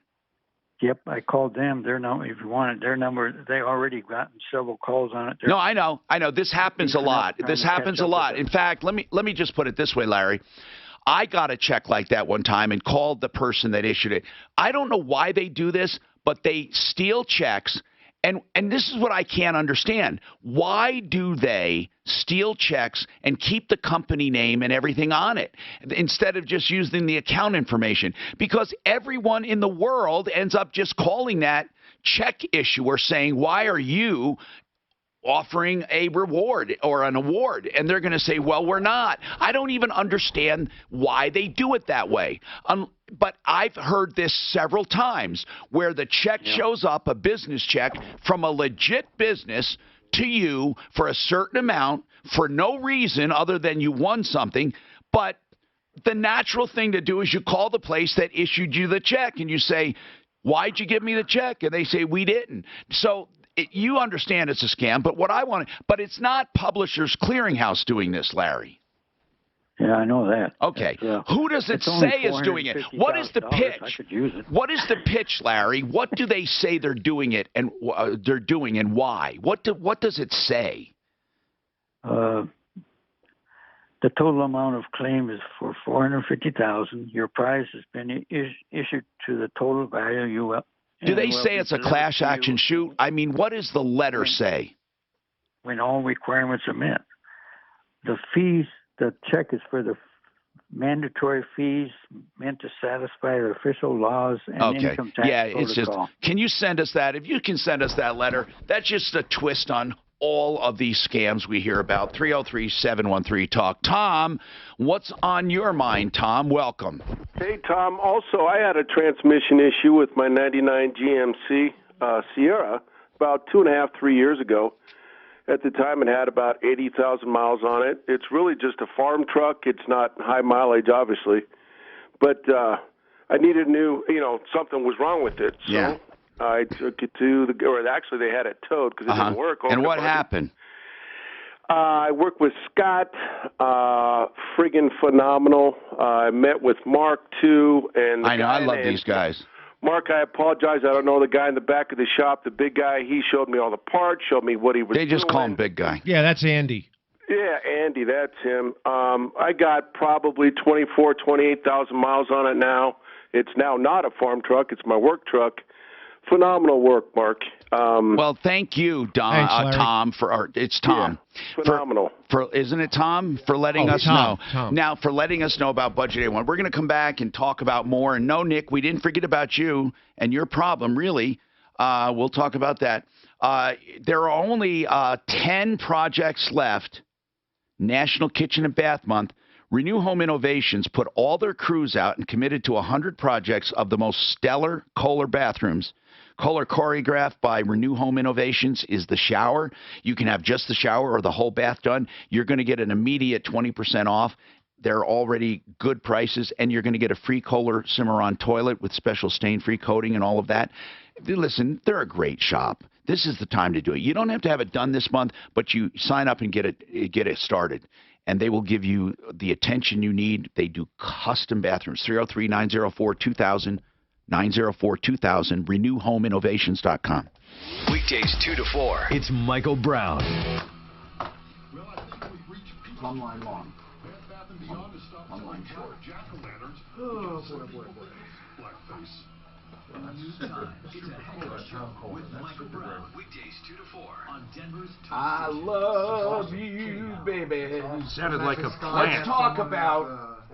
Yep, I called them. Their number, if you wanted their number, they already gotten several calls on it. No, I know. This happens a lot. This happens a lot. In fact, let me just put it this way, Larry. I got a check like that one time and called the person that issued it. I don't know why they do this, but they steal checks. And this is what I can't understand. Why do they steal checks and keep the company name and everything on it instead of just using the account information? Because everyone in the world ends up just calling that check issuer saying, why are you offering a reward or an award? And they're going to say, well, we're not. I don't even understand why they do it that way. But I've heard this several times where the check shows up, a business check from a legit business to you for a certain amount for no reason other than you won something. But the natural thing to do is you call the place that issued you the check and you say, why'd you give me the check? And they say, we didn't. So you understand it's a scam, but it's not Publishers Clearinghouse doing this, Larry. Yeah, I know that. Okay. Who does it say is doing it? What is the pitch? I could use it. What is the pitch, Larry? What do they say they're doing it and they're doing and why? What does it say? The total amount of claim is for $450,000. Your prize has been issued to the total value you will. Do they say it's a class action suit? I mean, what does the letter say? When all requirements are met. The fees, the check is for the mandatory fees meant to satisfy the official laws and income tax protocol. It's just, can you send us that? If you can send us that letter, that's just a twist on all of these scams we hear about. 303-713-TALK. Tom, what's on your mind, Tom? Welcome. Hey, Tom. Also, I had a transmission issue with my 99 GMC Sierra about 3 years ago. At the time, it had about 80,000 miles on it. It's really just a farm truck. It's not high mileage, obviously. But I needed something was wrong with it. So I took it to actually they had it towed because it didn't work. And what happened? I work with Scott, friggin' phenomenal. I met with Mark too, and the I know, guy I love these guys. Mark, I apologize. I don't know the guy in the back of the shop, the big guy. He showed me all the parts, showed me what he was doing. They just call him Big Guy. Yeah, that's Andy. Yeah, Andy, that's him. I got probably 28,000 miles on it now. It's now not a farm truck. It's my work truck. Phenomenal work, Mark. Well, thank you, Thanks, Larry. Tom, it's Tom. Yeah, phenomenal. Isn't it Tom, for letting us Tom, know. Tom. Now, for letting us know about Budget A1. We're going to come back and talk about more. And no, Nick, we didn't forget about you and your problem, really. We'll talk about that. There are only 10 projects left. National Kitchen and Bath Month. Renew Home Innovations put all their crews out and committed to 100 projects of the most stellar Kohler bathrooms. Kohler choreographed by Renew Home Innovations is the shower. You can have just the shower or the whole bath done. You're going to get an immediate 20% off. They're already good prices, and you're going to get a free Kohler Cimarron toilet with special stain-free coating and all of that. Listen, they're a great shop. This is the time to do it. You don't have to have it done this month, but you sign up and get it started, and they will give you the attention you need. They do custom bathrooms. 303-904-2000. 904-2000, renewhomeinnovations.com. Weekdays 2 to 4. It's Michael Brown. Plumb line long. Plumb line short. Oh, boy. I love you, baby. Sounded like a Let's plant. talk about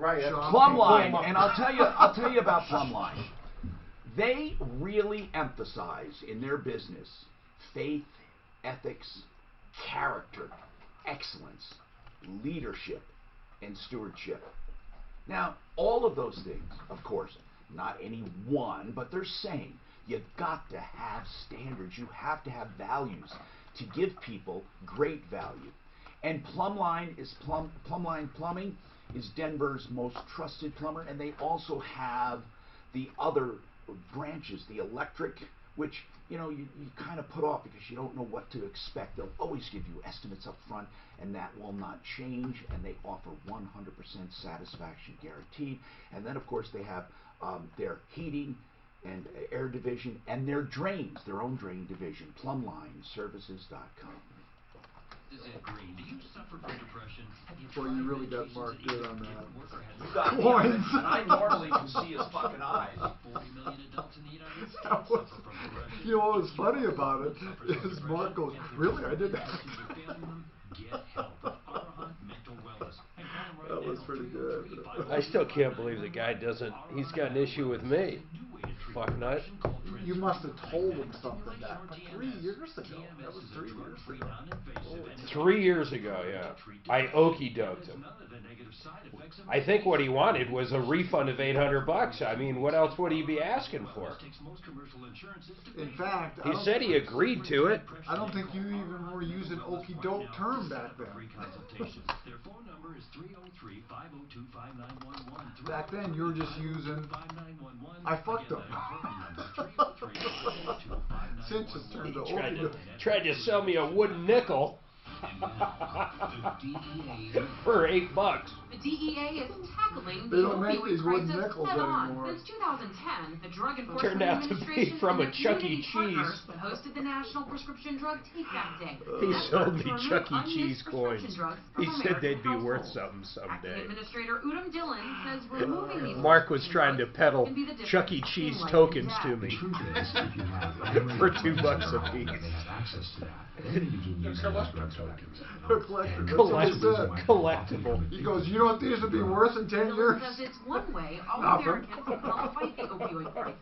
plumb line, and I'll tell you about plumb line. They really emphasize in their business faith, ethics, character, excellence, leadership, and stewardship. Now, all of those things, of course, not any one, but they're saying you've got to have standards. You have to have values to give people great value. And Plumline Plumbing is Denver's most trusted plumber, and they also have the other branches, the electric, which you kind of put off because you don't know what to expect. They'll always give you estimates up front, and that will not change, and they offer 100% satisfaction guaranteed. And then, of course, they have their heating and air division and their drains, their own drain division, plumlineservices.com. Boy, you really got Mark good on that. You got Coins. and I normally can see his fucking eyes. You know what was funny about it is Mark goes, really? I did that. That was pretty good. I still can't believe the guy he's got an issue with me. Fuck nut. You must have told him something back 3 years ago. That was 3 years ago. 3 years ago, yeah. I okey-doked him. I think what he wanted was a refund of $800. I mean, what else would he be asking for? In fact, He said he agreed to it. I don't think you even were using okey-doke term back then. Back then, you were just using, I fucked him. Since it turned to okey-doke. Tried to sell me a wooden nickel for $8. The DEA is tackling They the don't make opioid these wooden crisis nickels head-on. anymore. Since 2010, the Drug Enforcement Turned out to be Administration from and a their Chuck E. community partners Cheese. hosted the National Prescription Drug Takedown Day. He Efforts sold me to remove Chuck E. unused Cheese coins. prescription drugs He from said they'd American be worth households. something Acting someday. Administrator Udom Dillon says removing these Mark was trying to peddle can be the difference Chuck E. between Cheese life tokens and to death. me for $2 a piece. Collectible. He goes, you know what these would be worth in 10 years? Says it's one way all Nothing. Americans can help fight the opioid crisis.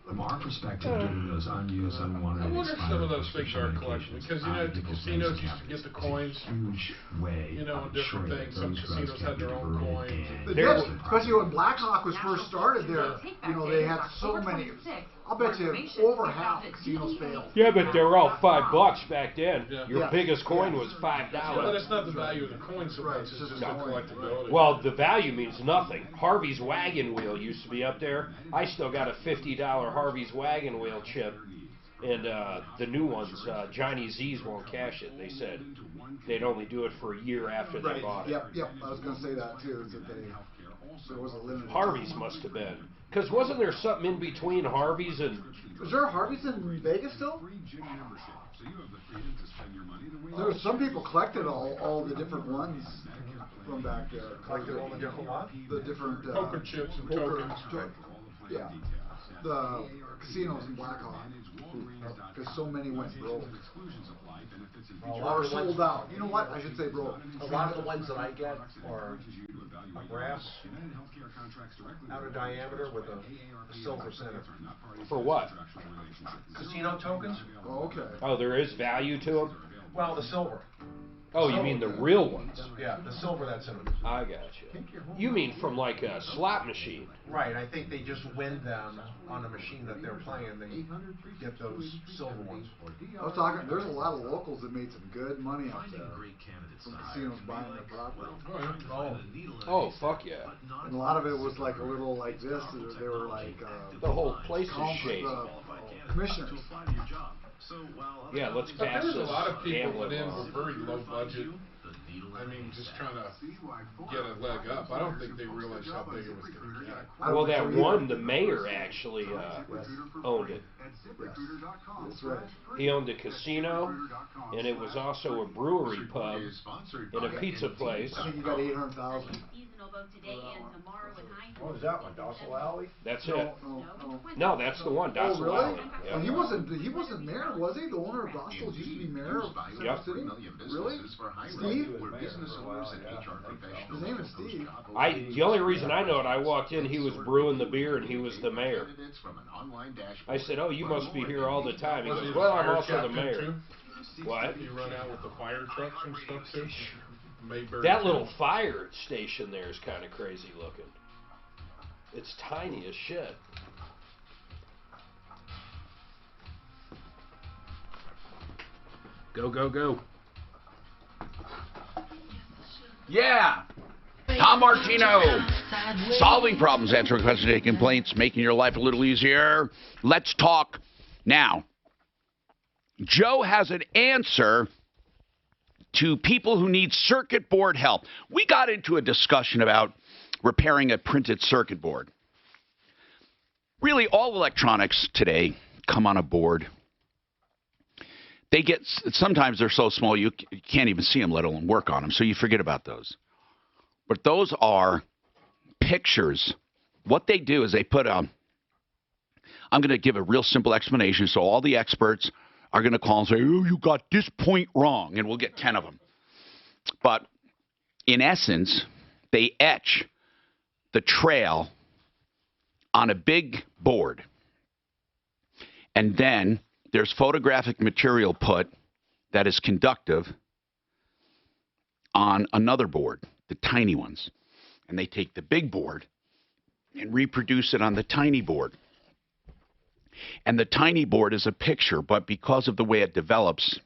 From our perspective, getting those unused, unwanted, I wonder if some of those expired things are collection because at the casinos used to get the coins. huge way And different things. Some casinos had their own coins. They did, especially when Blackhawk was first started there. They had so many. I'll bet you over half the casinos failed. Yeah, but they were all $5 back then. Your Yeah. biggest coin was $5. But it's not the value of the coin so much, it's just the collectability. Well, the value means nothing. Harvey's Wagon Wheel used to be up there. I still got a $50 Harvey's Wagon Wheel chip. And the new ones, Johnny Z's won't cash it, they said. they'd only do it for a year after they bought it. Yep. I was going to say that too. Is that there was a limit. Harvey's must have been. Because wasn't there something in between Harvey's and... Was there a Harvey's in Vegas still? There was some people collected all the different ones from back there. Collected all the different ones? The different... poker chips and tokens. Yeah. The casinos in Blackhawk. Because so many went broke. Or sold out. You know what? I should say broke. A lot of the ones that I get are brass, out of diameter with a silver center. For what? Casino tokens? Oh, okay. Oh, there is value to them? Well, the silver. Oh, you mean the real ones? Yeah, the silver that's in them. I got you. You mean from like a slot machine? Right, I think they just win them on the machine that they're playing. They get those silver ones. I was talking, there's a lot of locals that made some good money out there. Some casinos buying their property. Oh, fuck yeah. And a lot of it was like a little like this. They were like... the whole place is shaped. Commissioners. Yeah, let's But pass there's this a lot of people gambling that in law. were very low budget. I mean, just trying to get a leg up. I don't think they realized how big it was going to get. Well, that one, the mayor actually owned it. That's right. He owned a casino, and it was also a brewery pub and a pizza place. I think you got 800,000. What was that one? Dossal Alley? That's it. No, that's the one, Dossal really? Alley. Yep. And he wasn't mayor, was he? The owner of Dostal's used to be mayor of Center City? Really? Steve? His name is Steve. The only reason I know it, I walked in, he was brewing the beer, and he was the mayor. I said, "Oh, you must be here all the time." He goes, "Well, I'm also the mayor." What? You run out with the fire trucks and stuff too? Mayberry That little fire station there is kind of crazy looking. It's tiny as shit. Go, go, go. Yeah. Tom Martino. Solving problems, answering questions, taking complaints, making your life a little easier. Let's talk now. Joe has an answer to people who need circuit board help. We got into a discussion about repairing a printed circuit board. Really, all electronics today come on a board. They get, sometimes they're so small you can't even see them, let alone work on them, so you forget about those. But those are pictures. What they do is they put I'm going to give a real simple explanation, so all the experts are going to call and say, "Oh, you got this point wrong," and we'll get 10 of them. But in essence, they etch the trail on a big board. And then there's photographic material put that is conductive on another board, the tiny ones. And they take the big board and reproduce it on the tiny board. And the tiny board is a picture, but because of the way it develops,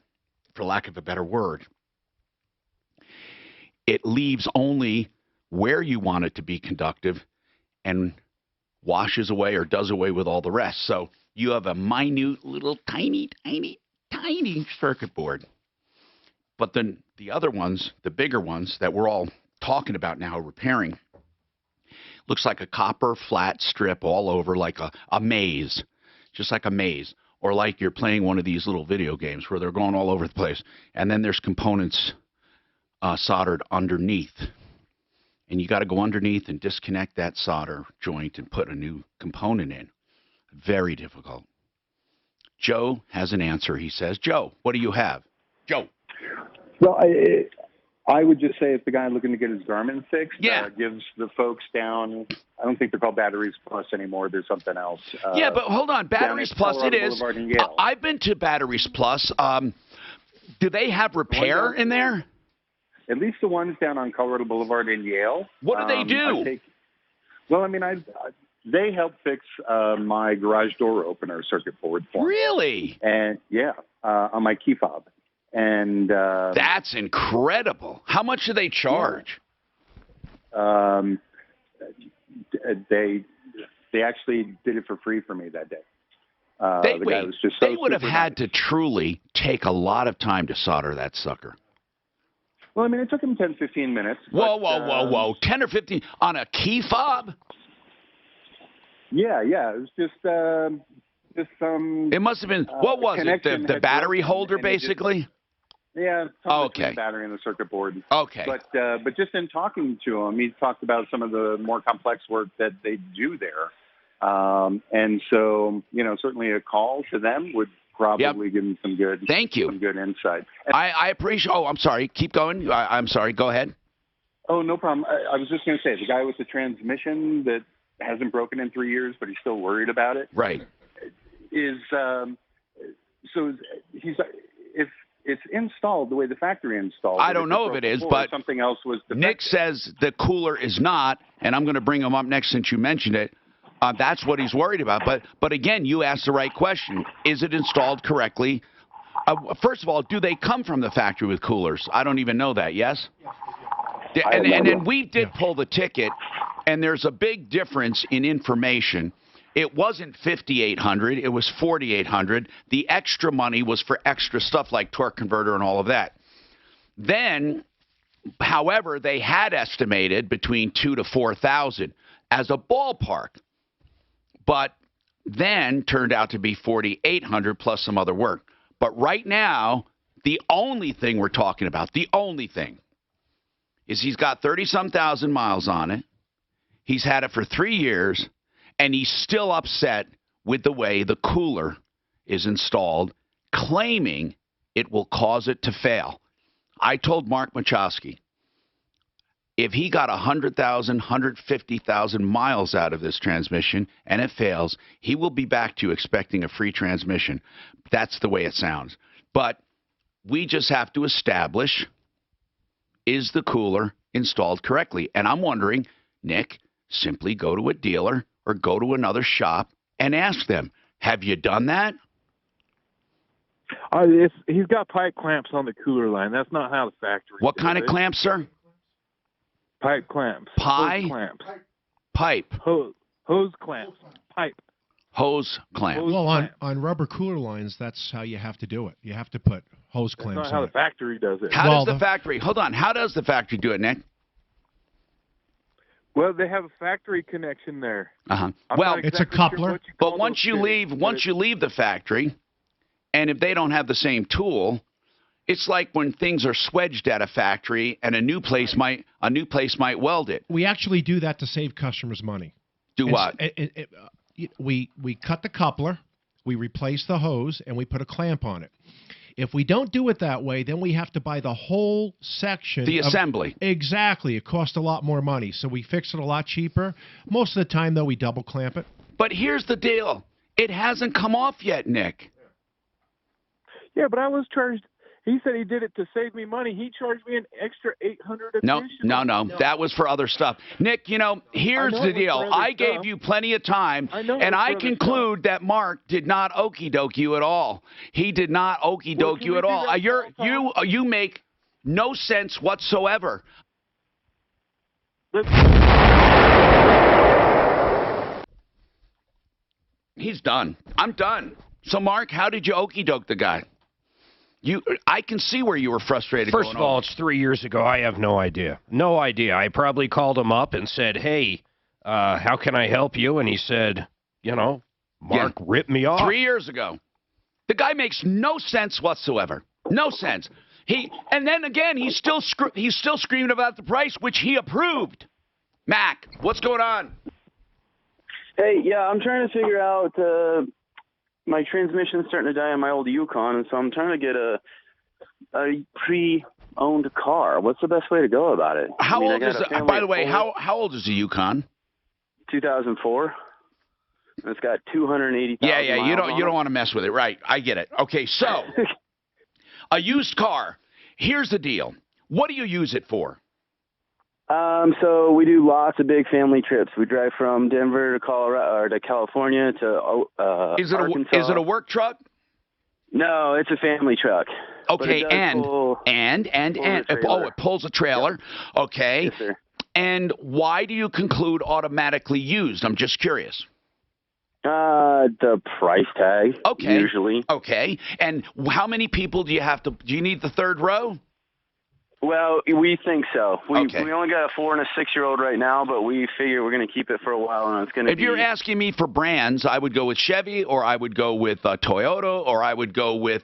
for lack of a better word, it leaves only where you want it to be conductive and washes away or does away with all the rest. So you have a minute, little, tiny circuit board. But then the other ones, the bigger ones that we're all talking about now repairing, looks like a copper flat strip all over, like a maze. Just like a maze, or like you're playing one of these little video games where they're going all over the place, and then there's components soldered underneath, and you got to go underneath and disconnect that solder joint and put a new component in. Very difficult. Joe has an answer, he says. Joe, what do you have? Joe. Well, I would just say if the guy looking to get his Garmin fixed gives the folks down, I don't think they're called Batteries Plus anymore. There's something else. Yeah, but hold on. Batteries Plus, it is. I've been to Batteries Plus. Do they have repair in there? At least the ones down on Colorado Boulevard in Yale. What do they do? They help fix my garage door opener circuit board for me. Really? And on my key fob. And that's incredible. How much do they charge? They actually did it for free for me that day. They would have had to truly take a lot of time to solder that sucker. Well, I mean, it took him 10, 15 minutes. Whoa. 10 or 15 on a key fob? Yeah. It was just some. It must have been, what was it? The battery holder, basically? Yeah. Okay. The battery and the circuit board. Okay. But just in talking to him, he talked about some of the more complex work that they do there. And so, certainly a call to them would probably give him some good. Thank you. Some good insight. I appreciate. Oh, I'm sorry. Keep going. I'm sorry. Go ahead. Oh, no problem. I was just going to say, the guy with the transmission that hasn't broken in 3 years, but he's still worried about it. Right. Is if it's installed the way the factory installed. I don't know if it is, but something else was defective. Nick says the cooler is not, and I'm going to bring him up next since you mentioned it. That's what he's worried about. But again, you asked the right question. Is it installed correctly? First of all, do they come from the factory with coolers? I don't even know that, yes? And then we did pull the ticket, and there's a big difference in information. It wasn't $5,800. It was $4,800. The extra money was for extra stuff like torque converter and all of that. Then, however, they had estimated between $2,000 to $4,000 as a ballpark. But then turned out to be $4,800 plus some other work. But right now, the only thing we're talking about, the only thing, is he's got 30-some thousand miles on it. He's had it for 3 years, and he's still upset with the way the cooler is installed, claiming it will cause it to fail. I told Mark Machowski, if he got 100,000, 150,000 miles out of this transmission and it fails, he will be back to you expecting a free transmission. That's the way it sounds. But we just have to establish, is the cooler installed correctly? And I'm wondering, Nick, simply go to a dealer or go to another shop and ask them, have you done that? He's got pipe clamps on the cooler line. That's not how the factory What kind of clamps, sir? Pipe clamps. Hose clamps. Pipe. Hose clamps. Pipe. Hose clamps. Well, on rubber cooler lines, that's how you have to do it. You have to put hose clamps That's not how on the factory does it. How does the factory? Hold on. How does the factory do it, Nick? Well, they have a factory connection there. Well, it's a coupler. But once you leave the factory, and if they don't have the same tool, it's like when things are swedged at a factory and a new place might weld it. We actually do that to save customers money. Do what? We cut the coupler, we replace the hose, and we put a clamp on it. If we don't do it that way, then we have to buy the whole section. The assembly. Exactly. It costs a lot more money. So we fix it a lot cheaper. Most of the time, though, we double clamp it. But here's the deal. It hasn't come off yet, Nick. Yeah, but I was charged. He said he did it to save me money. He charged me an extra $800. No. That was for other stuff. Nick, here's the deal. I gave you plenty of time, and I conclude that Mark did not okie doke you at all. He did not okie doke you at all. You make no sense whatsoever. He's done. I'm done. So, Mark, how did you okie doke the guy? I can see where you were frustrated. First of all, it's 3 years ago. I have no idea. No idea. I probably called him up and said, hey, how can I help you? And he said, Mark ripped me off. 3 years ago. The guy makes no sense whatsoever. No sense. And then again, he's still screaming about the price, which he approved. Mac, what's going on? Hey, yeah, I'm trying to figure out my transmission's starting to die on my old Yukon, and so I'm trying to get a pre-owned car. What's the best way to go about it? How old is it? By the way, how old is the Yukon? 2004. And it's got 280,000 miles. Yeah, you don't want to mess with it, right? I get it. Okay, so a used car. Here's the deal. What do you use it for? So we do lots of big family trips. We drive from Denver to Colorado or to California to Arkansas. Is it a work truck? No, it's a family truck. Okay, it pulls a trailer. Yep. Okay. Yes, sir. And why do you conclude automatically used? I'm just curious. The price tag. Okay. Usually. Okay. And how many people do you need the third row? Well, we think so. We Okay. we only got a 4- and a 6-year-old right now, but we figure we're going to keep it for a while, and it's going to If be. you're asking me for brands, I would go with Chevy, or I would go with Toyota, or I would go with,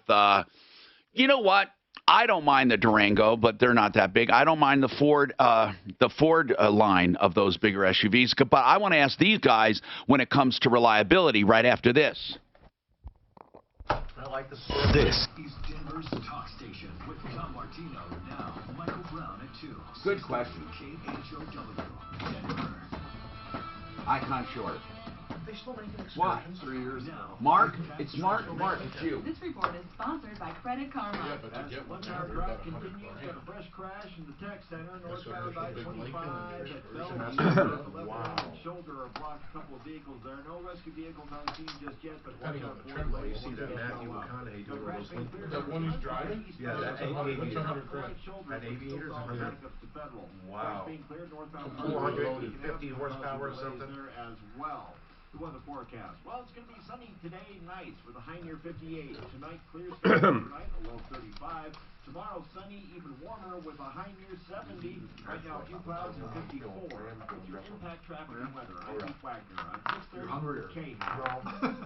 you know what? I don't mind the Durango, but they're not that big. I don't mind the Ford line of those bigger SUVs. But I want to ask these guys when it comes to reliability right after this. I like the This is Denver's talk station with Tom Martino. Now, Michael Brown at 2. Good question. KHOW, Denver. Icon short. They still making Why? extensions 3 years Now, Mark, it's Mark. Mark, it's you. This report is sponsored by Credit Karma. Yeah, but to get one Our hundred, drive about $100 continues. Got a fresh crash in the tech center, That's northbound what there's a big link in I-25 there. at There's Bellevue. a Left hand shoulder or blocked a couple of vehicles there. No rescue vehicles on scene just yet, but Depending watch on out the for trim it. level, You see that Matthew McConaughey doing all those links. That one who's driving? Yeah, that That's 100 aviator. grand. That aviator's 100. Wow. 450 450 horsepower or something. There as well. The weather forecast. Well, it's going to be sunny today and nights with a high near 58. Tonight, clear skies overnight, a low 35. Tomorrow, sunny, even warmer with a high near 70. Right now, a few clouds and 54. With your impact traffic and weather, I'm Pete Wagner on 630 K.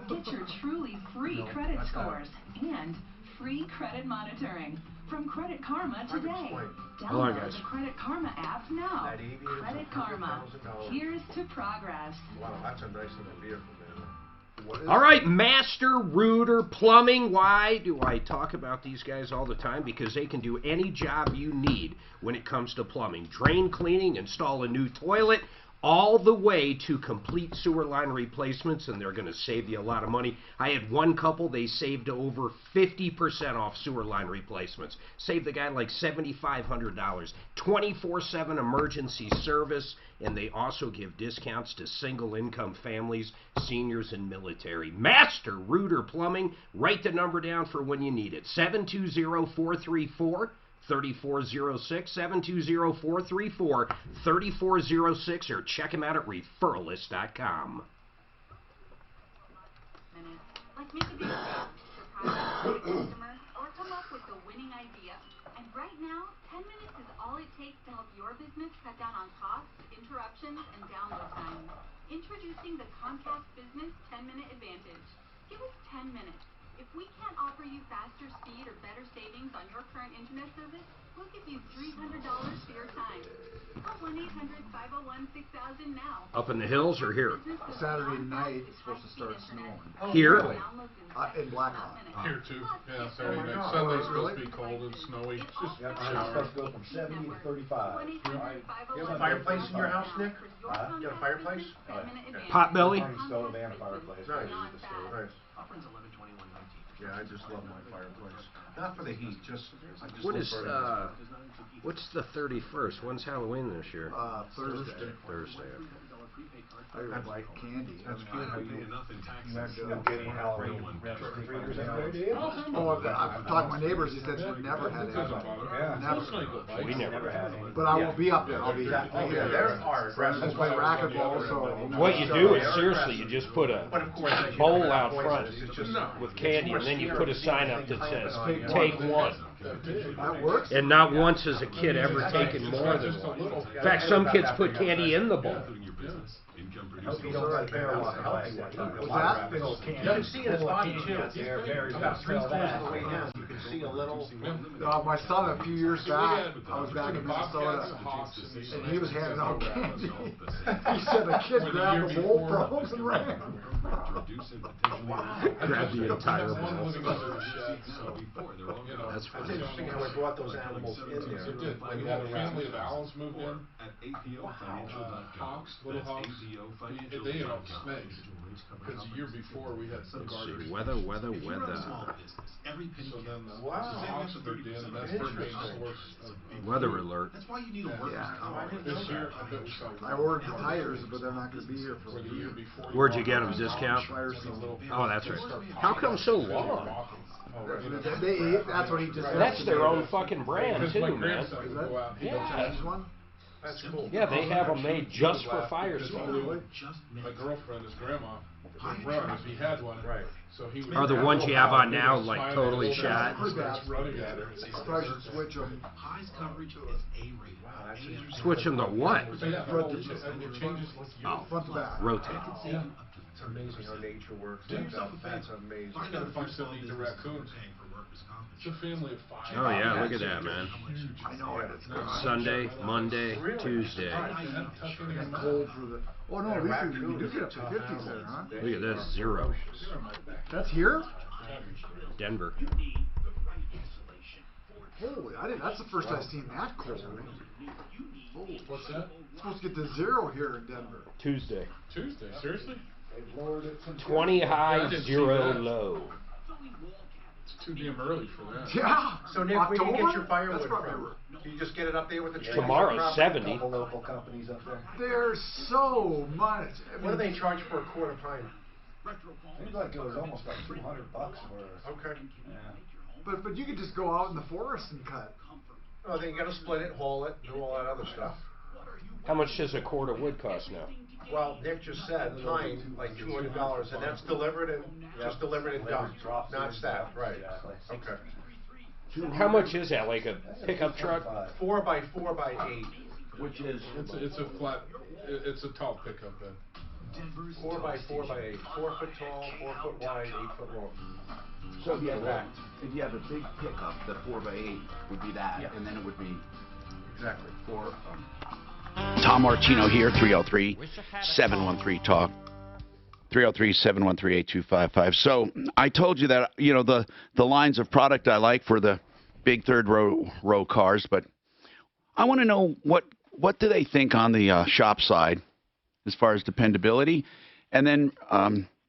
Get your truly free credit scores and free credit monitoring from Credit Karma today. Hold on, Download guys. the Credit Karma app now. That aviator's Credit Karma. $100,000. Here's to progress. Wow, that's a nice little vehicle, man. What is All right, Master Rooter Plumbing. Why do I talk about these guys all the time? Because they can do any job you need when it comes to plumbing. Drain cleaning, install a new toilet, all the way to complete sewer line replacements, and they're going to save you a lot of money. I had one couple, they saved over 50% off sewer line replacements. Saved the guy like $7,500. 24/7 emergency service, and they also give discounts to single-income families, seniors, and military. Master Rooter Plumbing. Write the number down for when you need it. 720-434 3406, 720-434-3406, or check them out at referralist.com. Like make a deal, surprise a customer, or come up with a winning idea. And right now, 10 minutes is all it takes to help your business cut down on costs, interruptions, and download times. Introducing the Comcast Business 10-Minute Advantage. Give us 10 minutes. If we can't offer you faster speed or better savings on your current internet service, we'll give you $300 for your time. Call 1-800-501-6000 now. Up in the hills or here? Saturday night it's supposed to start snowing. Here? In Blackhawk. Here too. Yeah, Saturday my night. God. Sunday's Really? supposed to be cold and snowy. Just It's showers. supposed to go from 70 to 35. You have a fireplace in your house, Nick? You have a fireplace? Potbelly? Stove and a fireplace. Nice. Nice. Offers 11/21/19. Yeah, I just love my fireplace. Not for the heat, just I just What love is, burning. what's the 31st? When's Halloween this year? Thursday. Thursday, okay. I would like candy. That's cute how you don't get any Halloween trick-or-treaters in there, do you? Oh, I've talked to my neighbors. He said we've never had it. Yeah. We never had it. But I won't be up there. I'll be. Yeah, there are We'll play racquetball. So What you do is, seriously, you just put a But of course, as you bowl know, out voices, front it's just with candy, and then you put a sign up that says, take one. that works. And not once has a kid ever taken more than one. In fact, some kids put candy in the bowl. Hope you don't let marijuana help you. What's that? You can see it in his body too. About 3/4 of the way down, you can see a little. My son, a few years back, I was back in Minnesota, and he was handing out candy. He said a kid grabbed a bowl from him and ran. Grab the entire bowl. That's funny. It's interesting how we brought those animals in there. It did. When you had a family of owls moved in, hawks, little hawks, they ate up snakes. Because the year before we had some garters. Weather. So then the hawks moved in, and that's their main source of Weather alert. That's why you need a This year, I bet we saw I ordered the tires, but they're not going to be here for for a the year week. before. Where'd you get them? Discount? Little Oh, that's right. How come so long? That's what he just said. That's their own fucking brand, Because too, my man. grandson would go out, he'd go Yeah. This one? That's cool. Yeah, they have them made just for fire Because starters. my girlfriend, his grandma, brothers, he had one. Right. So he would Are the ones you have on now like totally shot? Running at her. Probably should switch them. High's coverage is A-rated. Wow, that's interesting. Switch them to what? It changes like you. Front to back. Rotate. Yeah. It's amazing how nature works. Do yourself a That's favor. amazing. I gotta find something to eat the raccoons. It's a family of 5. Oh yeah, look at that, man. I know it. Sunday, Monday, Tuesday. It's cold for the. Oh no, these are, you do get up to 50s there, huh? Look at this, 0. That's here? Denver. Holy, that's the first I've seen that cold. Holy. What's that? It's supposed to get to 0 here in Denver. Tuesday. Tuesday? Seriously? 20 high, 0 low. It's too damn early for that. Yeah. So Nick, where do you get your firewood from? Do you just get it up there with the trees? Tomorrow, 70. A couple local companies up there. There's so much. I mean, What do they charge for a quarter pint? Seems like it was almost like $200 for. Okay. Yeah. but you could just go out in the forest and cut. Oh, then you got to split it, haul it, do all that other stuff. How much does a cord of wood cost now? Well, Nick just said pine like $200, and that's delivered and just delivered and dumped, not stacked, right? Okay. How much is that? Like a pickup truck? 4 by 4 by 8, which is it's a flat. It's a tall pickup then. 4 by 4 by 8, 4 foot tall, 4 foot wide, 8 foot long. So if you have a big pickup, the 4 by 8 would be that, and then it would be exactly 4. Tom Martino here, 303-713-TALK. 303-713-8255. So I told you that, you know, the lines of product I like for the big third row cars, but I want to know what do they think on the shop side as far as dependability? And then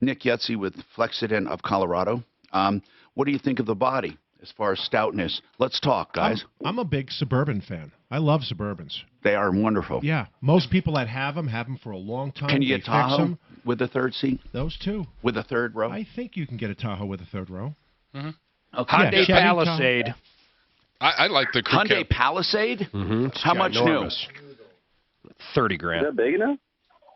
Nick Yetzi with Flexident of Colorado. What do you think of the body as far as stoutness? Let's talk, guys. I'm a big Suburban fan. I love Suburbans. They are wonderful. Yeah. Most people that have them for a long time. Can you get Tahoe with a third seat? Those two. With a third row? I think you can get a Tahoe with a third row. Mm-hmm. Okay. Hyundai Palisade. I like the crew Hyundai Palisade? Mm-hmm. How much new? 30 grand. Is that big enough?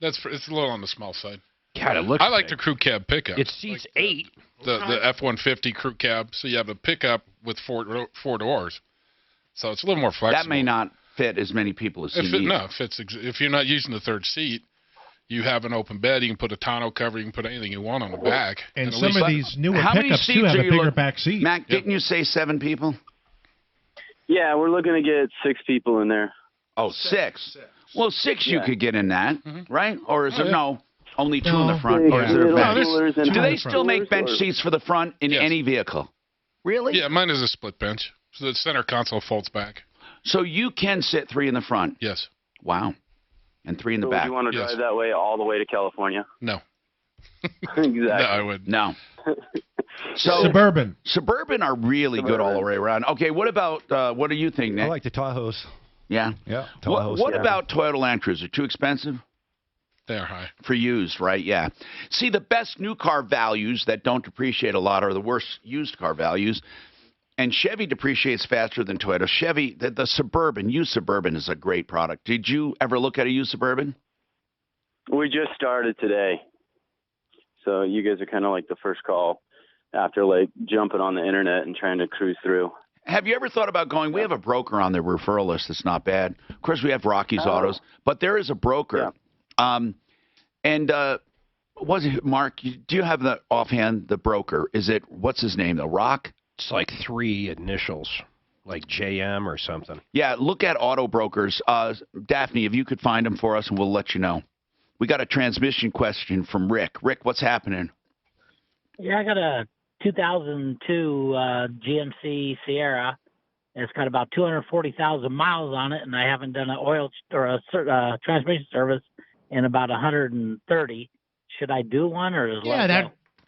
It's a little on the small side. God, it looks I like big. the crew cab pickup. It seats like 8. The F-150 crew cab. So you have a pickup with four doors. So it's a little more flexible. That may not fit as many people as you need. If you're not using the third seat, you have an open bed. You can put a tonneau cover. You can put anything you want on the back. And some of these newer pickups too have a bigger back seat. Mac, didn't you say 7 people? Yeah, we're looking to get 6 people in there. Oh, 6. Well, 6 you could get in that, right? Or is it no? Only 2 in the front, or is there a bench? Do they still make bench seats for the front in any vehicle? Really? Yeah, mine is a split bench. So the center console folds back. So you can sit 3 in the front? Yes. Wow. And 3 in the So back? Would you want to drive that way all the way to California? No. Exactly. No, I would. No. So Suburban are really good all the way around. Okay, what about, what do you think, Nick? I like the Tahoes. Yeah? Yeah. What about Toyota Land Cruiser? Too expensive? They are high. For used, right? Yeah. See, the best new car values that don't depreciate a lot are the worst used car values. And Chevy depreciates faster than Toyota. Chevy, the Suburban, used Suburban is a great product. Did you ever look at a used Suburban? We just started today. So you guys are kind of like the first call after like jumping on the internet and trying to cruise through. Have you ever thought about going? We have a broker on the referral list that's not bad. Of course, we have Rocky's Autos, but there is a broker. Was it Mark? Do you have the offhand the broker? Is it what's his name? The Rock? It's like 3 initials, like JM or something. Yeah, look at Auto Brokers. Daphne, if you could find them for us, and we'll let you know. We got a transmission question from Rick. Rick, what's happening? Yeah, I got a 2002 GMC Sierra. It's got about 240,000 miles on it, and I haven't done an oil or a transmission service in about 130. Should I do one or is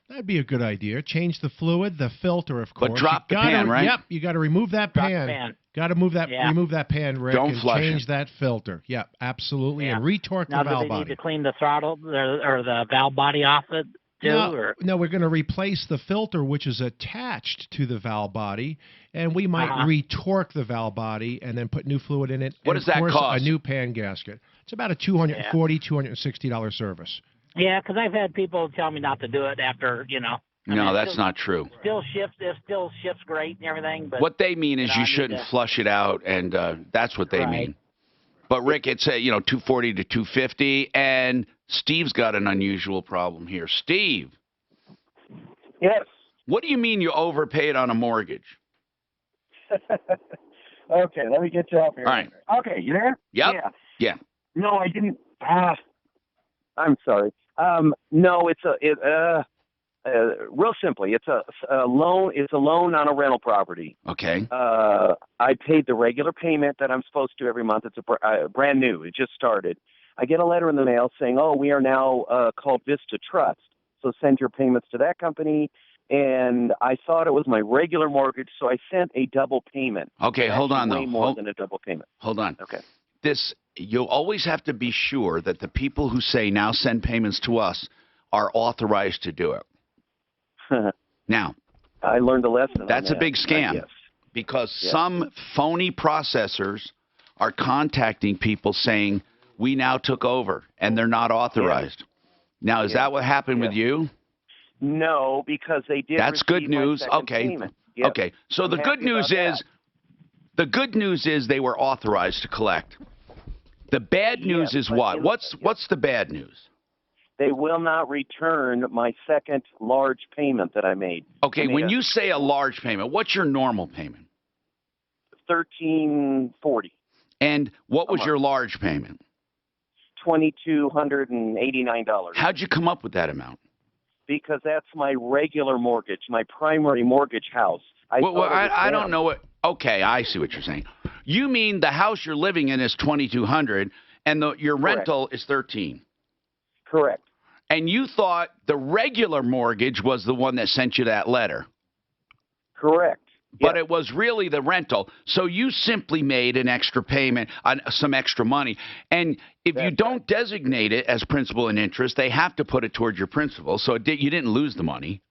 that'd be a good idea. Change the fluid, the filter, of course. But drop the pan, right? Yep, you got to remove that pan. Got to move that. Yeah. Remove that pan, Rick, Don't and flush change it. that filter. Yep, absolutely, and retorque now, the valve do they body. need to clean the throttle or the valve body off it too? No, we're going to replace the filter, which is attached to the valve body, and we might retorque the valve body and then put new fluid in it. What and does that cost? A new pan gasket. It's about a $240, $260 service. Yeah, because I've had people tell me not to do it after, you know. No, that's not true. It still shifts great and everything. But what they mean is you shouldn't flush it out, and that's what they mean. But Rick, it's $240 to $250, and Steve's got an unusual problem here. Steve. Yes. What do you mean you overpaid on a mortgage? Okay, let me get you up here. All right. Okay, you there? Yep. Yeah. No, I didn't. I'm sorry. No, it's real simply, it's a loan. It's a loan on a rental property. Okay. I paid the regular payment that I'm supposed to every month. It's brand new. It just started. I get a letter in the mail saying, "Oh, we are now called Vista Trust. So send your payments to that company." And I thought it was my regular mortgage, so I sent a double payment. Okay, hold on though. Way more than a double payment. Hold on. Okay. You'll always have to be sure that the people who say now send payments to us are authorized to do it. Now, I learned a lesson. That's a big scam because some phony processors are contacting people saying we now took over and they're not authorized. Now, is that what happened with you? No, because they did. That's good news. Okay. Yep. Okay. So the good news is they were authorized to collect. The bad news is what? What's the bad news? They will not return my second large payment that I made. Okay, when you say a large payment, what's your normal payment? $1,340. And what was your large payment? $2,289. How'd you come up with that amount? Because that's my regular mortgage, my primary mortgage house. I don't know what. Okay, I see what you're saying. You mean the house you're living in is $2,200 and your rental is $1,300. Correct. And you thought the regular mortgage was the one that sent you that letter. Correct. But it was really the rental. So you simply made an extra payment on some extra money. And if you don't designate it as principal and interest, they have to put it towards your principal. So you didn't lose the money.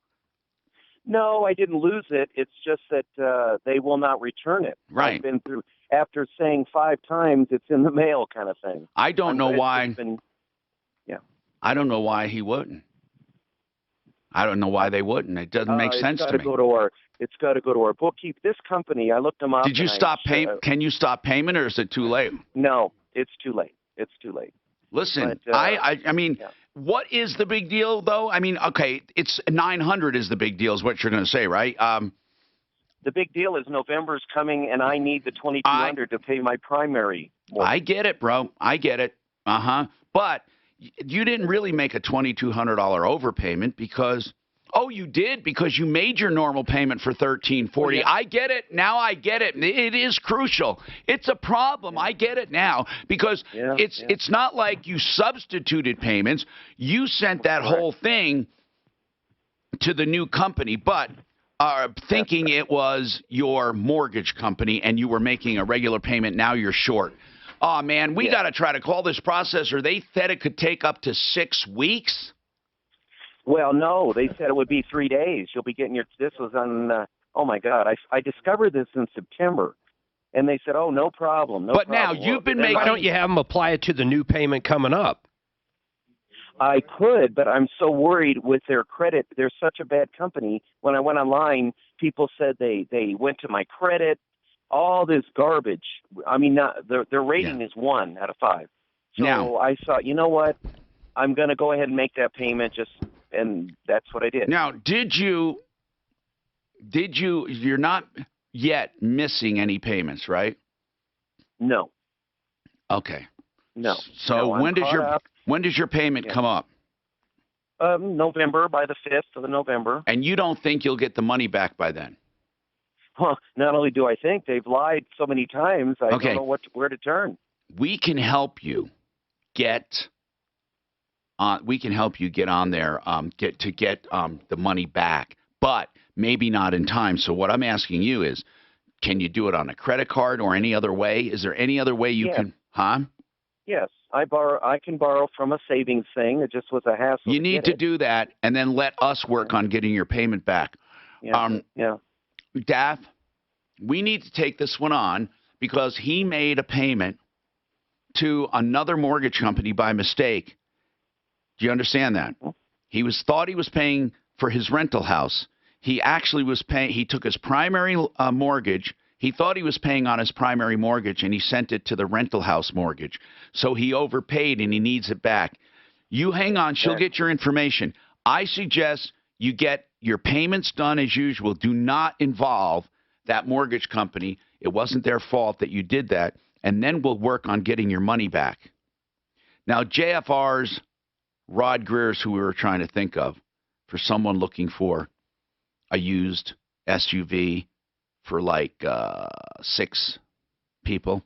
No, I didn't lose it. It's just that they will not return it. Right. I've been through, after saying 5 times, it's in the mail kind of thing. I don't know why. Yeah. I don't know why he wouldn't. I don't know why they wouldn't. It doesn't make sense to me. It's got to go to our bookkeeper. This company, I looked them up. Did you stop payment? Can you stop payment, or is it too late? No, it's too late. It's too late. Listen, I mean, what is the big deal, though? I mean, okay, it's $900 is the big deal, is what you're going to say, right? The big deal is November's coming, and I need the $2,200 to pay my primary mortgage. I get it, bro. I get it. But you didn't really make a $2,200 overpayment because. Oh, you did? Because you made your normal payment for $1,340. I get it. Now I get it. It is crucial. It's a problem. I get it now because it's not like you substituted payments. You sent that whole thing to the new company, but thinking it was your mortgage company and you were making a regular payment. Now you're short. Oh, man, we got to try to call this processor. They said it could take up to 6 weeks. Well, no, they said it would be 3 days. You'll be getting this was on, oh my God, I discovered this in September. And they said, oh, no problem. But now you've been making. Why don't you have them apply it to the new payment coming up? I could, but I'm so worried with their credit. They're such a bad company. When I went online, people said they went to my credit, all this garbage. I mean, their rating is 1 out of 5. So I thought, you know what? I'm going to go ahead and make that payment and that's what I did. Now, you're not yet missing any payments, right? No. Okay. No. So when does your payment come up? November, by the 5th of November. And you don't think you'll get the money back by then? Well, not only do I think, they've lied so many times, I don't know where to turn. We can help you get on there, get the money back, but maybe not in time. So what I'm asking you is, can you do it on a credit card or any other way? Is there any other way you can? Yes, I can borrow from a savings thing. It just was a hassle. You need to do that, and then let us work on getting your payment back. Yeah. Daff, we need to take this one on because he made a payment to another mortgage company by mistake. Do you understand that? Thought he was paying for his rental house. He actually was paying. He took his primary mortgage. He thought he was paying on his primary mortgage, and he sent it to the rental house mortgage. So he overpaid, and he needs it back. You hang on. She'll get your information. I suggest you get your payments done as usual. Do not involve that mortgage company. It wasn't their fault that you did that. And then we'll work on getting your money back. Now, JFR's Rod Greer's who we were trying to think of for someone looking for a used SUV for like 6 people.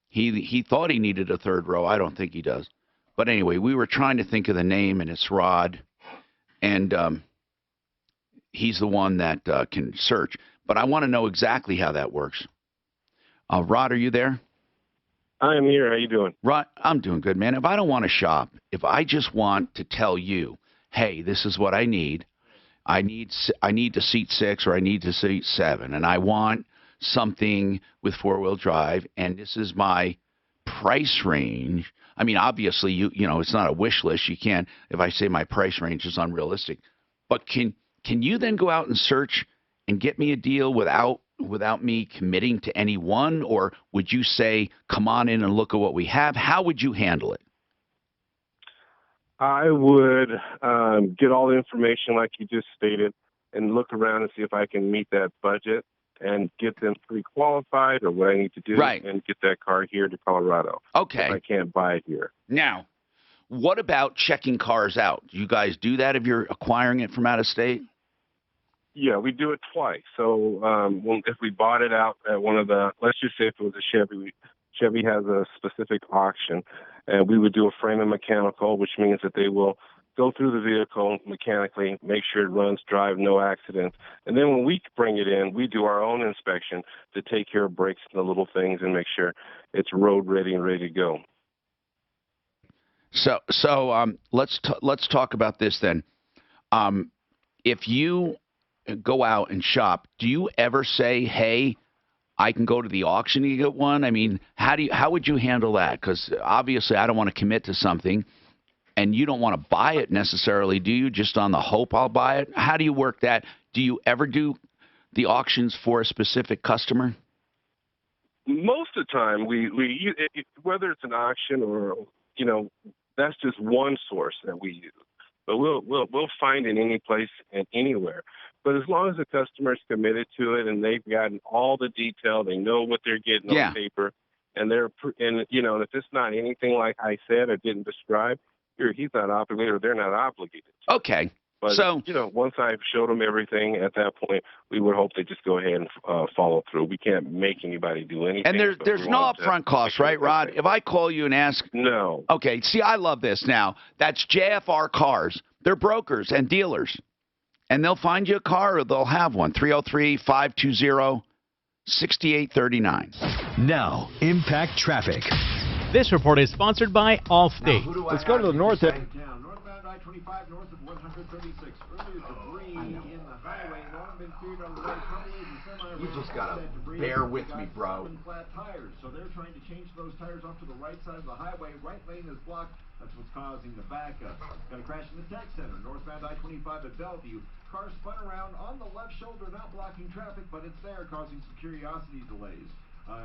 He thought he needed a third row. I don't think he does. But anyway, we were trying to think of the name, and it's Rod. And he's the one that can search. But I want to know exactly how that works. Rod, are you there? I am here. How you doing? Rod, I'm doing good, man. If I don't want to shop, if I just want to tell you, hey, this is what I need. I need to seat 6 or I need to seat 7, and I want something with 4-wheel drive, and this is my price range. I mean, obviously, you know, it's not a wish list. You can't. If I say my price range is unrealistic, but can you then go out and search and get me a deal without me committing to any one, or would you say, come on in and look at what we have? How would you handle it? I would get all the information like you just stated and look around and see if I can meet that budget and get them pre-qualified or what I need to do and get that car here to Colorado. Okay. If I can't buy it here. Now, what about checking cars out? Do you guys do that if you're acquiring it from out of state? Yeah, we do it twice. So if we bought it out at one of the, let's just say if it was a Chevy, Chevy has a specific auction, and we would do a frame and mechanical, which means that they will go through the vehicle mechanically, make sure it runs, drive, no accidents. And then when we bring it in, we do our own inspection to take care of brakes and the little things and make sure it's road ready and ready to go. So let's talk about this then. If you go out and shop, do you ever say, hey, I can go to the auction and get one? I mean, how would you handle that? Because obviously I don't want to commit to something, and you don't want to buy it necessarily, do you? Just on the hope I'll buy it? How do you work that? Do you ever do the auctions for a specific customer? Most of the time, we whether it's an auction or, you know, that's just one source that we use. But we'll find it any place and anywhere. But as long as the customer's committed to it and they've gotten all the detail, they know what they're getting on paper, and you know, if it's not anything like I said or didn't describe, he's not obligated or they're not obligated. Okay. But, so, you know, once I've showed them everything at that point, we would hope they just go ahead and follow through. We can't make anybody do anything. And there's no upfront cost, right, Rod? If I call you and ask. No. Okay. See, I love this now. That's JFR Cars. They're brokers and dealers. And they'll find you a car or they'll have one. 303-520-6839. Now, Impact Traffic. This report is sponsored by Allstate. Let's go to the north end. Northbound I-25 north of 136. Earlier debris in the highway. No one been cleared on the way. You just gotta bear with me, bro. Flat tires, so they're trying to change those tires off to the right side of the highway. Right lane is blocked. That's what's causing the backup. Got a crash in the tech center. Northbound I-25 at Bellevue. Car spun around on the left shoulder, not blocking traffic, but it's there, causing some curiosity delays.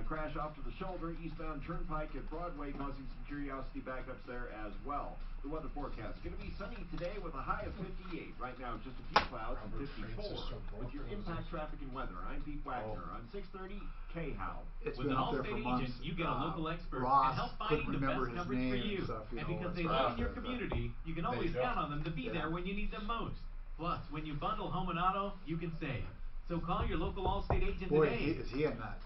Crash off to the shoulder, eastbound Turnpike at Broadway, causing some curiosity backups there as well. The weather forecast, going to be sunny today with a high of 58. Right now, just a few clouds and 54. With your impact traffic and weather, I'm Pete Wagner on 630 KHOW. It's With been an out there Allstate for agent, months. you get a local expert Ross and help couldn't finding the remember best his coverage for name you. and stuff, you And know, because they it's live in your out there, community, you can always count on them to be there when you need them most. Plus, when you bundle home and auto, you can save. So call your local Allstate agent today. Is he a nut?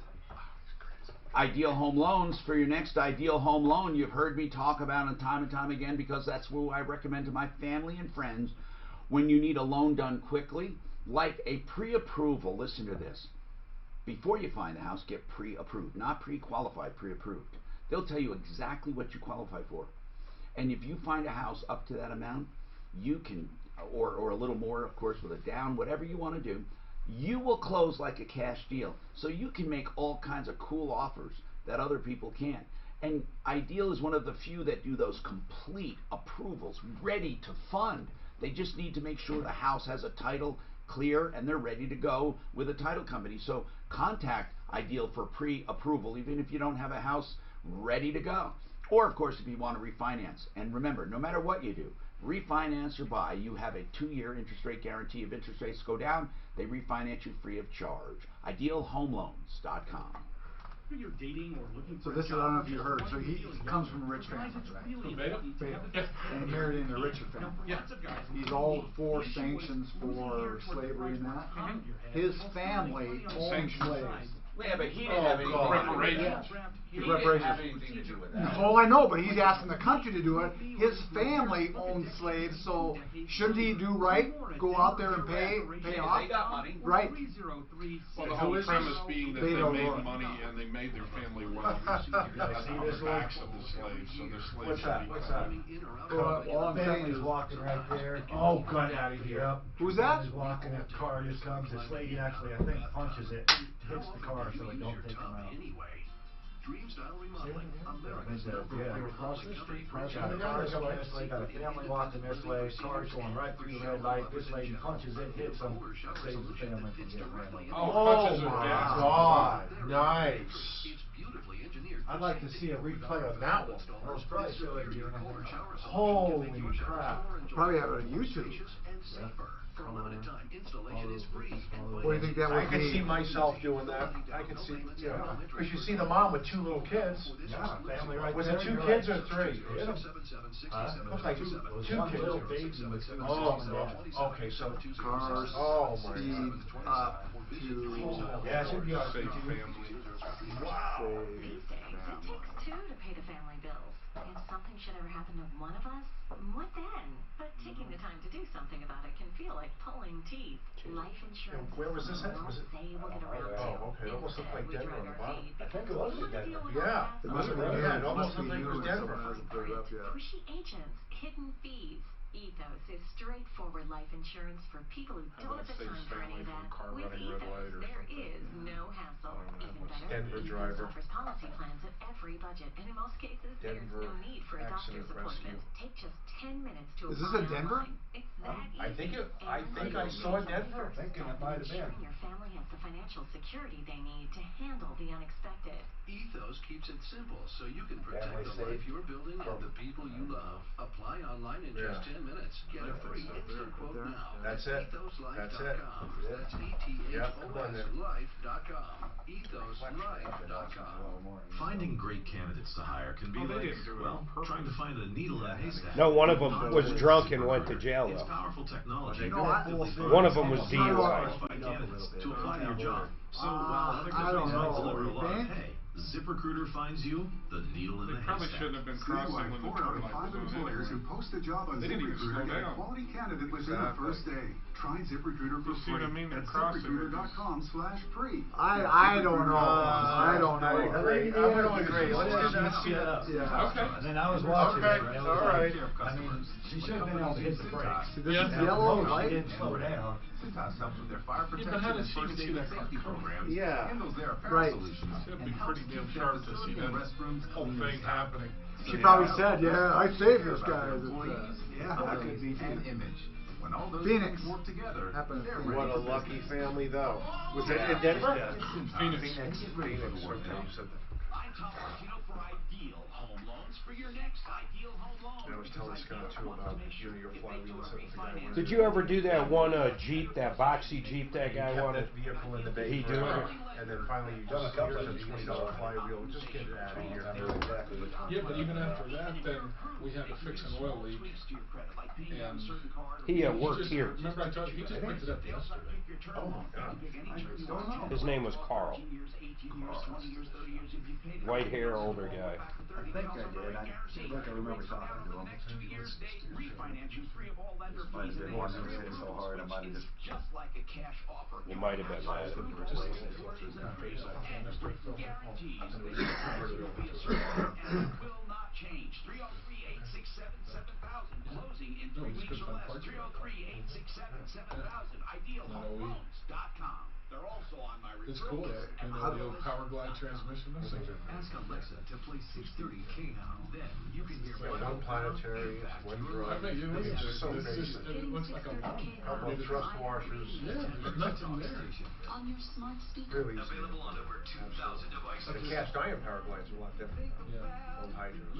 Ideal Home Loans. For your next Ideal Home Loan, you've heard me talk about it time and time again because that's who I recommend to my family and friends when you need a loan done quickly, like a pre-approval. Listen to this. Before you find the house, get pre-approved, not pre-qualified, pre-approved. They'll tell you exactly what you qualify for. And if you find a house up to that amount, you can, or a little more, of course, with a down, whatever you want to do, you will close like a cash deal. So you can make all kinds of cool offers that other people can't. And Ideal is one of the few that do those complete approvals, ready to fund. They just need to make sure the house has a title clear and they're ready to go with a title company. So contact Ideal for pre-approval, even if you don't have a house ready to go. Or, of course, if you want to refinance. And remember, no matter what you do, refinance or buy, you have a 2-year interest rate guarantee. If interest rates go down, they refinance you free of charge. IdealHomeLoans.com. You're dating or looking So for this is, I don't know if you heard, so he comes from a rich family, right? Beta? And he married into a richer family. He's all for sanctions for slavery and that. His family owned slaves. Yeah, but he didn't have any reparations. He didn't have anything to do with that. Oh, I know, but he's asking the country to do it. His family owned slaves, so shouldn't he do right? Go out there and pay off? They got money. Right. Well, the whole premise being that they made money and they made their family wealthy. That's on the backs of the slaves, so their slaves should be What's that? All I'm saying He's walking right there. Oh, get out of here. Yep. Who's that? He's walking, a car just comes, this lady actually, I think, punches it, hits the car so it don't take him out. Dream Style Remodeling, America's They were crossing the street, got a car going this way, got a family walking this way, car's going right through the red light, this lady punches it, hits them, saves the family from getting ran over. Oh my God, nice. I'd like to see a replay of that one. Those prices really do. Holy crap. Probably have it on YouTube. For a limited time, installation is free. What do you think that would be? I can see myself doing that. I can see, you know, because you see the mom with 2 little kids. Yeah, family right Was there. it 2 kids or 3? Looks like 2 kids. Little babies with 2 Okay, so Cars, oh my speed God. up to... Yeah, it should be on Safe TV. family. Wow. These days, it takes 2 to pay the family bills. If something should ever happen to one of us, what then? But taking the time to do something about it can feel like pulling teeth. Life insurance. Where was this at? Was it? Say we'll get around to. Oh, okay. It almost looked like Denver on the bottom. I think it was in Denver. Yeah. It must have been Yeah, it almost looked like it was Denver. Pushy agents, hidden fees. Ethos is straightforward life insurance for people who don't have the time for any of that. With Ethos, there is no hassle. Even better, Denver Ethos driver. offers policy plans at every budget, and in most cases, there's no need for a doctor's appointment. Take just 10 minutes to Is this in Denver? It's that I think I saw Denver. Thinking it might have been. Ensuring your family has the financial security they need to handle the unexpected. Ethos keeps it simple so you can protect Family the safe. life you're building and the people you love. Apply online in just 10 minutes. Get a free instant quote now. That's it. That's it. That's ETHOSLife.com. EthosLife.com. Finding great candidates to hire can be like, well, trying to find a needle in a haystack. No, one of them was drunk and went to jail, It's though. powerful technology. One of them was DUI. Qualified candidates to apply to your job. So while other companies might deliver a lot of pay, ZipRecruiter finds you the needle in the haystack. Probably shouldn't have been crossing when the 4 out of termite 5 was on employers who anyway. post a job on They didn't even ZipRecruiter slow get a down. quality candidate within the first day. Try ZipRecruiter for You see free what I mean? They're at crossing it. ZipRecruiter.com/free. I don't know. I don't know. I agree. I'm going to agree. Let's speed it up. Yeah. Okay. And then I was watching Okay, it, right? all right. I mean, she should have been able to hit the brakes. This is Yeah. yellow and She white. didn't slow down. Cintas helps with their fire Yeah, but how protection did and she even first see aid that safety programs. Yeah. Handles their apparel Right. solutions. Should and be helps pretty damn keep sharp their to see facility that and restrooms whole clean thing and stocked. happening. She probably said, yeah, I saved this guy. Employees, that could be and image. When all those Phoenix. things work together, Happened in they're Phoenix. ready What a for lucky business. family, though. Was it in Denver? Phoenix. Get ready for the work now. I'm Tom Martino for Ideal Home Loans. For your next Ideal Home Loan. I was telling Scott too about your flywheel and stuff. The guy wanted Did you ever do that one Jeep, that boxy Jeep that guy kept wanted? that vehicle in the bay He do forever. it? And then finally you just here's a $20 flywheel. Just get it out of here. Yeah, but even after that, then we had to fix an oil leak. And He worked just, here. Remember I told you, he just picked it up yesterday. Oh my God. His name was Carl. White hair, older guy. I think I did. I remember talking to him. This might have been one that was hit so hard, I might have just... You might have been mad. Change 303-867-7000. Closing in 3 weeks or less. 303-867-7000. IdealHomeLoans.com. They're also on my It's cool. You know, the old Power Glide transmission. Those things are Ask Alexa to play 630 K now. Then you can hear one planetary, one I drug. bet you look at this. So It's just, basic. it looks like a bomb. Couple of thrust washers. Yeah, there's nothing there. On your smart speaker. Really easy. available on over 2,000 devices. The cast iron power glides are a lot different. Yeah. Old hydros.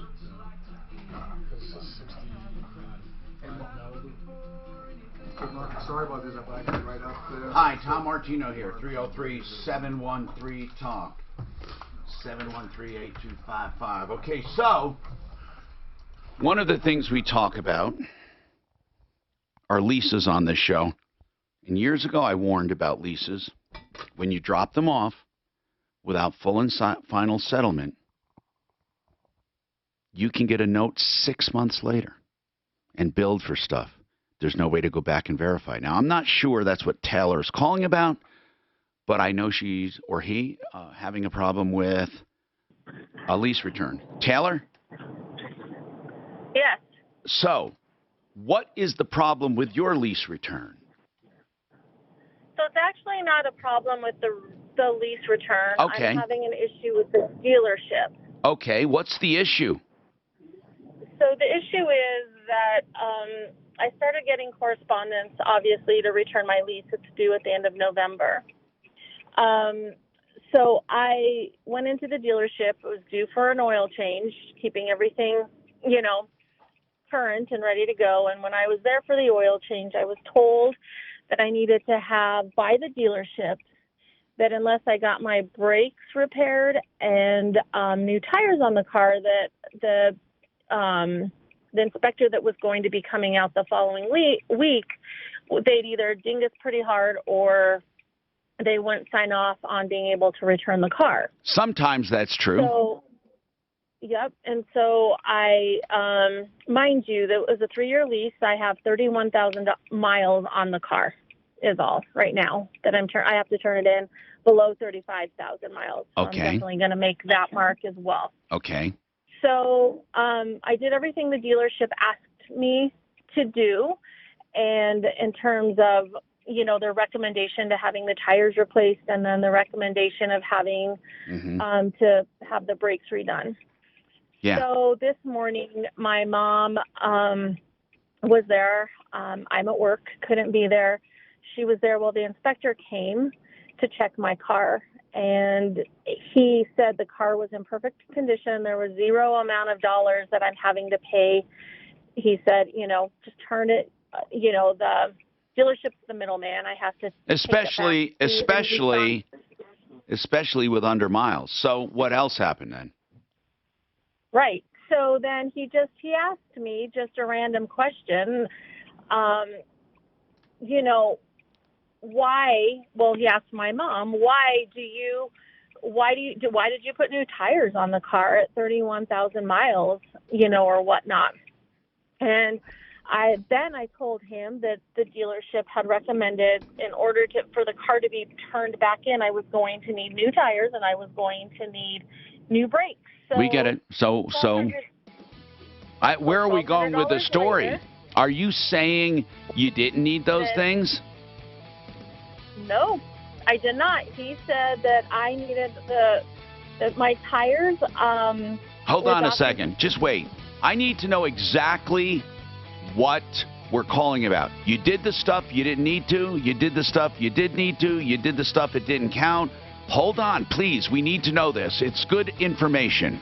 This is 60. Sorry about this, I got right up there. Hi, Tom Martino here, 303-713-TALK, 713-8255. Okay, so one of the things we talk about are leases on this show. And years ago, I warned about leases. When you drop them off without full and final settlement, you can get a note 6 months later and billed for stuff. There's no way to go back and verify. Now, I'm not sure that's what Taylor's calling about, but I know she's, or he, having a problem with a lease return. Taylor? Yes. So, what is the problem with your lease return? So it's actually not a problem with the lease return. Okay. I'm having an issue with the dealership. Okay, what's the issue? So the issue is that I started getting correspondence, obviously, to return my lease. It's due at the end of November. So I went into the dealership. It was due for an oil change, keeping everything, current and ready to go. And when I was there for the oil change, I was told that I needed to have, by the dealership, that unless I got my brakes repaired and new tires on the car, that the inspector that was going to be coming out the following week, they'd either ding us pretty hard or they wouldn't sign off on being able to return the car. Sometimes that's true. So, yep. And so I, mind you, that was a 3-year lease. I have 31,000 miles on the car is all right now that I have to turn it in below 35,000 miles. So Okay. I'm definitely going to make that mark as well. Okay. So I did everything the dealership asked me to do. And in terms of, their recommendation to having the tires replaced and then the recommendation of having to have the brakes redone. Yeah. So this morning, my mom was there. I'm at work, couldn't be there. She was there while the inspector came to check my car. And he said the car was in perfect condition. There was zero amount of dollars that I'm having to pay. He said, just turn it, the dealership's the middleman. I have to Especially with under miles. So what else happened then? Right. So then he asked me just a random question, why, well, he asked my mom, why did you put new tires on the car at 31,000 miles, or whatnot? And I told him that the dealership had recommended in order for the car to be turned back in, I was going to need new tires and I was going to need new brakes. So we get it. So where are we going with the story? Later, are you saying you didn't need those things? No, I did not. He said that I needed my tires. Hold on a second. Just wait. I need to know exactly what we're calling about. You did the stuff you didn't need to. You did the stuff you did need to. You did the stuff it didn't count. Hold on, please. We need to know this. It's good information.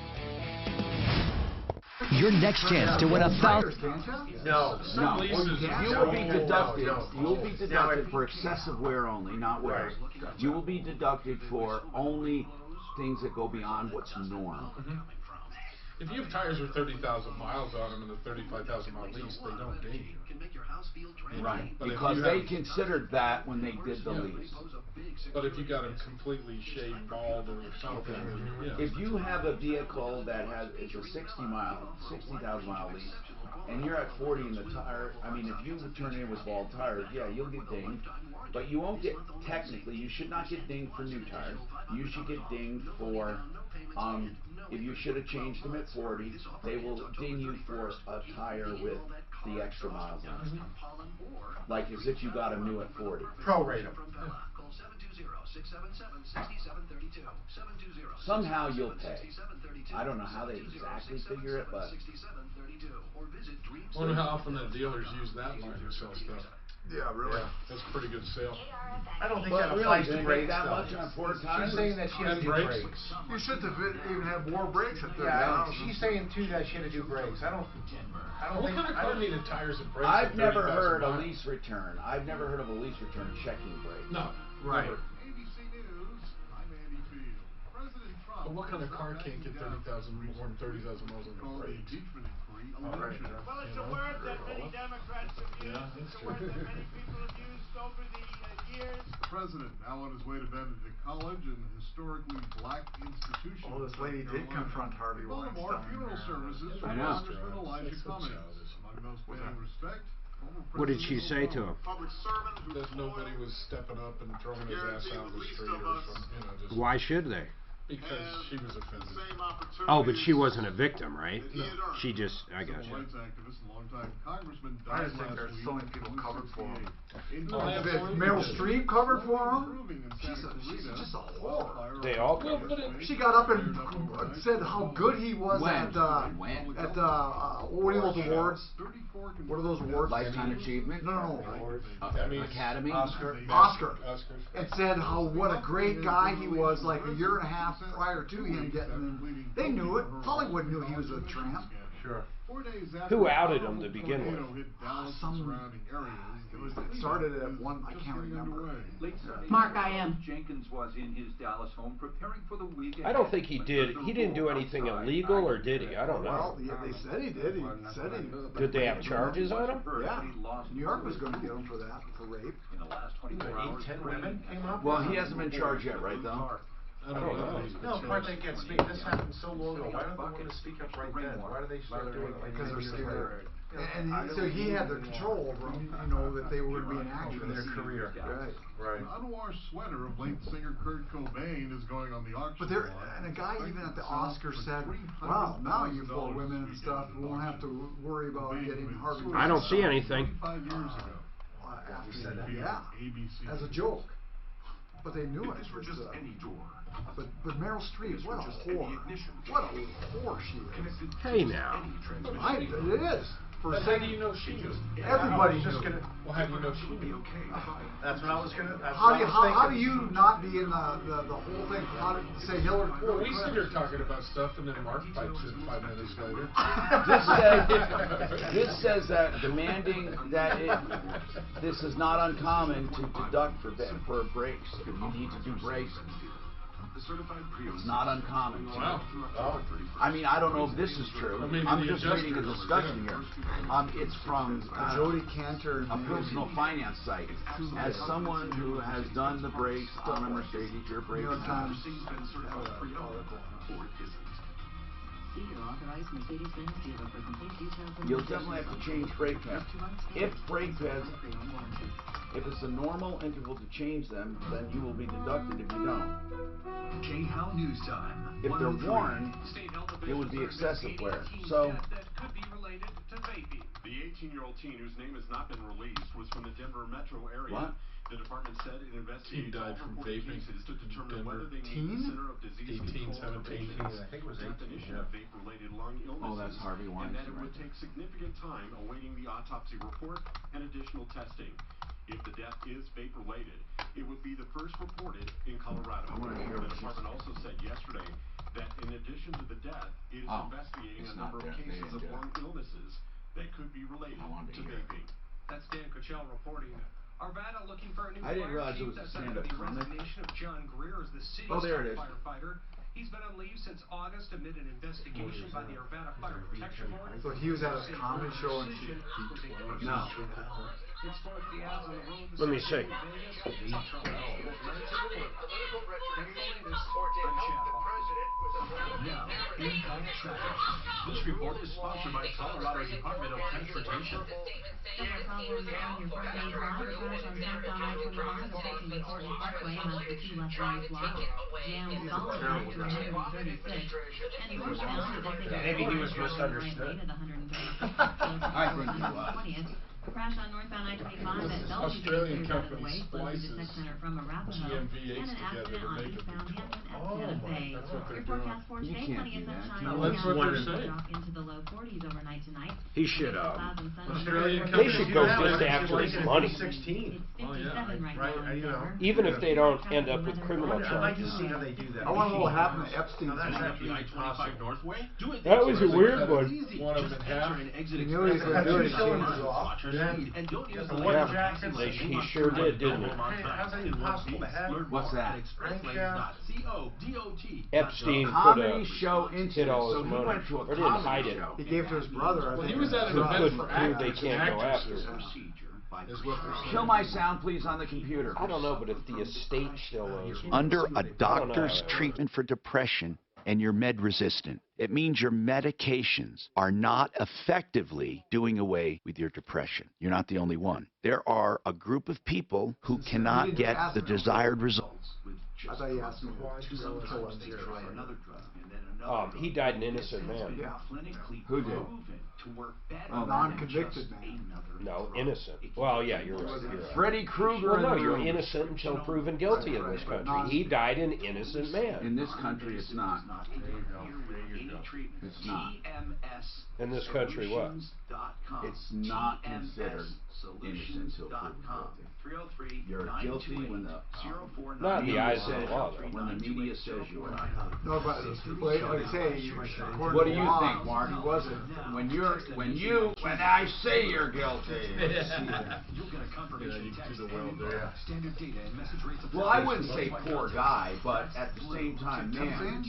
Your next chance to win No. You will be deducted. You will be deducted for excessive wear only, not wear. You will be deducted for only things that go beyond what's normal. If you have tires with 30,000 miles on them and a 35,000 mile lease, they don't ding you. Right, But if because you they have- considered that when they did the lease. But if you got them completely shaved bald or something, yeah. If you have a vehicle that has, it's a 60,000 mile lease, and you're at 40 in the tire, I mean, if you turn in with bald tires, yeah, you'll get dinged. But you won't get, technically, you should not get dinged for new tires. You should get dinged for, if you should have changed them at 40, they will ding you for a tire with the extra miles on it. Like as if you got them new at 40. Prorate them. Somehow you'll pay. I don't know how they exactly figure it, but I wonder how often the dealers use that line to sell stuff. Yeah, really. Yeah, that's a pretty good sale. I don't think But that really, applies do to they brakes make that though. much on Ford tires? She's saying that she has to do brakes? brakes. You should have even have more brakes at 30,000. Yeah, she's saying too that she had to do brakes. I don't What think. kind of car needed tires and brakes? I've at never 30,000 heard a miles? lease return. I've never heard of a lease return checking brakes. No, Right. never. ABC News, I'm Andy Field. President Trump. But what kind of car can't get 30,000 more than 30,000 miles on the Called the brakes? impeachment inquiry a Oh, right. lynching. Well, it's You a know, word that very many well. Democrats have used. Yeah, It's that's a word true. that many people have used over the years. The president now on his way to Benedict College, an historically black institution. Oh, this in South lady did Carolina. confront Harvey In Baltimore, Weinstein. funeral services for I know. Congressman Elijah That's so Cummings. childish. Among those paying respect, former What did she President say to him? Obama. Public servant who That nobody was stepping up and throwing his ass out in the street or something, just Why should they? because she was offended. Oh, but she wasn't a victim, right? No. She just, I got Civil you. rights activist and longtime congressman I died just think last there's week so many at people age covered for him. 68. Oh, they absolutely Meryl did. Streep covered for him? Improving in She's Santa she's Clarita. just a whore. They all Well, covered. but it, She got up and said how good he was When? at When? what are those awards? 34 What are those awards? Lifetime achievement? No. Academy? Oscar. Oscars. And said how what a great guy he was like a year and a half prior to him getting in. They knew it. Hollywood knew he was a tramp. Sure. 4 days after Who outed a him to begin with? tornado hit Dallas Some- and surrounding areas, It started at one, I can't remember. Mark, I am. Jenkins was in his Dallas home preparing for the weekend. I don't think he did. He didn't do anything illegal, or did he? I don't Well, know. they said he did. He said he. Did they have charges on him? Yeah. New York was going to get him for that, for rape. In the last 24 hours, 10 women came up? Well, he hasn't been charged yet, right, though? I don't know. No, of course they can't speak. This happened so long ago. Why don't they want to speak up right then? Why do they start doing it like Because they're years scared. later? And so he had the control over them, you know, that they were going to be in action. In their career. Right. Right. An unwashed sweater of late singer Kurt Cobain is going on the auction But there, block. and a guy even at the Oscars said, "Wow, now you poor women and stuff won't have to worry about getting Harvey." I don't see anything. 25 years ago. After he said that, yeah, as a joke. But they knew it. Was, but Meryl Streep, what a whore! What a whore she is. Hey now. It is. For But how do you know she knew? Everybody just knew. Well, how do you know she knew? That's what I was gonna. That's How what do you I was how do thinking. you not be in the whole thing? How do you say Hillary? Well, we sit here talking about stuff, and then Mark pipes in 5 minutes later. This says that demanding that this is not uncommon to deduct for brakes. If you need to do brakes, it's not uncommon. Wow. I mean, I don't know if this is true. Or maybe I'm the just reading a adjusters, discussion yeah. here. It's from Jody Cantor, a personal finance site. As someone who has done the brakes on a Mercedes, your New brakes. York Times. You'll definitely have to change brake pads. If brake pads, if it's a normal interval to change them, then you will be deducted if you don't. J-How News Time. If they're worn, it would be excessive wear. So, The 18-year-old teen whose name has not been released was from the Denver metro area. What? The department said it investigates He died all from reported vaping cases to determine Denver. whether they meet Teen? the Center of Disease 18, Control 17. Operations I think it was 18, definition yeah. of vape-related lung illnesses. Oh, that's Harvey And that it Weinstein would right take significant time awaiting the autopsy report and additional testing. If the death is vape-related, it would be the first reported in Colorado. I wanna hear The what she department also said yesterday that in addition to the death, it is investigating it's a not number death. of They cases didn't of do it. lung illnesses that could be related to vaping. That's Dan Kuchel reporting. Arvada looking for a new I didn't fire realize it chief. was a That's stand-up after the comic. resignation of John Greer as the city's Oh, there it is. firefighter. He's been on leave since August amid an investigation by the Arvada Fire Protection Board. So he was at a comedy show and she... No. Let me see. Now, Impact Traffic. This report is sponsored by Colorado Department of Transportation. Similar problems on your front main drive, crash on southbound I-25 approaching the Thornton Parkway on the 2 left lanes blocked. Jam solid after 136. And northbound, Maybe he was misunderstood. I think he was. Crash on northbound I-25 at Bellevue Australian clears out of the company way, flows to splices Tech Center from Arapahoe, GMV8s and an together accident to on make a eastbound Hampton at Oh Santa my, Fe. that's what they're Your forecast for You today, can't plenty of do that. sunshine. No, and that's what they're temperatures saying. drop into the low 40s overnight tonight. He should Clouds and sunshine. Australian They company should do go that. just They after should his like it money. 16. It's 57 Oh, yeah. right now in Denver. Even if they don't end up with criminal I'd like to charges. see how they do that. I wonder what happened to Epstein. Now, that's The actually I-25 Northway? Do it That was a weird one. One of them in half. He knew he was going to do it. He changed his off. And don't use the Yeah, Jackson. he sure did, didn't he? How's that even possible to have? What's that? Epstein put Comedy a show hid incident. all So his he money, went to a or didn't hide comedy it. show. He gave to his brother, I Well, think. he was at an Who event couldn't for prove they actors and can't go after actresses. him. Is what they're saying. Kill my sound, please, on the computer. I don't know, but if the estate still owes him. Under a doctor's treatment for depression and you're med resistant, it means your medications are not effectively doing away with your depression. You're not the only one. There are a group of people who cannot get the desired results. I thought you asked me why to go and kill him. He died an innocent man. Yeah. Who did? Non-convicted man. No, innocent. Well, yeah, you're right. You're right. Freddy Krueger Well, in no, the you're room. innocent until proven guilty in this country. He died an innocent man. In this country, it's not. It's not. In this country, what? It's not considered innocent until proven guilty. You're guilty when the Not in the eyes of the law, though. when the media says you are. No, but like I say, according What to do you law, think, Mark? He wasn't. When I say you're guilty. Well, I wouldn't say poor guy, but at the same time, man.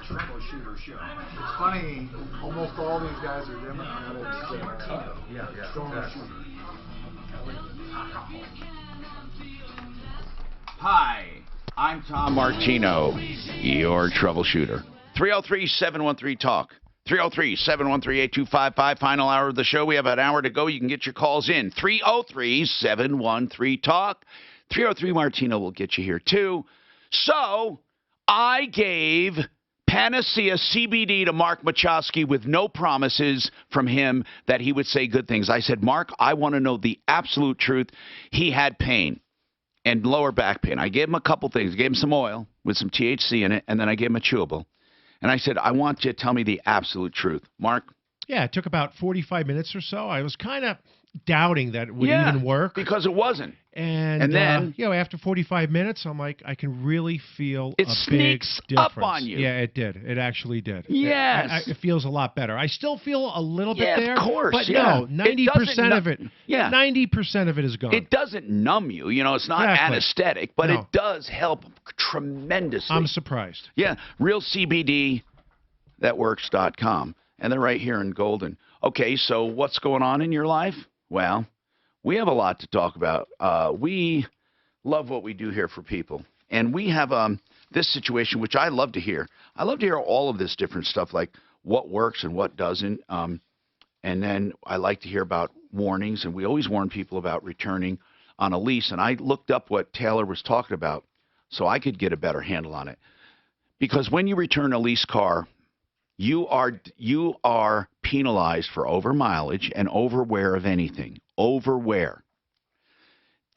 Troubleshooter show. It's funny, almost all these guys are Democrats. Hi, I'm Tom Martino, your troubleshooter. 303-713-TALK. 303-713-8255. Final hour of the show. We have an hour to go. You can get your calls in. 303-713-TALK. 303 Martino will get you here, too. So, I gave Panacea CBD to Mark Machowski with no promises from him that he would say good things. I said, Mark, I want to know the absolute truth. He had pain and lower back pain. I gave him a couple things. I gave him some oil with some THC in it, and then I gave him a chewable. And I said, I want you to tell me the absolute truth. Mark? Yeah, it took about 45 minutes or so. I was kind of doubting that it would even work. Because it wasn't. And then, after 45 minutes, I'm like, I can really feel it a sneaks big difference. up on you. Yeah, it did. It actually did. Yes. It feels a lot better. I still feel a little bit there. Of course. But no, 90% of it. Yeah. 90% of it is gone. It doesn't numb you. You know, it's not anesthetic, but it does help tremendously. I'm surprised. Yeah. RealCBDthatworks.com. And they're right here in Golden. Okay, so what's going on in your life? Well, we have a lot to talk about. We love what we do here for people. And we have this situation, which I love to hear. I love to hear all of this different stuff, like what works and what doesn't. And then I like to hear about warnings. And we always warn people about returning on a lease. And I looked up what Taylor was talking about so I could get a better handle on it. Because when you return a lease car, you are penalized for over mileage and over wear of anything. Over wear.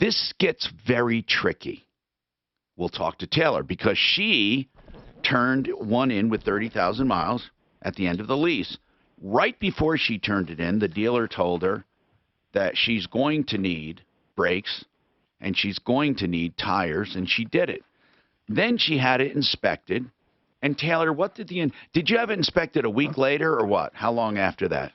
This gets very tricky. We'll talk to Taylor because she turned one in with 30,000 miles at the end of the lease. Right before she turned it in, the dealer told her that she's going to need brakes and she's going to need tires, and she did it. Then she had it inspected. And Taylor, what did you have it inspected a week later or what? How long after that?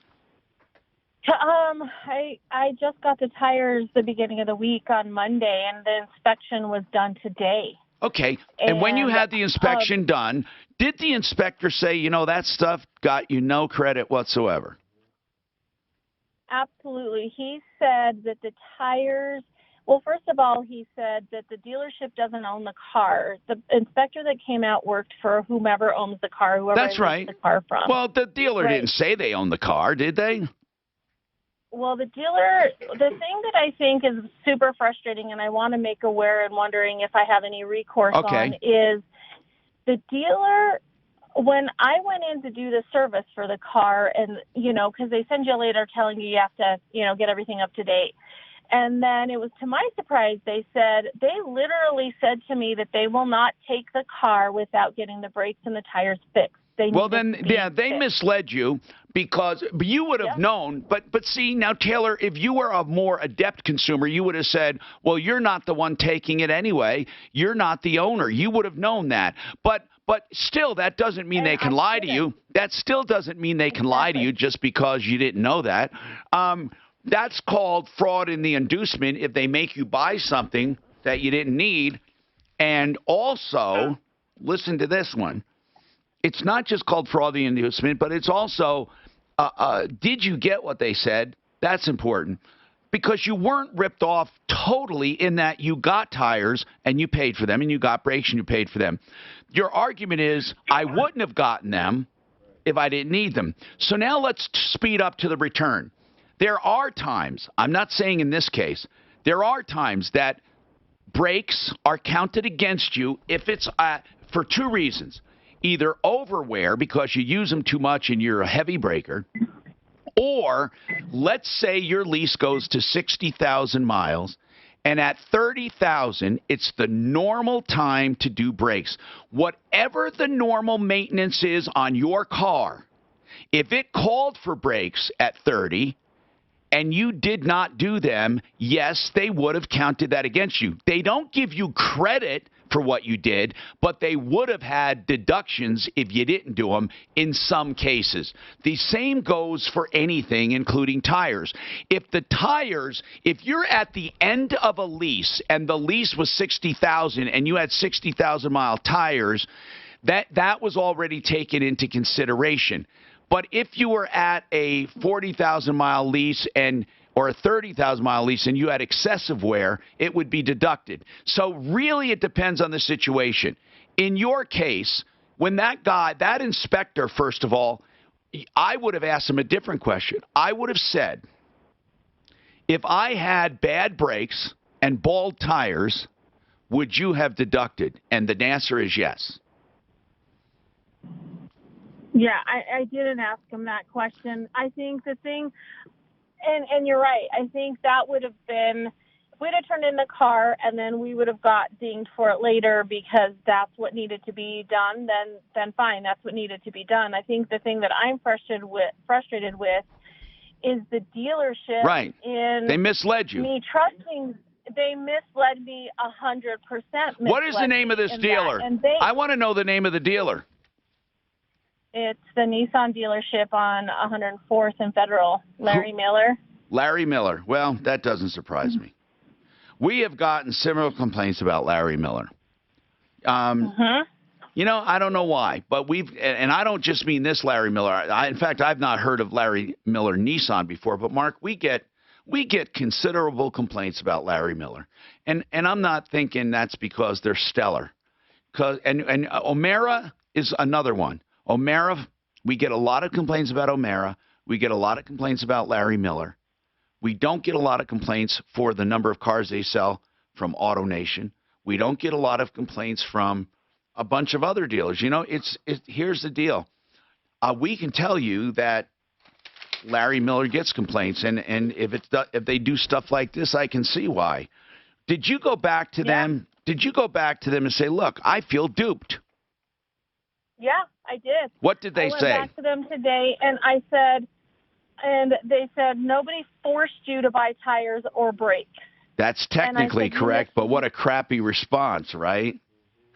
I just got the tires the beginning of the week on Monday, and the inspection was done today. Okay. And when you had the inspection done, did the inspector say, you know, that stuff got you no credit whatsoever? Absolutely. He said that the tires, well, first of all, he said that the dealership doesn't own the car. The inspector that came out worked for whomever owns the car, whoever That's right. the car from. Well, the dealer didn't say they own the car, did they? Well, the dealer, the thing that I think is super frustrating, and I want to make aware and wondering if I have any recourse on, is the dealer, when I went in to do the service for the car, and, you know, because they send you a letter telling you have to, you know, get everything up to date. And then it was to my surprise, they literally said to me that they will not take the car without getting the brakes and the tires fixed. They misled you because you would have known. But see, now, Taylor, if you were a more adept consumer, you would have said, well, you're not the one taking it anyway. You're not the owner. You would have known that. But still, that doesn't mean they can lie to you. That still doesn't mean they can lie to you just because you didn't know that. That's called fraud in the inducement if they make you buy something that you didn't need. And also, listen to this one. It's not just called fraud in the inducement, but it's also, did you get what they said? That's important. Because you weren't ripped off totally in that you got tires and you paid for them, and you got brakes and you paid for them. Your argument is, I wouldn't have gotten them if I didn't need them. So now let's speed up to the return. There are times, I'm not saying in this case, there are times that brakes are counted against you if it's for two reasons. Either overwear because you use them too much and you're a heavy breaker, or let's say your lease goes to 60,000 miles, and at 30,000, it's the normal time to do brakes. Whatever the normal maintenance is on your car, if it called for brakes at 30 and you did not do them, yes, they would have counted that against you. They don't give you credit for what you did, but they would have had deductions if you didn't do them in some cases. The same goes for anything, including tires. If you're at the end of a lease and the lease was 60,000 and you had 60,000 mile tires, that was already taken into consideration. But if you were at a 40,000 mile lease or a 30,000 mile lease and you had excessive wear, it would be deducted. So really it depends on the situation. In your case, when that inspector, first of all, I would have asked him a different question. I would have said, if I had bad brakes and bald tires, would you have deducted? And the answer is yes. Yeah, I didn't ask him that question. I think the thing, and you're right, I think that would have been, if we'd have turned in the car and then we would have got dinged for it later because that's what needed to be done, then fine, that's what needed to be done. I think the thing that I'm frustrated with is the dealership. Right. They misled you. They misled me 100%. What is the name of this dealer? I want to know the name of the dealer. It's the Nissan dealership on 104th and Federal. Larry Miller. Larry Miller. Well, that doesn't surprise me. We have gotten similar complaints about Larry Miller. You know, I don't know why, but and I don't just mean this Larry Miller. In fact, I've not heard of Larry Miller Nissan before, but Mark, we get considerable complaints about Larry Miller. And I'm not thinking that's because they're stellar. And O'Mara is another one. O'Mara, we get a lot of complaints about O'Mara. We get a lot of complaints about Larry Miller. We don't get a lot of complaints for the number of cars they sell from AutoNation. We don't get a lot of complaints from a bunch of other dealers. You know, here's the deal. We can tell you that Larry Miller gets complaints, and if they do stuff like this, I can see why. Did you go back to them? Did you go back to them and say, look, I feel duped? Yeah, I did. What did they say? I went back to them today, and they said, nobody forced you to buy tires or brakes. That's technically correct, but what a crappy response, right?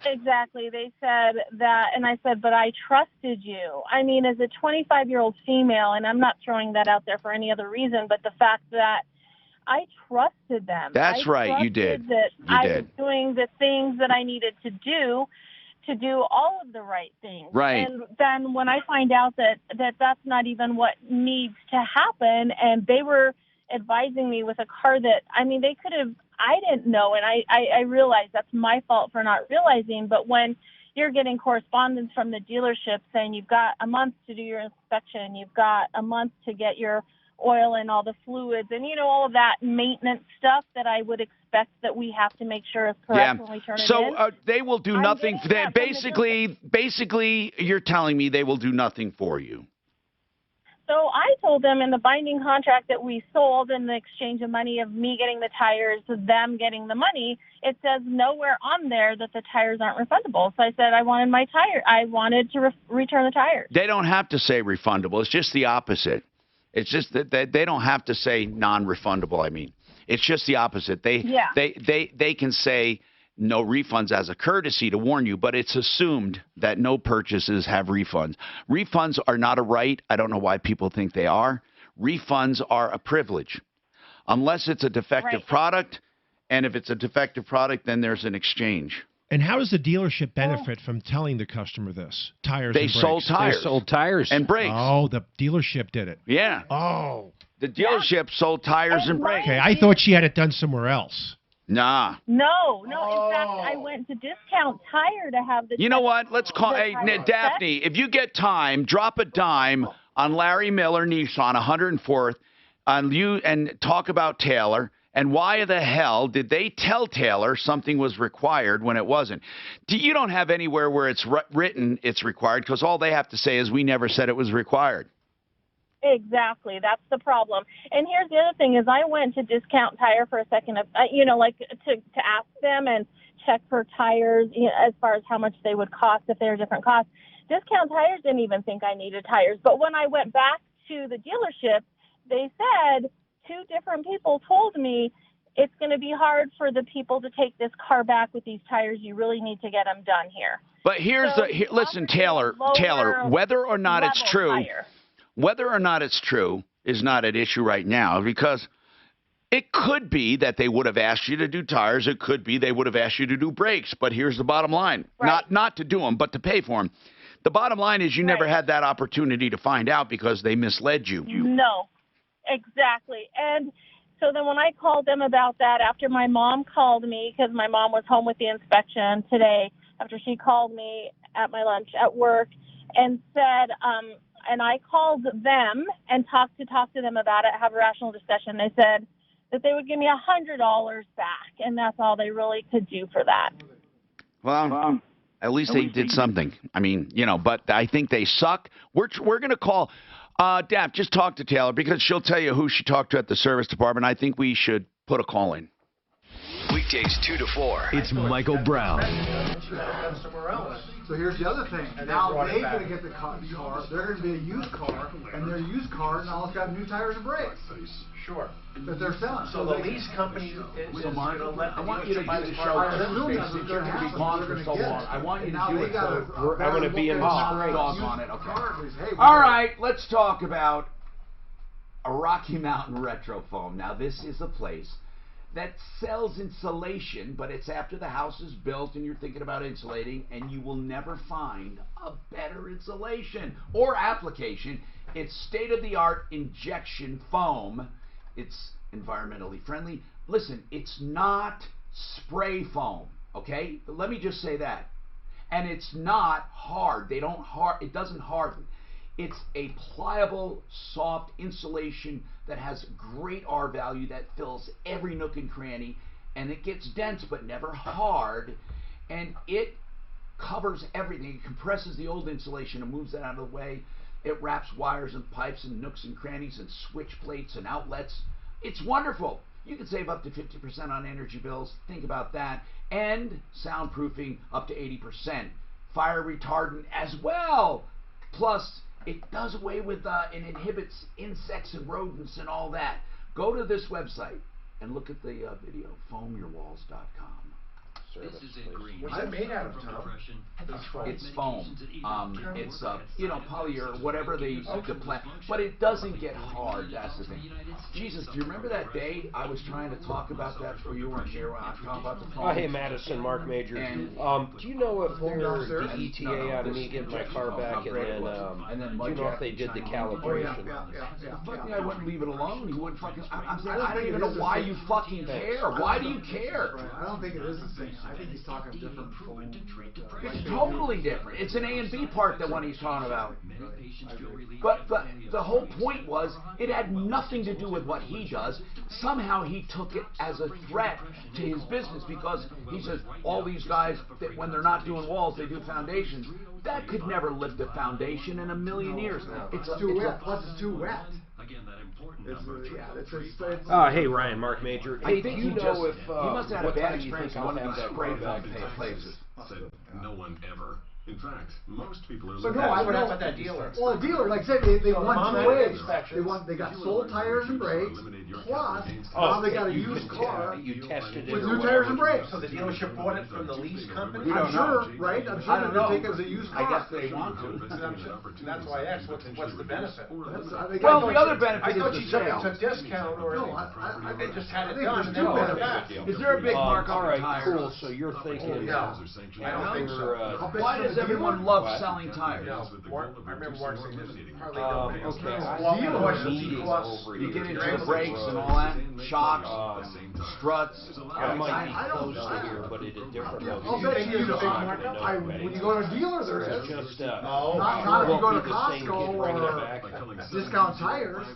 Exactly. They said that, and I said, but I trusted you. I mean, as a 25-year-old female, and I'm not throwing that out there for any other reason, but the fact that I trusted them. That's right, you did. That You I did. was doing the things that I needed to do all of the right things. Right. And then when I find out that that's not even what needs to happen, and they were advising me with a car that, I mean, they could have, I didn't know, and I realized that's my fault for not realizing, but when you're getting correspondence from the dealership saying you've got a month to do your inspection, you've got a month to get your oil and all the fluids and, all of that maintenance stuff that I would expect that we have to make sure is correct when we turn it in. So they will do nothing. Basically, you're telling me they will do nothing for you. So I told them in the binding contract that we sold in the exchange of money of me getting the tires, them getting the money, it says nowhere on there that the tires aren't refundable. So I said I wanted to return the tires. They don't have to say refundable. It's just the opposite. It's just that they don't have to say non-refundable. I mean, it's just the opposite. They can say no refunds as a courtesy to warn you, but it's assumed that no purchases have refunds. Refunds are not a right. I don't know why people think they are. Refunds are a privilege. Unless it's a defective product, and if it's a defective product, then there's an exchange. And how does the dealership benefit from telling the customer this? Tires They and brakes. sold tires. They sold tires. And brakes. Oh, the delership did it. Yeah. Oh. The dealership sold tires and brakes. Okay, I thought she had it done somewhere else. Nah. No. In fact, I went to Discount Tire to have the. You know what? Let's call. Hey, Daphne, if you get time, drop a dime on Larry Miller Nissan 104th, and talk about Taylor. And why the hell did they tell Taylor something was required when it wasn't? You don't have anywhere where it's written it's required, because all they have to say is we never said it was required. Exactly. That's the problem. And here's the other thing is I went to Discount Tire for a second, to ask them and check for tires, as far as how much they would cost if they were different costs. Discount Tires didn't even think I needed tires. But when I went back to the dealership, they said, 2 different people told me it's going to be hard for the people to take this car back with these tires. You really need to get them done here. But listen, Taylor, whether or not it's true, is not at issue right now, because it could be that they would have asked you to do tires. It could be they would have asked you to do brakes. But here's the bottom line: not to do them, but to pay for them. The bottom line is you never had that opportunity to find out because they misled you. No. Exactly. And so then when I called them about that, after my mom called me, because my mom was home with the inspection today, after she called me at my lunch at work and said, and I called them and talked to them about it, have a rational discussion. They said that they would give me $100 back, and that's all they really could do for that. Well, at least they did something. I mean, but I think they suck. We're going to call... Daph, just talk to Taylor, because she'll tell you who she talked to at the service department. I think we should put a call in. Weekdays 2 to 4. It's Michael Brown. So here's the other thing. Now they're going to get the car. They're going to be a used car, and their used car now it's got new tires and brakes. Sure. That they're selling. So the lease company is going to let I want you to do the show since you're going to be gone for so long. I want you to do it so I'm going to be in the dog on it. Okay. All right, let's talk about a Rocky Mountain Retro Foam. Now, this is a place that sells insulation, but it's after the house is built and you're thinking about insulating, and you will never find a better insulation or application. It's state-of-the-art injection foam. It's environmentally friendly. Listen, it's not spray foam, okay? But let me just say that. And it's not hard. It doesn't harden. It's a pliable, soft insulation that has great R value that fills every nook and cranny, and it gets dense but never hard, and it covers everything. It compresses the old insulation and moves that out of the way. It wraps wires and pipes and nooks and crannies and switch plates and outlets. It's wonderful. You can save up to 50% on energy bills. Think about that. And soundproofing up to 80%. Fire retardant as well. Plus, it does away with and inhibits insects and rodents and all that. Go to this website and look at the video, foamyourwalls.com. service, please. What's that made out of, Tom? It's foam. It's poly or whatever they use to plant, but it doesn't get hard. That's the thing. Jesus, do you remember that day I was trying to talk about that before you weren't here when I was talking about the foam? Oh, hey, Madison, Mark Major. And, do you know if they're the ETA on me getting my car back, and then do you know if they did the calibration? Fucking, I wouldn't leave it alone. You wouldn't fucking. I'm saying, I don't even know why you fucking care. Why do you care? I don't think it is the same. I think he's talking different foam. It's totally different. It's an A and B part that one he's talking about. But the whole point was it had nothing to do with what he does. Somehow he took it as a threat to his business because he says all these guys that when they're not doing walls they do foundations. That could never lift a foundation in a million years. It's too wet. Plus it's too wet. Hey Ryan, Mark Major. Hey, do you know if he must have had a bad experience in one of these spray back places. No one ever. In fact, most people are. But no, I know about that dealer. Well, a dealer, like I said, they want two ways. They got sold tires and brakes. Plus, now they got a used car you tested it with new tires and brakes. So the dealership bought it from the lease company. I'm sure, right? I'm sure they're taking it as a used car. I guess they want to. That's why I asked, what's the benefit? Well, the other benefit is the sale. It's a discount, or they just had it done and then bought it back. Is there a big mark on the tires? Cool. So you're thinking? No, I don't think so. Why does everyone love selling tires? No, I remember Mark saying this. You get into the brakes and all that, shocks, struts. I might be close to here, but at a different location. I'll bet you the big markup. When you go to a dealer, there is. Just not if you go to Costco or Discount Tires.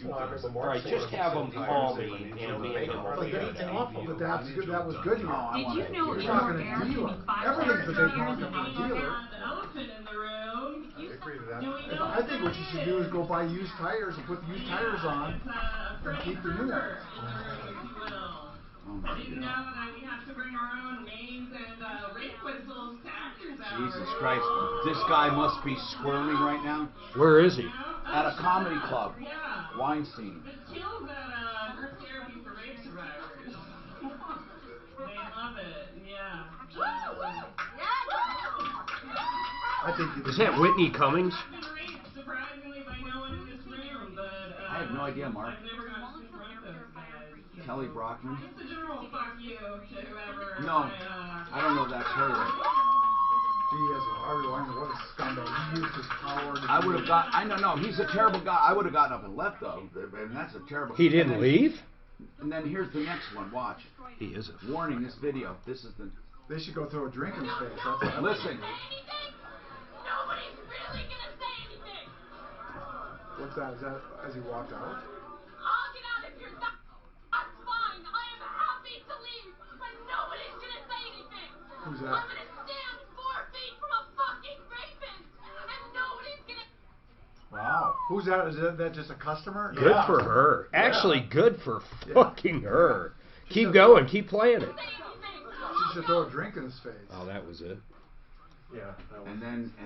All right, just have them call me and me and him will figure it out. But that's good. That was good. Did you know you're talking a dealer? Everything's a big markup on a dealer. I think what you should do is go buy used tires and put the used tires on and keep the new ones. Did you know that we have to bring our own names and race whistles to actors hours? Jesus Christ, this guy must be squirming right now. Where is he? At a comedy club. Yeah. Weinstein. The kills at group therapy for rape survivors. They love it, yeah. Is that Whitney Cummings? Surprisingly by no one in this room, but I have no idea, Mark. I've never gotten to confront those guys. Kelly Brockman? Just a general fuck you to whoever. No, I don't know if that's her. What a scumbag. He used his power to I would have got. I don't know. He's a terrible guy. I would have gotten up and left though, and that's a terrible. He didn't leave. And then here's the next one. Watch. He is a warning. This video. This is the. They should go throw a drink in his face. Listen. Nobody's really gonna say anything. What's that? Is that as he walked out? I'll get out if you're not. That's fine. I am happy to leave, but nobody's gonna say anything. Who's that? I'm gonna stand 4 feet from a fucking rapist, and nobody's gonna. Wow. Who's that? Is that just a customer? Good for her. Actually, good for fucking her. Keep going. Keep playing it. She should throw a drink in his face. Oh, that was it. Yeah. And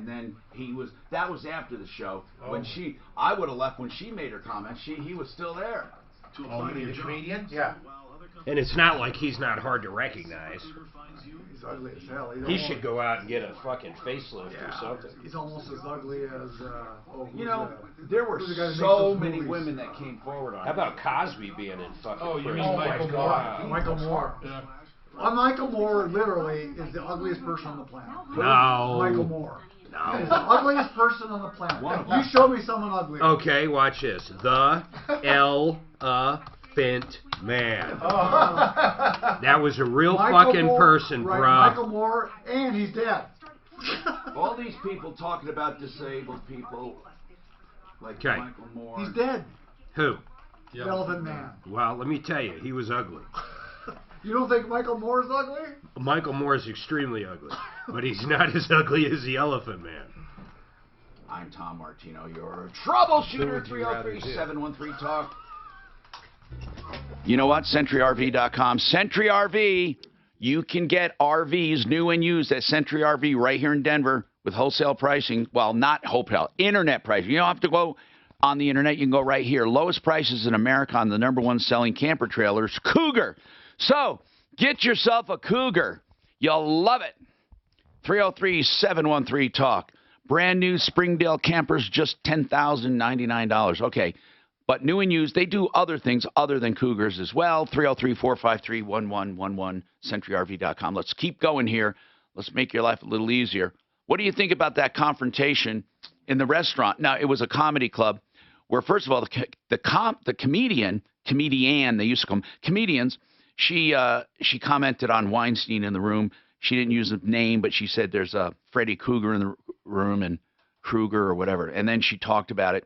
then he was. That was after the show when she. I would have left when she made her comment. He was still there. The comedian? Yeah. And it's not like he's not hard to recognize. He's ugly as hell. He should go out and get a fucking facelift or something. He's almost as ugly as. There were so many women that came forward on. How about Cosby being in fucking? Oh, you mean Michael Moore? Michael Moore. Yeah. Michael Moore literally is the ugliest person on the planet. No. Michael Moore. No. He's the ugliest person on the planet. You show me someone ugly. Okay, watch this. The Elephant Man. That was a real fucking person, right, bruh. Michael Moore, and he's dead. All these people talking about disabled people, like Michael Moore. He's dead. Who? The Elephant Man. Well, let me tell you, he was ugly. You don't think Michael Moore is ugly? Michael Moore is extremely ugly, but he's not as ugly as the Elephant Man. I'm Tom Martino, your troubleshooter. 303-713-TALK. You know what? CenturyRV.com. Century RV. You can get RVs new and used at Century RV right here in Denver with wholesale pricing. Well, not wholesale, internet pricing. You don't have to go on the internet. You can go right here. Lowest prices in America on the #1 selling camper trailers, Cougar. So, get yourself a Cougar. You'll love it. 303-713-TALK. Brand new Springdale campers, just $10,099. Okay. But new and used, they do other things other than Cougars as well. 303-453-1111, CentryRV.com. Let's keep going here. Let's make your life a little easier. What do you think about that confrontation in the restaurant? Now, it was a comedy club where, first of all, the comedian, they used to call them comedians, she commented on Weinstein in the room. She didn't use a name, but she said there's a Freddy Krueger in the room and Krueger or whatever. And then she talked about it.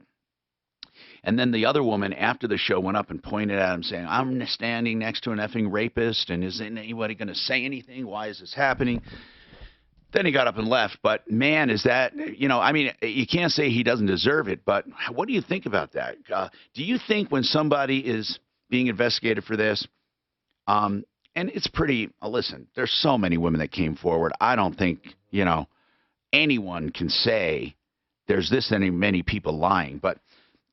And then the other woman after the show went up and pointed at him saying, I'm standing next to an effing rapist, and isn't anybody going to say anything? Why is this happening? Then he got up and left. But, man, is that, I mean, you can't say he doesn't deserve it, but what do you think about that? Do you think when somebody is being investigated for this, and it's pretty, listen, there's so many women that came forward. I don't think, anyone can say there's this many people lying. But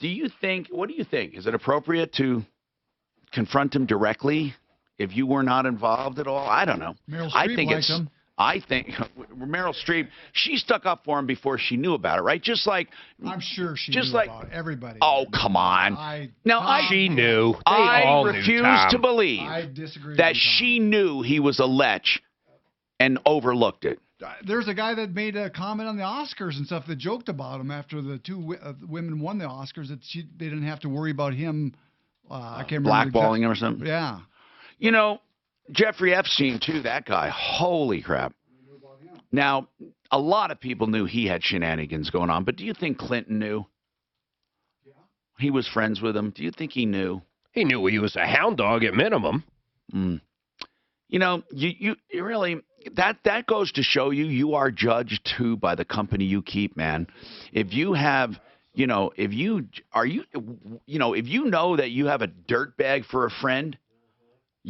what do you think? Is it appropriate to confront him directly if you were not involved at all? I don't know. Meryl Streep I think Meryl Streep, she stuck up for him before she knew about it, right? Just like I'm sure she knew about it. Everybody. Oh, come on. She knew. I refuse to believe that with she knew he was a lech and overlooked it. There's a guy that made a comment on the Oscars and stuff that joked about him after the two women won the Oscars that they didn't have to worry about him. I can't remember. Blackballing him or something? Yeah. Jeffrey Epstein, too, that guy. Holy crap. Now, a lot of people knew he had shenanigans going on, but do you think Clinton knew? Yeah. He was friends with him. Do you think he knew? He knew he was a hound dog at minimum. You really, that goes to show you are judged, too, by the company you keep, man. If you have... if you know that you have a dirtbag for a friend,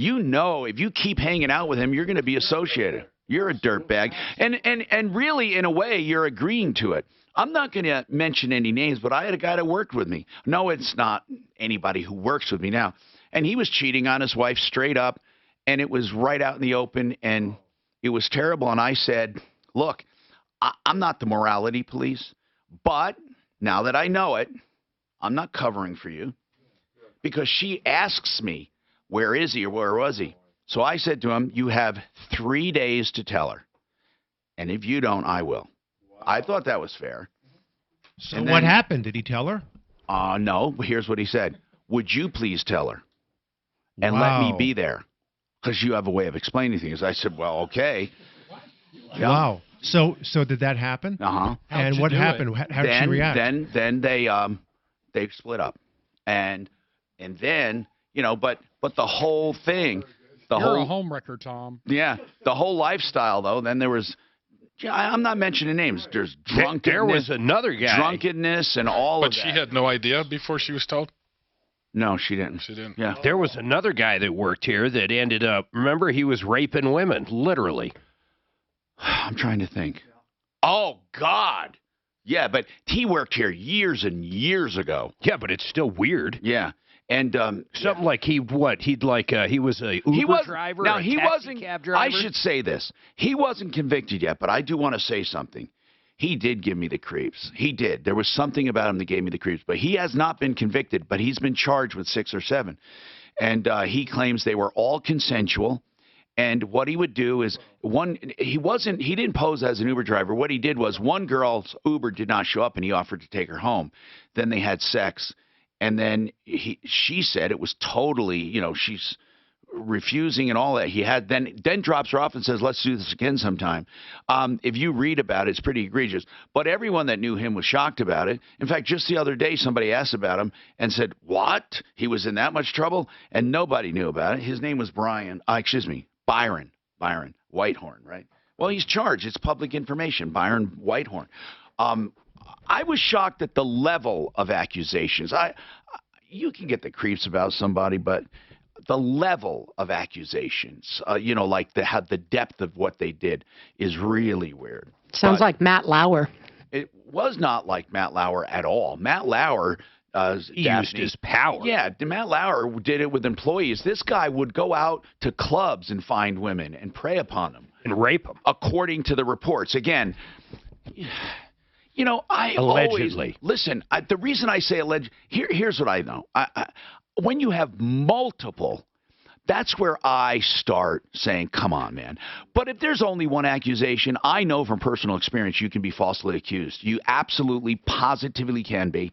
if you keep hanging out with him, you're going to be associated. You're a dirtbag. And really, in a way, you're agreeing to it. I'm not going to mention any names, but I had a guy that worked with me. No, it's not anybody who works with me now. And he was cheating on his wife straight up, and it was right out in the open, and it was terrible. And I said, look, I'm not the morality police, but now that I know it, I'm not covering for you, because she asks me, where is he or where was he? So I said to him, you have 3 days to tell her. And if you don't, I will. Wow. I thought that was fair. So what happened? Did he tell her? No. Here's what he said. Would you please tell her? And let me be there. Because you have a way of explaining things. I said, well, okay. Yeah. Wow. So did that happen? Uh-huh. And what happened? How did she react? Then they split up. And then, but the whole thing, You're a homewrecker, Tom. Yeah, the whole lifestyle though. Then there was, I'm not mentioning names. There's drunkenness. There was another guy. Drunkenness and all of that. But she had no idea before she was told? No, she didn't. She didn't. Yeah. There was another guy that worked here that ended up, remember, he was raping women, literally. I'm trying to think. Oh, God. Yeah, but he worked here years and years ago. Yeah, but it's still weird. Yeah. And something like he was a Uber driver. Now, he wasn't. Cab driver? I should say this. He wasn't convicted yet, but I do want to say something. He did give me the creeps. He did. There was something about him that gave me the creeps. But he has not been convicted, but he's been charged with 6 or 7. And he claims they were all consensual. And what he would do is he didn't pose as an Uber driver. What he did was one girl's Uber did not show up and he offered to take her home. Then they had sex. And then she said it was totally, she's refusing and all that. He had then drops her off and says, let's do this again sometime. If you read about it, it's pretty egregious. But everyone that knew him was shocked about it. In fact, just the other day, somebody asked about him and said, what? He was in that much trouble? And nobody knew about it. His name was Byron Whitehorn, right? Well, he's charged. It's public information, Byron Whitehorn. I was shocked at the level of accusations. You can get the creeps about somebody, but the level of accusations, like the depth of what they did is really weird. Sounds like Matt Lauer. It was not like Matt Lauer at all. Matt Lauer he used his power. Yeah, Matt Lauer did it with employees. This guy would go out to clubs and find women and prey upon them. And rape them. According to the reports. Again, you know, I allegedly. Listen, the reason I say alleged, here's what I know. When you have multiple, that's where I start saying, come on, man. But if there's only one accusation, I know from personal experience you can be falsely accused. You absolutely, positively can be.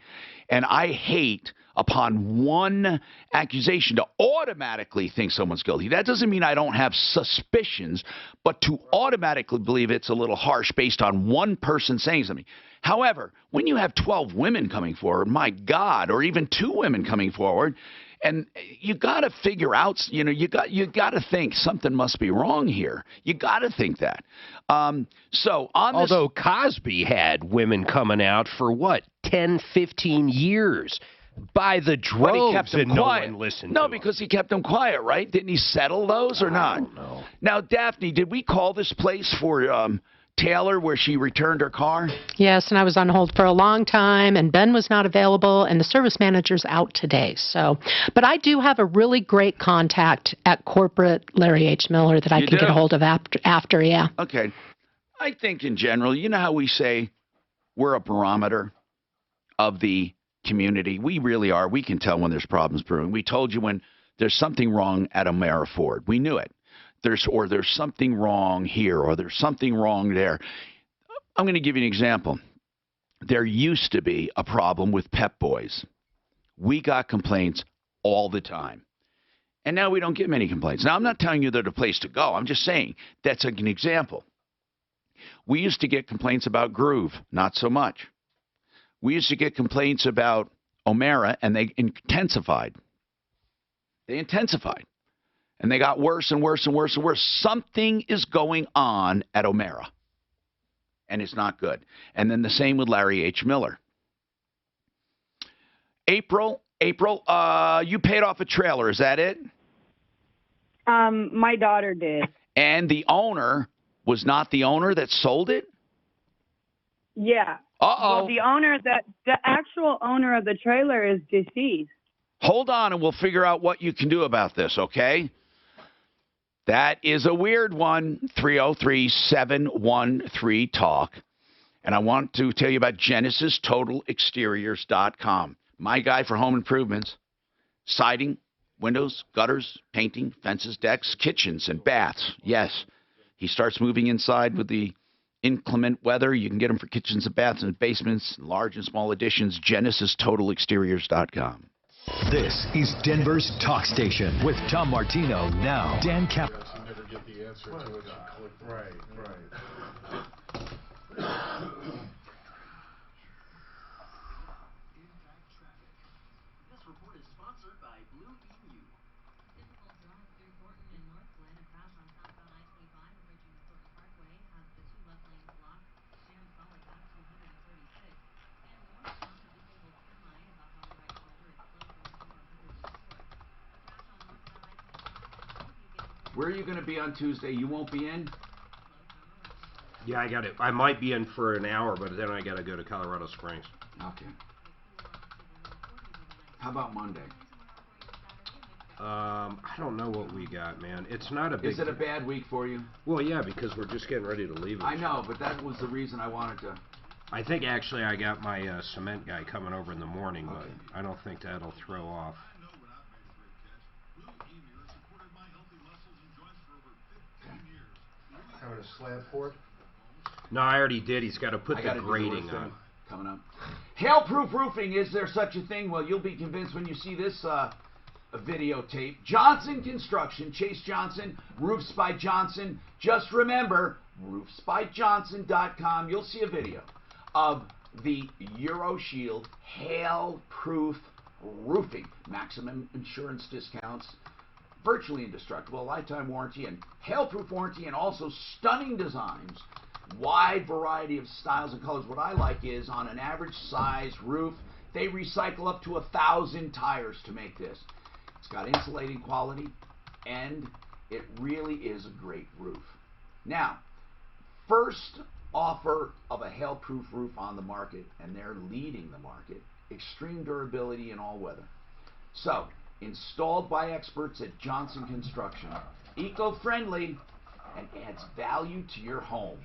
And I hate upon one accusation to automatically think someone's guilty. That doesn't mean I don't have suspicions, but to automatically believe it's a little harsh based on one person saying something. However, when you have 12 women coming forward, my God, or even 2 women coming forward, and you got to figure out, you know, you got to think something must be wrong here. You got to think that. Although Cosby had women coming out for what, 10, 15 years by the droves, but he kept them quiet. No one listened. No, because he kept them quiet, right? Didn't he settle those or not? I don't know. Now, Daphne, did we call this place for Taylor where she returned her car? Yes, and I was on hold for a long time, and Ben was not available, and the service manager's out today. So, but I do have a really great contact at corporate Larry H. Miller that I can get a hold of after, yeah. Okay. I think in general, you know how we say we're a barometer of the community? We really are. We can tell when there's problems brewing. We told you when there's something wrong at O'Mara Ford. We knew it. There's something wrong here, or there's something wrong there. I'm going to give you an example. There used to be a problem with Pep Boys. We got complaints all the time. And now we don't get many complaints. Now, I'm not telling you they're the place to go. I'm just saying that's an example. We used to get complaints about Groove, not so much. We used to get complaints about O'Mara, and they intensified. They intensified. And they got worse and worse and worse and worse. Something is going on at O'Mara, and it's not good. And then the same with Larry H. Miller. April, you paid off a trailer. Is that it? My daughter did. And the owner was not the owner that sold it? Yeah. Uh-oh. Well, the actual owner of the trailer is deceased. Hold on, and we'll figure out what you can do about this, okay? That is a weird one. 303-713-TALK. And I want to tell you about GenesisTotalExteriors.com. My guy for home improvements. Siding, windows, gutters, painting, fences, decks, kitchens, and baths. Yes, he starts moving inside with the inclement weather. You can get them for kitchens and baths and basements, large and small additions. GenesisTotalExteriors.com. This is Denver's Talk Station with Tom Martino now. Dan Cap. You never get the answer to it. Right. This report is sponsored by Blue EU. Difficult drive through Thornton and North Glen. A crash on southbound I-25 approaching the Thornton Parkway has the 2 left lanes blocked. Jam solid back 236. And northbound a disabled semi about on the right shoulder is closed over 404. A crash on northbound I-25 Where are you going to be on Tuesday? You won't be in? Yeah, I might be in for an hour, but then I got to go to Colorado Springs. Okay. How about Monday? I don't know what we got, man. It's not a big... Is it a bad week for you? Well, yeah, because we're just getting ready to leave. I know, but that was the reason I wanted to... I think actually I got my cement guy coming over in the morning, but I don't think that'll throw off. Having a slab for it? No, I already did. He's got to put the grading on. Coming up. Hail-proof roofing. Is there such a thing? Well, you'll be convinced when you see this videotape. Johnson Construction, Chase Johnson, Roofs by Johnson. Just remember, roofsbyjohnson.com. You'll see a video of the EuroShield hail-proof roofing. Maximum insurance discounts. Virtually indestructible, lifetime warranty, and hail-proof warranty, and also stunning designs. Wide variety of styles and colors. What I like is, on an average size roof, they recycle up to 1,000 tires to make this. It's got insulating quality, and it really is a great roof. Now, first offer of a hail-proof roof on the market, and they're leading the market. Extreme durability in all weather. So, installed by experts at Johnson Construction. Eco-friendly, and adds value to your home.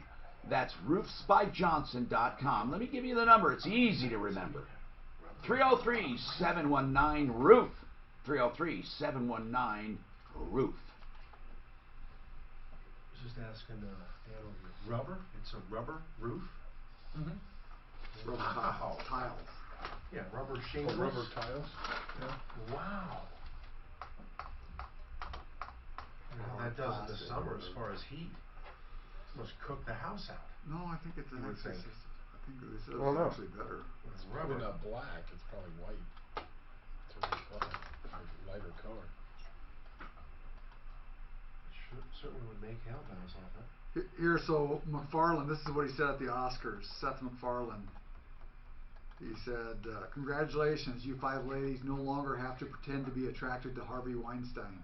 That's roofsbyjohnson.com. Let me give you the number. It's easy to remember. 303-719-ROOF. 303-719-ROOF. Just asking Dan over here. Rubber? It's a rubber roof? Mm-hmm. Rubber tiles. Yeah, rubber shingles. Oh, rubber tiles? Yeah. Wow. How that does in the summer as far as heat. Must cook the house out. No, I think it's an would think. I think they said Well, it's no. actually better. It's probably not black, it's probably white. It's a really color, or lighter color. Certainly would make hellbounds off it. Here, so McFarland, this is what he said at the Oscars. Seth MacFarlane. He said, congratulations, you 5 ladies no longer have to pretend to be attracted to Harvey Weinstein.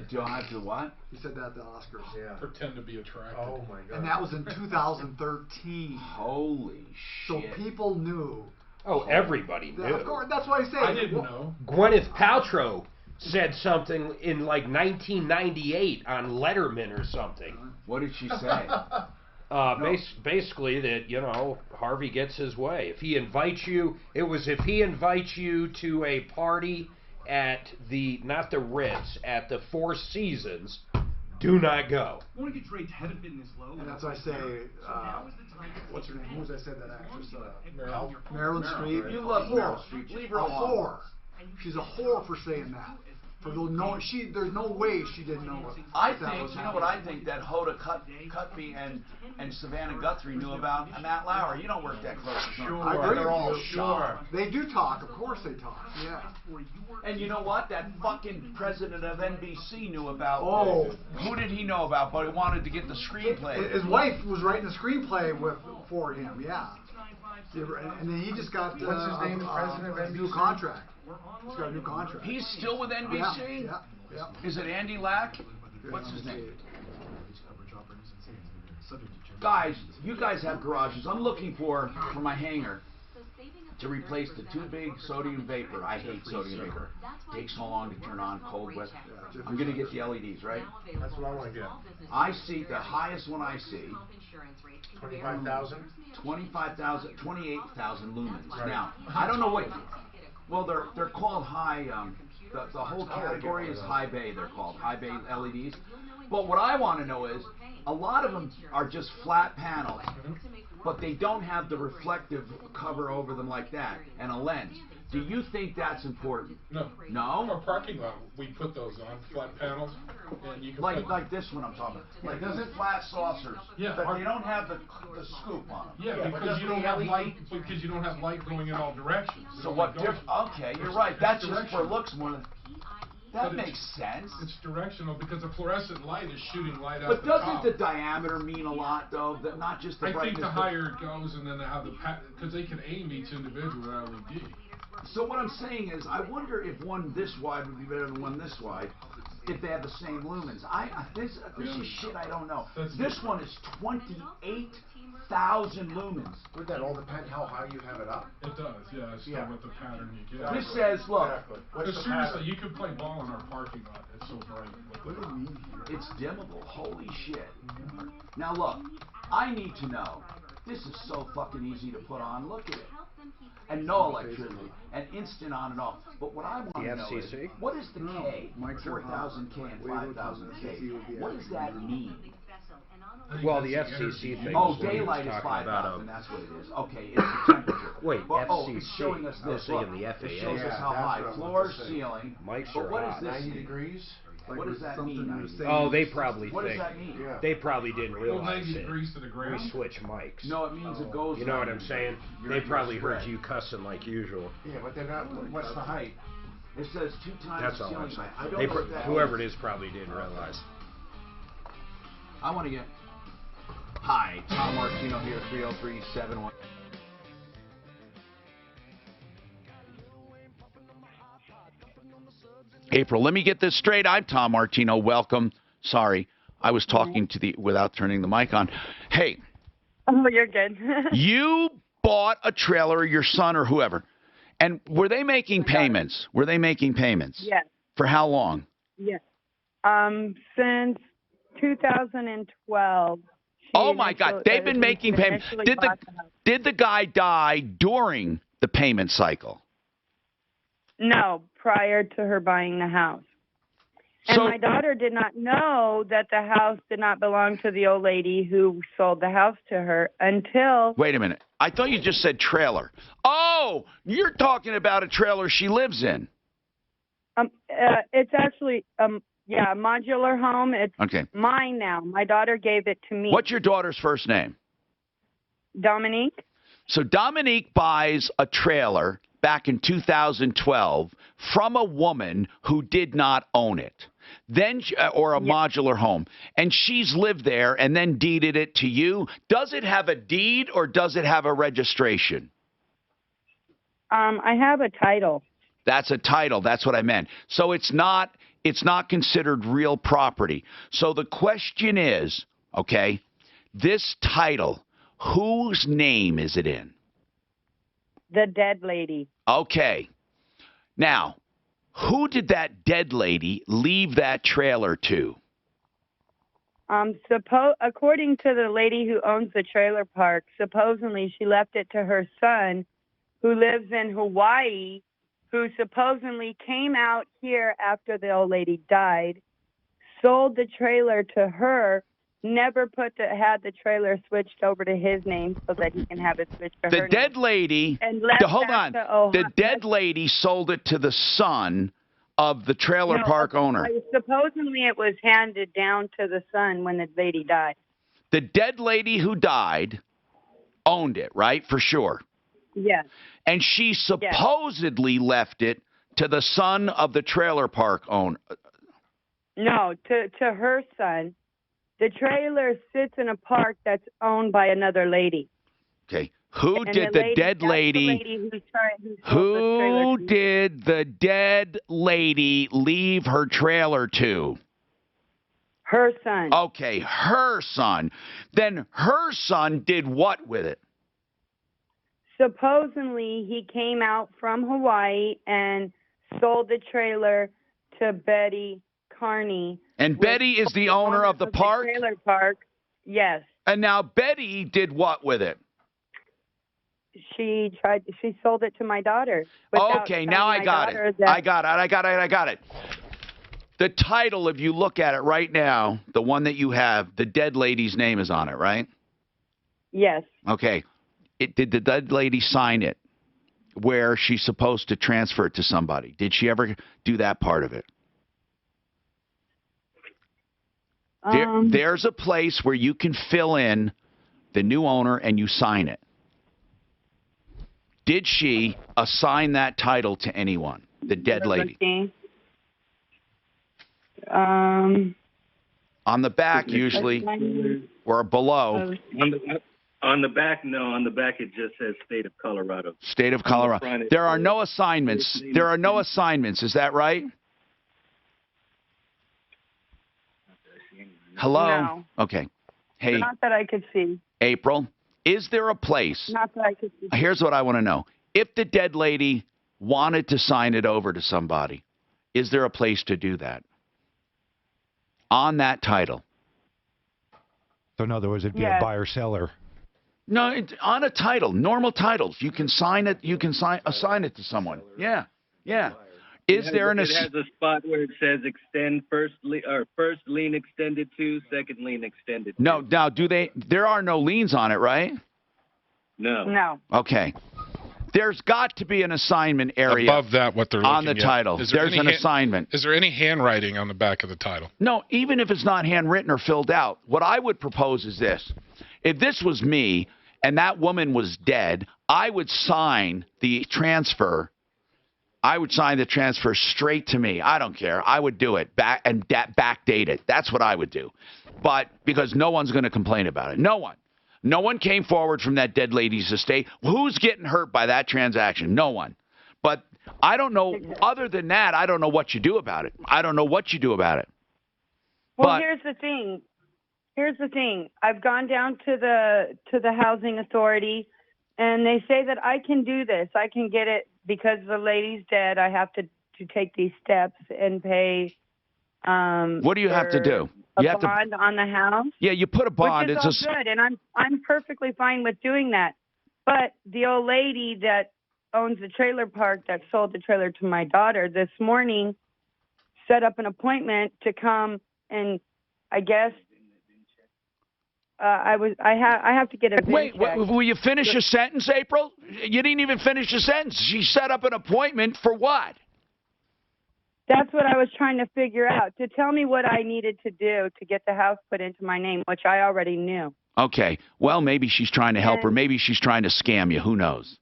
Do I have to what? He said that at the Oscars. Yeah. Pretend to be attracted. Oh my God. And that was in 2013. Holy So shit. people knew. Oh, everybody knew. Of course, that's what I say. I didn't know. Gwyneth Paltrow said something in like 1998 on Letterman or something. What did she say? Basically that, you know, Harvey gets his way. If he invites you, if he invites you to a party at not the Ritz, at the Four Seasons, do not go. Mortgage rates haven't been this low. And that's why I say, what's her name? Who was I said that actress? Marilyn Streep. You love Meryl Streep. Leave her A alone. whore. She's a whore for saying that. For there's no way she didn't know it. I think, you know what I think, that Hoda Kutby and Savannah Guthrie knew about Matt Lauer. You don't work that close. Sure. I agree. They're all sure. They do talk. Of course they talk. Yeah. And you know what? That fucking president of NBC knew about. Oh. Who did he know about? But he wanted to get the screenplay. His wife was writing the screenplay for him. Yeah. And then he just got what's his name? President of NBC? New contract. He's got a new contract. He's still with NBC? Yeah. Is it Andy Lack? What's his name? Guys, you guys have garages. I'm looking for my hangar to replace the too big sodium vapor. I hate sodium vapor. Takes so long to turn on, cold, wet. I'm going to get the LEDs, right? That's what I want to get. I see, the highest one I see, 25,000? 25,000, 28,000 lumens. Right. Now, I don't know what, well, they're called high, the whole category is high bay, they're called, high bay LEDs. But what I want to know is, a lot of them are just flat panels, but they don't have the reflective cover over them like that, and a lens. Do you think that's important? No. No? Our parking lot, we put those on, flat panels, and you can like this one I'm talking about. Like those are flat saucers, yeah, but they don't have the scoop on them. Yeah, because you don't have light. Because you don't have light going in all directions. So what? Okay, you're right. That's just for looks more than. That makes sense. It's directional because a fluorescent light is shooting light out But the top. doesn't the diameter mean a lot, though? That not just the I brightness. think the higher it goes, and then how because they can aim each individual LED. So what I'm saying is, I wonder if one this wide would be better than one this wide, if they have the same lumens. This is shit I don't know. This one is 28,000 lumens. Would that all depend how high you have it up? It does, yeah. It's still with the pattern you get. This says, look. Because seriously, you could play ball in our parking lot. It's so bright. What do you mean? It's dimmable. Holy shit. Now look, I need to know. This is so fucking easy to put on. Look at it. And no electricity, and instant on and off. But what I want to know is, what is the K? 4,000K and 5,000K. What does that mean? Well, the FCC thing. Oh, daylight is 5,000. That's what it is. Okay, it's the temperature. Wait, but, FCC. It's showing us this. Look, the FAA. it shows us how high. Floor, ceiling. Mike's but what hot. is this? 90 degrees? What does that mean? Oh, they probably What think. does that mean? Yeah. They probably didn't realize 90 it. degrees to the ground. We switch mics. No, it means it goes. You know what I'm saying? They probably heard spread. you cussing like usual. Yeah, but they're not. What's the height? It says 2 times That's the all I'm ceiling saying. height. I don't know what that whoever is. it is probably didn't realize. I want to get. Hi, Tom Martino here, 303-71. April, let me get this straight. I'm Tom Martino. Welcome. Sorry, I was talking to without turning the mic on. Hey. Oh, you're good. You bought a trailer, your son or whoever, and were they making payments? Were they making payments? Yes. For how long? Yes. Since 2012. Oh my God, they've been making payments. Did the guy die during the payment cycle? No, prior to her buying the house. And my daughter did not know that the house did not belong to the old lady who sold the house to her until... Wait a minute. I thought you just said trailer. Oh, you're talking about a trailer she lives in. It's actually, a modular home. It's mine now. My daughter gave it to me. What's your daughter's first name? Dominique. So Dominique buys a trailer back in 2012 from a woman who did not own it. Then, or a modular home, and she's lived there and then deeded it to you. Does it have a deed or does it have a registration? I have a title. That's a title. That's what I meant. So it's not considered real property. So the question is, okay, this title, whose name is it in? The dead lady. Okay. Now, who did that dead lady leave that trailer to? According to the lady who owns the trailer park, supposedly she left it to her son, who lives in Hawaii, who supposedly came out here after the old lady died, sold the trailer to her, never had the trailer switched over to his name so that he can have it switched to her The dead lady, hold on, the dead lady sold it to the son of the trailer park owner. Supposedly it was handed down to the son when the lady died. The dead lady who died owned it, right? For sure. Yes. And she supposedly left it to the son of the trailer park owner. No, to her son. The trailer sits in a park that's owned by another lady. Okay. Who did the dead lady leave her trailer to? Her son. Okay, her son. Then her son did what with it? Supposedly he came out from Hawaii and sold the trailer to Betty Carney. And Betty is the owner of the park? The trailer park, yes. And now Betty did what with it? She sold it to my daughter. Okay, now I got it. I got it. The title, if you look at it right now, the one that you have, the dead lady's name is on it, right? Yes. Okay. Did the dead lady sign it where she's supposed to transfer it to somebody? Did she ever do that part of it? There's a place where you can fill in the new owner and you sign it. Did she assign that title to anyone, the dead lady? On the back, usually, or below. On the back, no. On the back, it just says State of Colorado. State of Colorado. There are no assignments. There are no assignments. Is that right? Hello? No. Okay. Hey. Not that I could see. April, is there a place? Not that I could see. Here's what I want to know. If the dead lady wanted to sign it over to somebody, is there a place to do that? On that title. So in other words, it'd be a buyer-seller. No, on a title, normal titles. You can sign it. You can assign it to someone. Yeah, yeah. It has a spot where it says extend first lien extended to, second lien extended to. No, now there are no liens on it, right? No. No. Okay. There's got to be an assignment area above that. What they're on the looking at. title. There's an assignment. Is there any handwriting on the back of the title? No, even if it's not handwritten or filled out. What I would propose is this: if this was me and that woman was dead, I would sign the transfer. I would sign the transfer straight to me. I don't care. I would do it backdate it. That's what I would do. But because no one's going to complain about it. No one. No one came forward from that dead lady's estate. Who's getting hurt by that transaction? No one. But I don't know. Other than that, I don't know what you do about it. I don't know what you do about it. Well, here's the thing. I've gone down to the housing authority, and they say that I can do this. I can get it because the lady's dead. I have to take these steps and pay. What do you have to do? bond on the house. Yeah, you put a bond. Which is all good, and I'm perfectly fine with doing that. But the old lady that owns the trailer park that sold the trailer to my daughter this morning set up an appointment to come, and I guess I have to get a Wait, will you finish your sentence, April? You didn't even finish the sentence. She set up an appointment for what? That's what I was trying to figure out, to tell me what I needed to do to get the house put into my name, which I already knew. Okay. Well, maybe she's trying to help, or maybe she's trying to scam you. Who knows?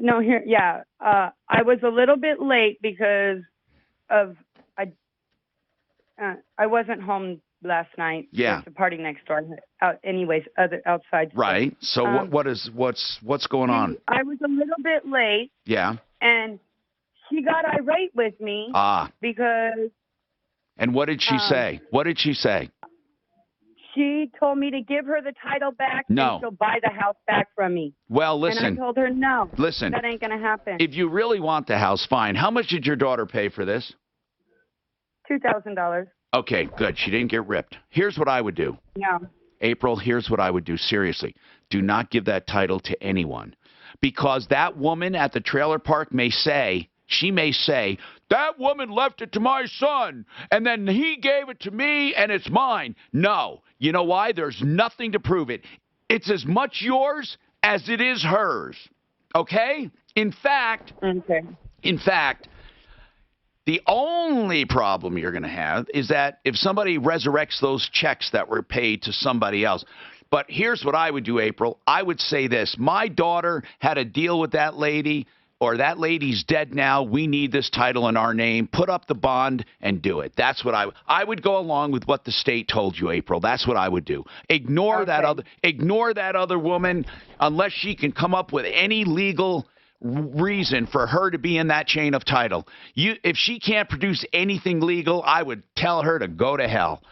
No, here, yeah. I was a little bit late because of I wasn't home last night. Yeah. There's a party next door. Anyways, outside. Right. So what's going on? I was a little bit late. Yeah. And she got irate with me. Because. And what did she say? What did she say? She told me to give her the title back. No. And she'll buy the house back from me. Well, listen. And I told her no. Listen. That ain't gonna happen. If you really want the house, fine. How much did your daughter pay for this? $2,000. Okay, good. She didn't get ripped. Here's what I would do. No. April, here's what I would do. Seriously. Do not give that title to anyone. Because that woman at the trailer park may say, that woman left it to my son, and then he gave it to me, and it's mine. No. You know why? There's nothing to prove it. It's as much yours as it is hers. Okay? In fact, the only problem you're going to have is that if somebody resurrects those checks that were paid to somebody else. But here's what I would do, April. I would say this. My daughter had a deal with that lady, or that lady's dead now. We need this title in our name. Put up the bond and do it. That's what I would go along with what the state told you, April. That's what I would do. Ignore that other woman unless she can come up with any legal reason for her to be in that chain of title. If she can't produce anything legal, I would tell her to go to hell.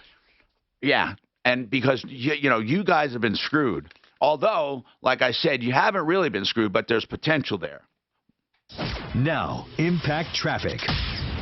Yeah, and because you guys have been screwed. Although, like I said, you haven't really been screwed, but there's potential there. Now, Impact Traffic.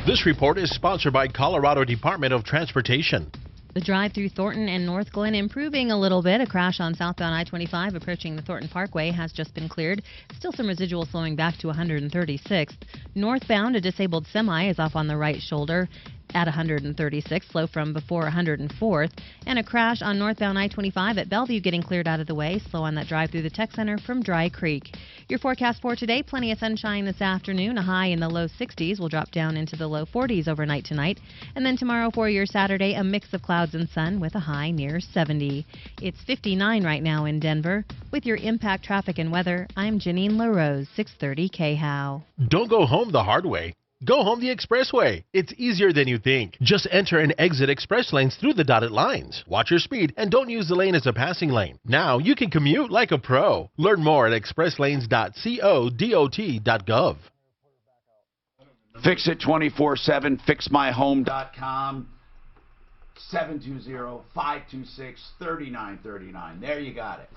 This report is sponsored by Colorado Department of Transportation. The drive through Thornton and North Glen improving a little bit. A crash on southbound I-25 approaching the Thornton Parkway has just been cleared. Still some residual slowing back to 136th. Northbound, a disabled semi is off on the right shoulder at 136th, slow from before 104th. And a crash on northbound I-25 at Bellevue getting cleared out of the way, slow on that drive through the Tech Center from Dry Creek. Your forecast for today, plenty of sunshine this afternoon, a high in the low 60s. Will drop down into the low 40s overnight tonight. And then tomorrow for your Saturday, a mix of clouds and sun with a high near 70. It's 59 right now in Denver. With your Impact Traffic and Weather, I'm Janine LaRose, 630 KHOW. Don't go home the hard way. Go home the expressway. It's easier than you think. Just enter and exit express lanes through the dotted lines. Watch your speed and don't use the lane as a passing lane. Now you can commute like a pro. Learn more at expresslanes.codot.gov. Fix it 24/7, fixmyhome.com, 720-526-3939. There you got it.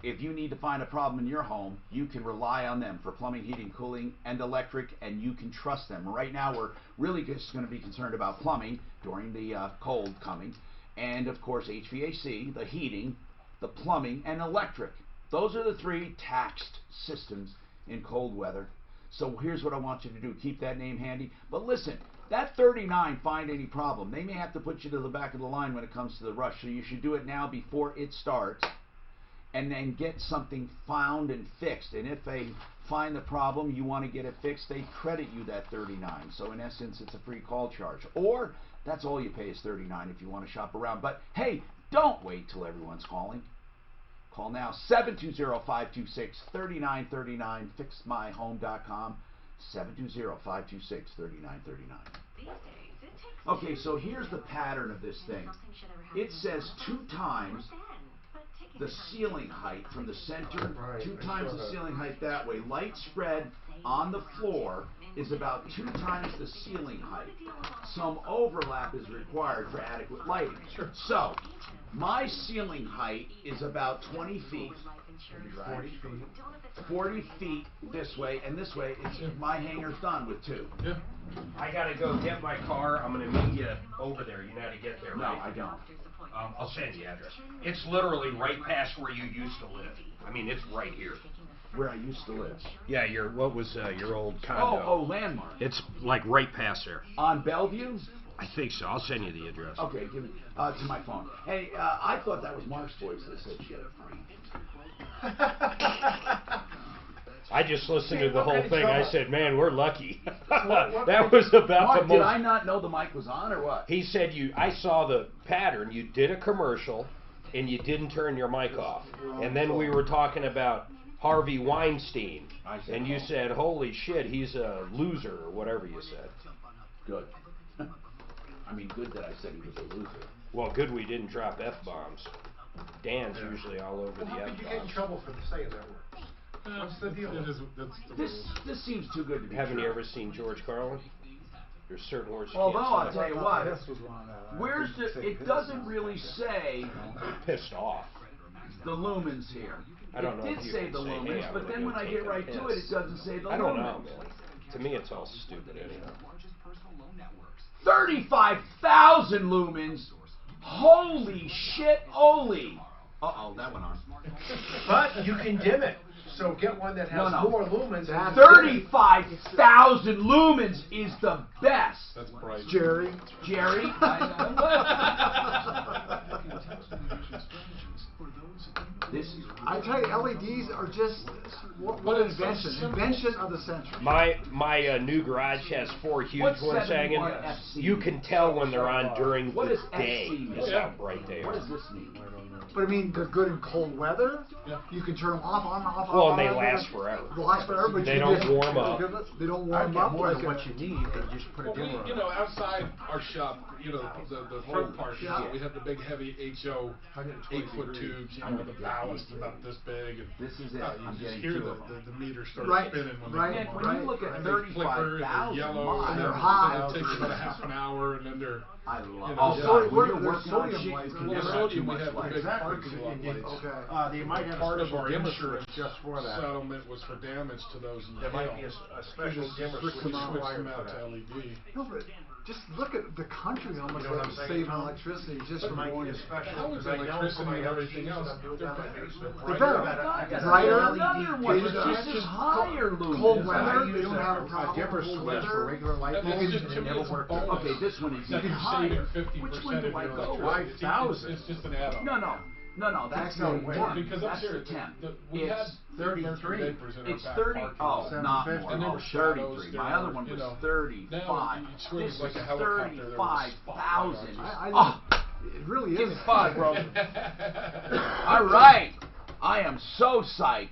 If you need to find a problem in your home, you can rely on them for plumbing, heating, cooling, and electric, and you can trust them. Right now, we're really just going to be concerned about plumbing during the cold coming, and of course HVAC, the heating, the plumbing, and electric. Those are the three taxed systems in cold weather. So here's what I want you to do. Keep that name handy. But listen, that 39, find any problem. They may have to put you to the back of the line when it comes to the rush, so you should do it now before it starts. And then get something found and fixed. And if they find the problem, you want to get it fixed, they credit you that 39. So in essence, it's a free call charge. Or that's all you pay is 39 if you want to shop around. But hey, don't wait till everyone's calling. Call now, 720-526-3939, fixmyhome.com, 720-526-3939. Okay, so here's the pattern of this thing. It says 2 times the ceiling height from the center, 2 times the ceiling height that way. Light spread on the floor is about 2 times the ceiling height. Some overlap is required for adequate lighting. So, my ceiling height is about 20 feet. 40 feet this way, and this way, my hanger's done with 2. I gotta go get my car. I'm gonna meet you you over there. You know how to get there, No, right? I don't. I'll send you the address. It's literally right past where you used to live. I mean, it's right here. Where I used to live. Yeah, your old condo? Oh, Landmark. It's like right past there. On Bellevue? I think so. I'll send you the address. Okay, give me to my phone. Hey, I thought that was Mark's voice that said shit. I just listened to the whole thing. I said, man, we're lucky. That was about Mark, the most... did I not know the mic was on or what? He said I saw the pattern. You did a commercial and you didn't turn your mic off. And then we were talking about Harvey Weinstein. And you said, holy shit, he's a loser or whatever you said. Good. I mean, good that I said he was a loser. Well, good we didn't drop F-bombs. Dan's usually all over the How F-bombs. could you get in trouble for saying that word? What's the deal? This seems too good to be Haven't true. you ever seen George Carlin? There's certain words you Although, can't I'll say. tell you what, where's it doesn't really say Pissed off. the lumens here. I don't know It if did you say can the say, lumens, hey, but then when I get right to it, it doesn't say the lumens. I don't know, man. To me, it's all stupid anyhow. 35,000 lumens. Holy shit, Oli. Uh-oh, that went on. But you can dim it. So get one that has more lumens. 35,000 lumens is the best. That's bright. Jerry. I tell you, LEDs are just what an invention. Invention of the century. My new garage has 4 huge What's ones hanging. 71 FC? You can tell when they're on during What the does day. FC mean? Is how bright they What are. does this mean? But I mean, they're good in cold weather. You can turn them off, on, off, Well, on. and they last forever. They last forever, but They you don't just- warm up. They don't I warm get up more like than what you need, and just put a dimmer on. Outside our shop, the front part, we have the big heavy HO 8-foot tubes, the ballast about this big. And, this is it. you I'm just getting hear to the it. meter start Right, spinning when right, they come When on. you look at And they flicker, and they're 35,000 yellow, and they're then high. it takes about a half an hour, and then they're... I love Oh, it. sodium- When you're there's working on sodium shit, lights you in can there. get Sodium, too we much have the light. big parking lot lights. Okay. They might have Part of special our dimmer insurance switch just for that. settlement was for damage to those in the There might hail. be a special We just dimmer switch switch them required out for to that. LED. No, but just look at the country, how much You know what I'm they saying, save on Tom? electricity just There from might going. be a special, How is because I know electricity for my and everything LEDs, else, I'm doing they're down in my better. basement. They're better. I got Brighter. Another one, It's just as higher lumens. Cold I weather, they use don't have a problem. dimmer Cold switch for weather. regular light That's bulbs, just and to it me never it's a worked. bonus. Okay, this one is That even you're higher. saving 50% Which one do of I your go? electricity. 5,000. It's just an add-on. No, that's the no way. 10. Because That's up the here, 10. we had It's 33. vapors in our It's back 30. parking Oh, lot. not 750. more. And there Oh, were shadows 33. there, My other one was Now 35. it swings This like is a helicopter. There was 35,000. It really Give is. me 5, bro. All right. I am so psyched.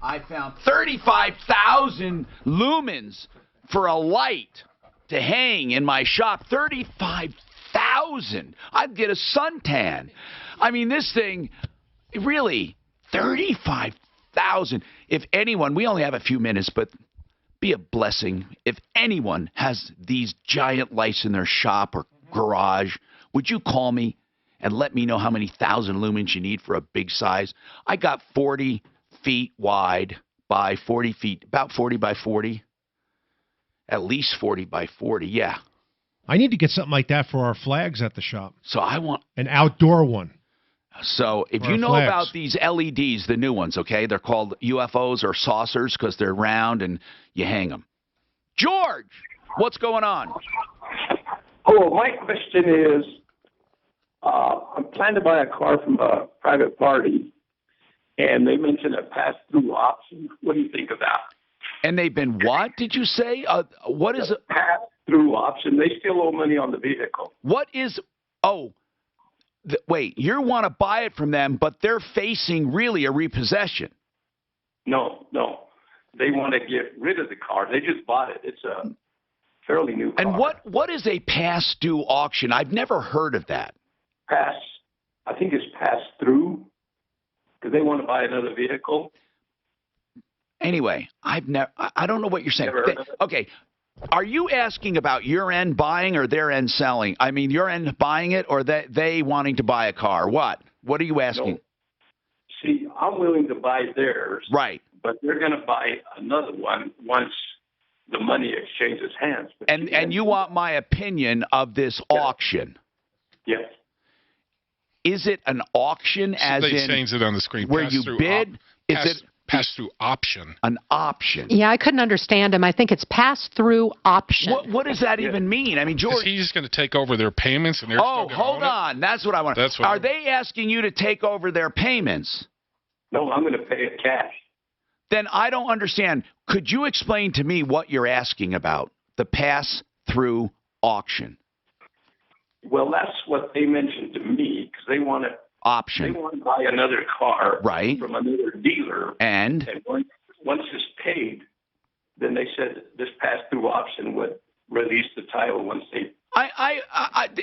I found 35,000 lumens for a light to hang in my shop. 35,000. I'd get a suntan. I mean, this thing, really, 35,000. If anyone, we only have a few minutes, but be a blessing. If anyone has these giant lights in their shop or garage, would you call me and let me know how many thousand lumens you need for a big size? I got 40 feet wide by 40 feet, about 40 by 40. At least 40 by 40, yeah. I need to get something like that for our flags at the shop. So I want an outdoor one. So if For you our know flags. about these LEDs, the new ones, okay, they're called UFOs or saucers because they're round and you hang them. George, what's going on? Oh, my question is, I'm planning to buy a car from a private party, and they mentioned a pass-through option. What do you think of that? And they've been what, did you say? What is it? Pass-through option. They still owe money on the vehicle. What is, wait, you want to buy it from them, but they're facing really a repossession. No. They want to get rid of the car. They just bought it. It's a fairly new car. And what is a pass-due auction? I've never heard of that. I think it's pass-through, because they want to buy another vehicle. Anyway, I don't know what you're saying. Never heard of it. Okay, are you asking about your end buying or their end selling? I mean, your end buying it or they wanting to buy a car? What are you asking? No. See, I'm willing to buy theirs. Right. But they're going to buy another one once the money exchanges hands. And you want my opinion of this auction? Yes. Is it an auction as they in changed it on the screen. where you bid? Is it pass-through option? An option. Yeah, I couldn't understand him. I think it's pass-through option. What does that even mean? I mean, George. Is he just going to take over their payments and they're still gonna hold own on. it? That's what I want. Are they asking you to take over their payments? No, I'm going to pay it cash. Then I don't understand. Could you explain to me what you're asking about? The pass-through auction. Well, that's what they mentioned to me because they want to. Option. They want to buy another car right. from another dealer. And once it's paid, then they said this pass-through option would release the title once they.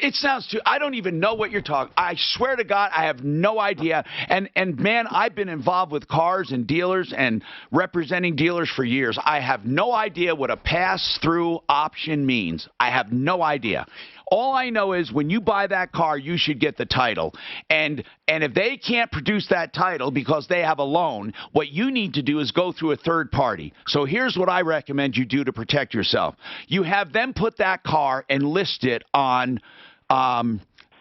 It sounds too. I don't even know what you're talking. I swear to God, I have no idea. And man, I've been involved with cars and dealers and representing dealers for years. I have no idea what a pass-through option means. I have no idea. All I know is when you buy that car, you should get the title. And if they can't produce that title because they have a loan, what you need to do is go through a third party. So here's what I recommend you do to protect yourself. You have them put that car and list it on,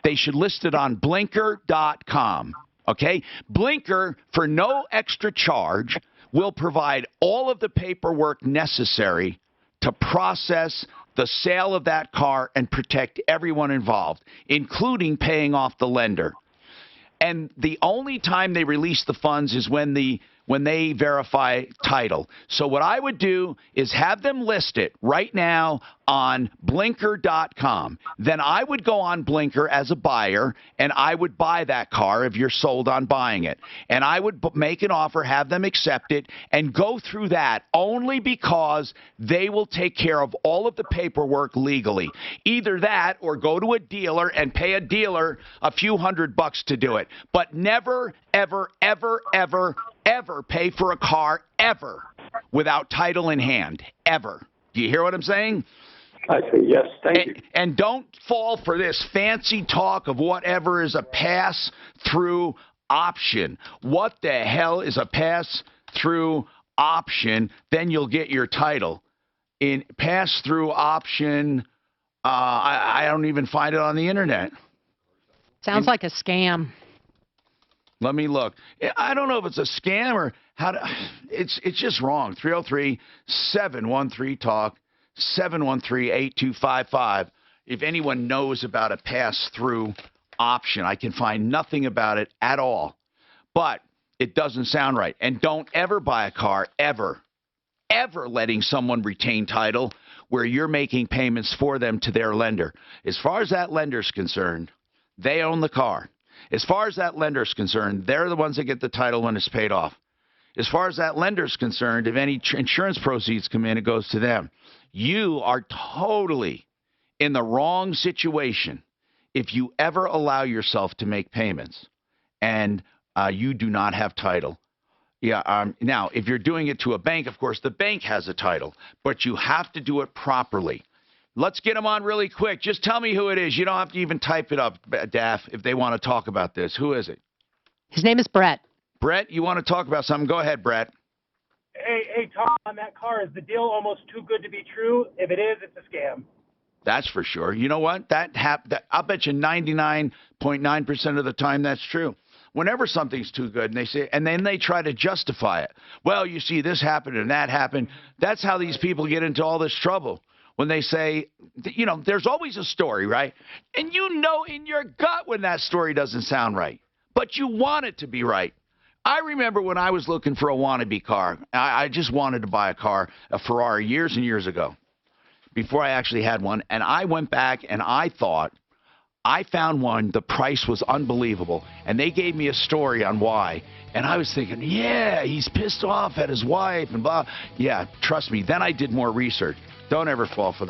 they should list it on blinker.com. Okay? Blinker, for no extra charge, will provide all of the paperwork necessary to process the sale of that car and protect everyone involved, including paying off the lender. And the only time they release the funds is when they verify title. So what I would do is have them list it right now on blinker.com. Then I would go on Blinker as a buyer, and I would buy that car if you're sold on buying it. And I would make an offer, have them accept it, and go through that only because they will take care of all of the paperwork legally. Either that or go to a dealer and pay a dealer a few $100 to do it. But never, ever, ever, ever, ever pay for a car ever without title in hand. Ever. Do you hear what I'm saying? I say yes, thank you. And don't fall for this fancy talk of whatever is a pass-through option. What the hell is a pass-through option? Then you'll get your title. In pass-through option, I don't even find it on the internet. Sounds like a scam. Let me look. I don't know if it's a scam or how to. It's just wrong. 303-713-TALK, 713-8255. If anyone knows about a pass-through option, I can find nothing about it at all. But it doesn't sound right. And don't ever buy a car, ever letting someone retain title where you're making payments for them to their lender. As far as that lender's concerned, they own the car. As far as that lender's concerned, they're the ones that get the title when it's paid off. As far as that lender's concerned, if any insurance proceeds come in, it goes to them. You are totally in the wrong situation if you ever allow yourself to make payments and you do not have title. Yeah. Now, if you're doing it to a bank, of course, the bank has a title, but you have to do it properly. Let's get them on really quick. Just tell me who it is. You don't have to even type it up, Daff, if they want to talk about this. Who is it? His name is Brett. Brett, you want to talk about something? Go ahead, Brett. Hey, Tom, on that car, is the deal almost too good to be true? If it is, it's a scam. That's for sure. You know what? I'll bet you 99.9% of the time that's true. Whenever something's too good, and then they try to justify it. Well, you see, this happened and that happened. That's how these people get into all this trouble. When they say, there's always a story, right? And you know in your gut when that story doesn't sound right. But you want it to be right. I remember when I was looking for a wannabe car. I just wanted to buy a car, a Ferrari, years and years ago, before I actually had one. And I went back and I thought, I found one, the price was unbelievable. And they gave me a story on why. And I was thinking, yeah, he's pissed off at his wife and blah. Yeah, trust me. Then I did more research. Don't ever fall for that.